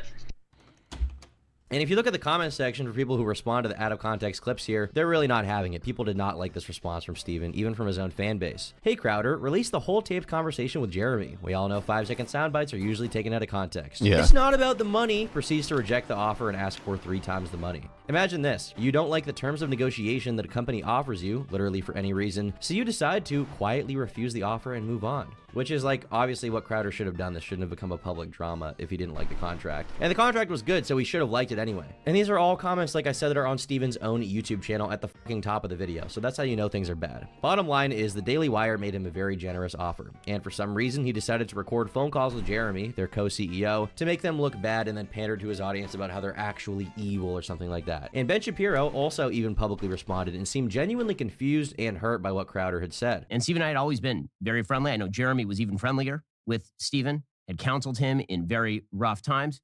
And if you look at the comment section for people who respond to the out of context clips here, they're really not having it. People did not like this response from Steven, even from his own fan base. Hey Crowder, release the whole taped conversation with Jeremy. We all know 5-second sound bites are usually taken out of context. Yeah. It's not about the money. Proceeds to reject the offer and ask for 3 times the money. Imagine this. You don't like the terms of negotiation that a company offers you, literally for any reason, so you decide to quietly refuse the offer and move on. Which is like obviously what Crowder should have done. This shouldn't have become a public drama if he didn't like the contract. And the contract was good, so he should have liked it anyway. And these are all comments, like I said, that are on Steven's own YouTube channel at the fucking top of the video. So that's how you know things are bad. Bottom line is the Daily Wire made him a very generous offer. And for some reason, he decided to record phone calls with Jeremy, their co-CEO, to make them look bad and then pander to his audience about how they're actually evil or something like that. And Ben Shapiro also even publicly responded and seemed genuinely confused and hurt by what Crowder had said. And Steve and I had always been very friendly. I know Jeremy was even friendlier with Steven, had counseled him in very rough times.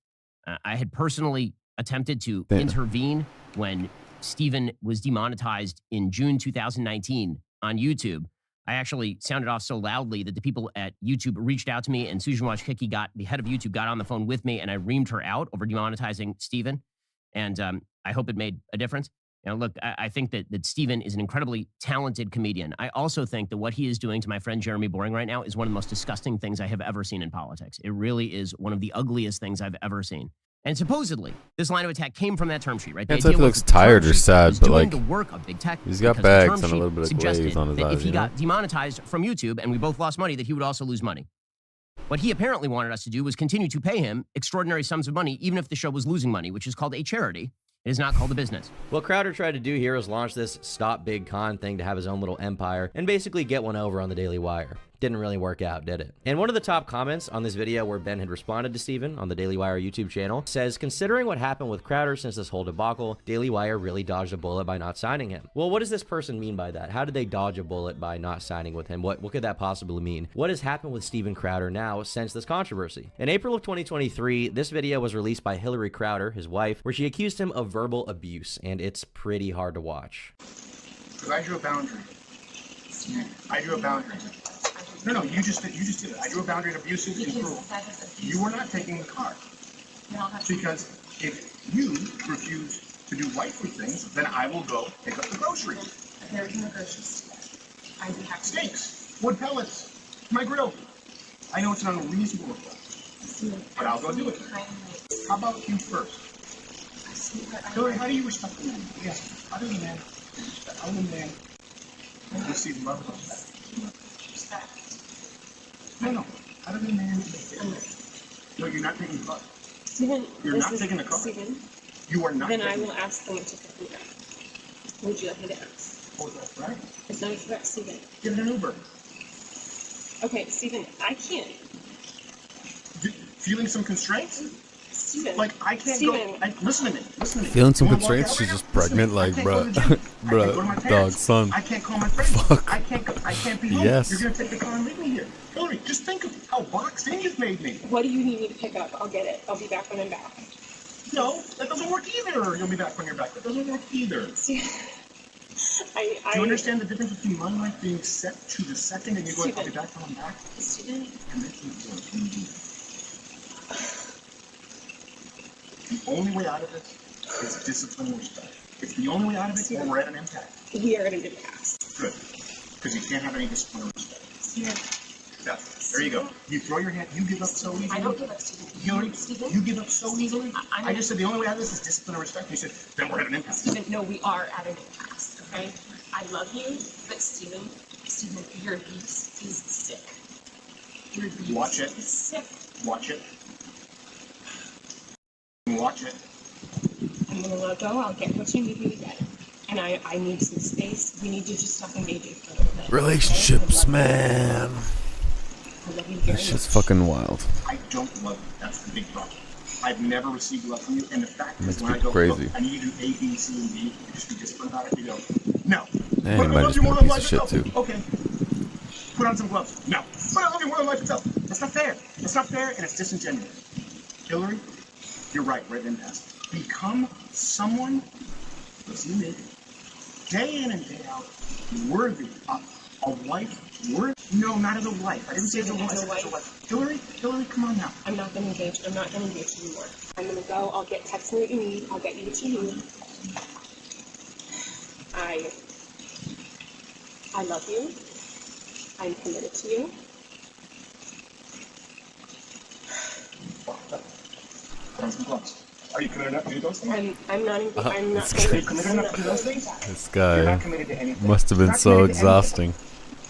I had personally attempted to intervene when Steven was demonetized in June 2019 on YouTube. I actually sounded off so loudly that the people at YouTube reached out to me, and Susan Wojcicki, the head of YouTube, got on the phone with me, and I reamed her out over demonetizing Steven. And I hope it made a difference. Look, I think that Steven is an incredibly talented comedian. I also think that what he is doing to my friend Jeremy Boring right now is one of the most disgusting things I have ever seen in politics. It really is one of the ugliest things I've ever seen. And supposedly, this line of attack came from that term sheet, right? Can't say if he looks tired or sad, but like, the work of big tech, he's got bags and a little bit of glaze on his eyes. If he got demonetized from YouTube and we both lost money, that he would also lose money. What he apparently wanted us to do was continue to pay him extraordinary sums of money, even if the show was losing money, which is called a charity. It is not called a business. What Crowder tried to do here was launch this Stop Big Con thing to have his own little empire and basically get one over on the Daily Wire. Didn't really work out, did it? And one of the top comments on this video where Ben had responded to Steven on the Daily Wire YouTube channel says, considering what happened with Crowder since this whole debacle, Daily Wire really dodged a bullet by not signing him. Well, what does this person mean by that? How did they dodge a bullet by not signing with him? What could that possibly mean? What has happened with Steven Crowder now since this controversy? In April of 2023, this video was released by Hillary Crowder, his wife, where she accused him of verbal abuse, and it's pretty hard to watch. Because I drew a boundary. I drew a boundary. No, you just did it. I drew a boundary of abusive and cruel. You were not taking the car. Because if you refuse to do wifely things, then I will go pick up the groceries. There is no groceries. I do have steaks, wood pellets, my grill. I know it's an unreasonable request, but I'll go do it. How about you first? Hillary, how do you respect the man? Yes. How do you man? How do you man? Receive love and respect. No. How do you man? No, you're not taking the car. Steven, you're not taking the car. Steven, you are not. Then I will ask someone to pick me up. Would you like me to ask? Oh, that's right. It's not about Steven. Get an Uber. Okay, Steven, I can't. Feeling some constraints? Steven. Like, I can't Steven. go. Listen to me. Feeling some constraints? She's just pregnant, like, bruh. Bruh, dog, son. I can't call my friends. Fuck. I can't be home. Yes. You're gonna take the car and leave me here. Hillary, just think of how boxed in you've made me. What do you need me to pick up? I'll get it. I'll be back when I'm back. No, that doesn't work either. You'll be back when you're back. That doesn't work either. Do you understand the difference between my life being set to the second and you're going, I'll be back when I'm back? Steven. The only way out of this is discipline and respect. It's the only way out of it, or we're at an impasse. We are at an impasse. Good. Because you can't have any discipline or respect. Steven. Yeah, there you go. You throw your hand, you give up so easily. I don't give up, Steven. Hillary, Steven? you give up so easily. I just said the only way out of this is discipline and respect. You said, then we're at an impasse. Steven, no, we are at an impasse, okay? I love you, but Steven, your beast is sick. Your beast Watch it. is sick. Watch it. Watch it. I'm gonna let go. I'll get what you need me to get. And I need some space. We need to just stop engaging for a little bit. Relationships, man. I love you very That shit's fucking wild. I don't love you. That's the big problem. I've never received love from you, and the fact is Makes when I people go, crazy. look, I need you to do A, B, C, and D, you just be disciplined about it, you go, no. Man, But he I might love just you be more a than piece life of shit itself. too. Okay. Put on some gloves. No. But I love you more than life itself. That's not fair. That's not fair, and it's disingenuous. Hillary, you're right, we're at an impasse. Become someone, listen to me, day in and day out, worthy of a wife. No, not as a wife. I didn't say as a wife. As a wife. Hillary, come on now. I'm not gonna engage. I'm not gonna engage anymore. I'm gonna go. I'll get text me what you need. I'll get you what you need. I love you. I'm committed to you. Put on some gloves. Are you committed enough to do those things? I'm not. I'm not. Are you committed enough to do those things? This You're guy not committed to anything. must have You're been not so committed to anything. exhausting.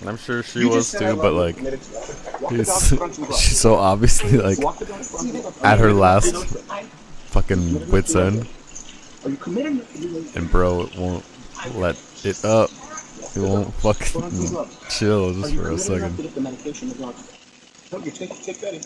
I'm sure she You was just said I too, love but you, like, committed to it. Walk the dog, put on some gloves. she's so obviously like Walk the dog, put on some gloves. at her last I- fucking wit's end, Are you committed enough to do those things? and bro, it won't let it up. It won't fucking chill just for a second. The medication, the drugs. No, you take that in.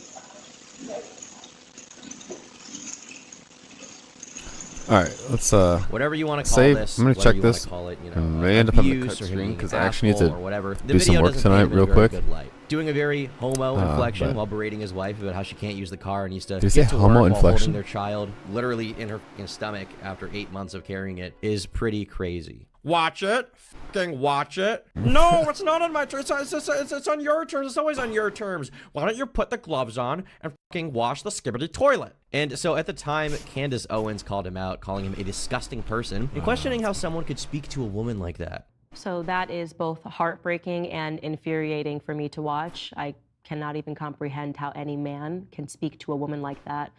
All right, let's whatever you want to call save. this, I'm gonna whatever check you wanna this. call it, you know, and may end up having to abuse cut or him screen being because an I actually need asshole to or whatever. The do some video work doesn't paint tonight, him in a real very quick. good light. Doing a very homo inflection but- while berating his wife about how she can't use the car and needs to Did he say get to homo work while holding inflection? their child literally in her stomach after 8 months of carrying it is pretty crazy. Watch it. Fucking watch it. No, it's not on my terms. It's on your terms. It's always on your terms. Why don't you put the gloves on and fucking wash the skibbity toilet? And so at the time, Candace Owens called him out, calling him a disgusting person, and questioning how someone could speak to a woman like that. So that is both heartbreaking and infuriating for me to watch. I cannot even comprehend how any man can speak to a woman like that,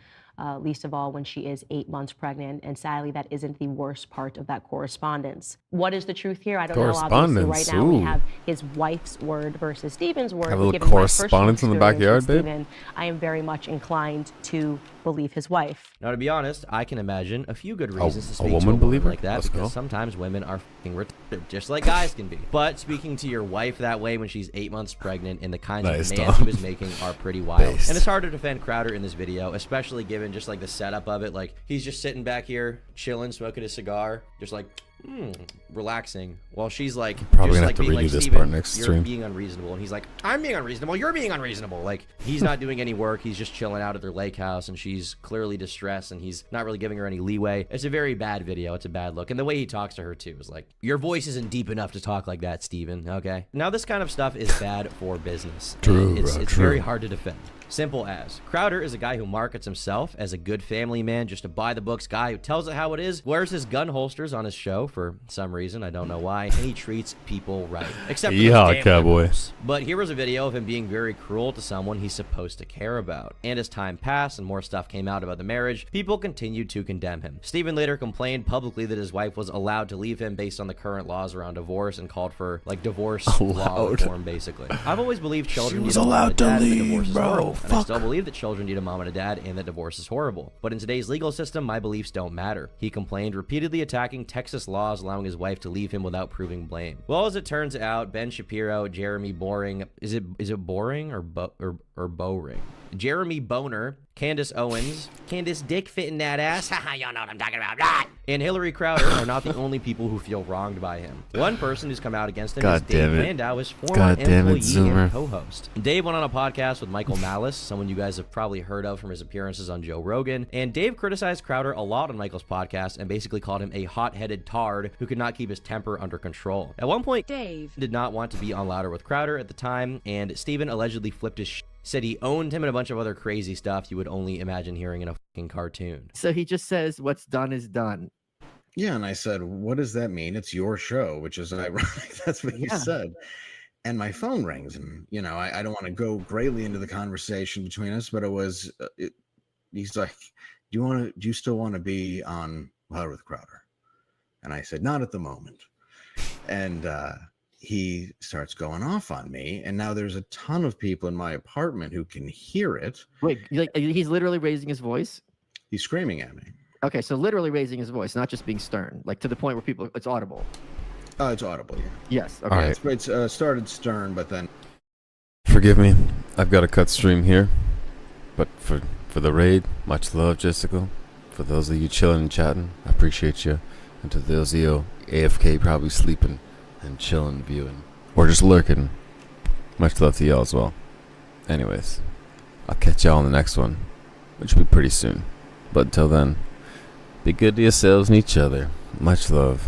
least of all when she is 8 months pregnant. And sadly, that isn't the worst part of that correspondence. What is the truth here? I don't know. Obviously, right now we have his wife's word versus Stephen's word. Have a little Given my correspondence in the personal experience backyard, with babe? Stephen, I am very much inclined to believe his wife. Now, to be honest, I can imagine a few good reasons to A speak to a woman woman believer? like that, Let's because go. sometimes women are fucking retarded, just like guys can be. But speaking to your wife that way when she's 8 months pregnant and the kinds Nice, of demands Tom. he was making are pretty wild. Based. And it's hard to defend Crowder in this video, especially given just like the setup of it. Like, he's just sitting back here, chilling, smoking a cigar, just like, relaxing, while she's like, Probably just gonna like have to being redo like, this "Steven, part next you're stream." being unreasonable." And he's like, "I'm being unreasonable, you're being unreasonable." Like, he's not doing any work, he's just chilling out at their lake house, and she's clearly distressed, and he's not really giving her any leeway. It's a very bad video, it's a bad look. And the way he talks to her too is like, your voice isn't deep enough to talk like that, Steven, okay? Now, this kind of stuff is bad for business. True, It's bro, very true. hard to defend. Simple as. Crowder is a guy who markets himself as a good family man, just a by-the-books guy who tells it how it is, wears his gun holsters on his show for some reason, I don't know why, and he treats people right. Except for those Yeehaw, damn cowboy. liberals. But here was a video of him being very cruel to someone he's supposed to care about. And as time passed and more stuff came out about the marriage, people continued to condemn him. Stephen later complained publicly that his wife was allowed to leave him based on the current laws around divorce and called for, like, divorce law Allowed. reform, basically. I've always believed children She was need a mom allowed and to a dad, and that leave, divorce is bro. horrible. And I Fuck. still believe that children need a mom and a dad and that divorce is horrible. But in today's legal system, my beliefs don't matter. He complained, repeatedly attacking Texas laws allowing his wife to leave him without proving blame. Well, as it turns out, Ben Shapiro, Jeremy Boring, is it Boring or or bow ring. Jeremy Boner, Candace Owens, Candace Dick fit in that ass, haha, y'all know what I'm talking about, and Hillary Crowder are not the only people who feel wronged by him. One person who's come out against him is Dave Landau, his former employee and co-host. Dave went on a podcast with Michael Malice, someone you guys have probably heard of from his appearances on Joe Rogan, and Dave criticized Crowder a lot on Michael's podcast and basically called him a hot-headed tard who could not keep his temper under control. At one point, Dave did not want to be on Louder with Crowder at the time, and Steven allegedly flipped his said he owned him and a bunch of other crazy stuff you would only imagine hearing in a fucking cartoon. So he just says, what's done is done. Yeah, and I said, what does that mean? It's your show, which is ironic. That's what he said. And my phone rings, and, you know, I don't want to go greatly into the conversation between us, but it was, he's like, do you still want to be on Louder with Crowder? And I said, not at the moment. And, he starts going off on me, and now there's a ton of people in my apartment who can hear it. Wait, like he's literally raising his voice? He's screaming at me. Okay, so literally raising his voice, not just being stern, like to the point where people, it's audible. It's audible, yeah. Yes, okay. All right. It's started stern, but then... Forgive me, I've got a cut stream here, but for the raid, much love, Jessica. For those of you chilling and chatting, I appreciate you. And to those of you AFK probably sleeping and chilling, viewing, or just lurking, much love to y'all as well. Anyways, I'll catch y'all on the next one, which will be pretty soon. But until then, be good to yourselves and each other. Much love.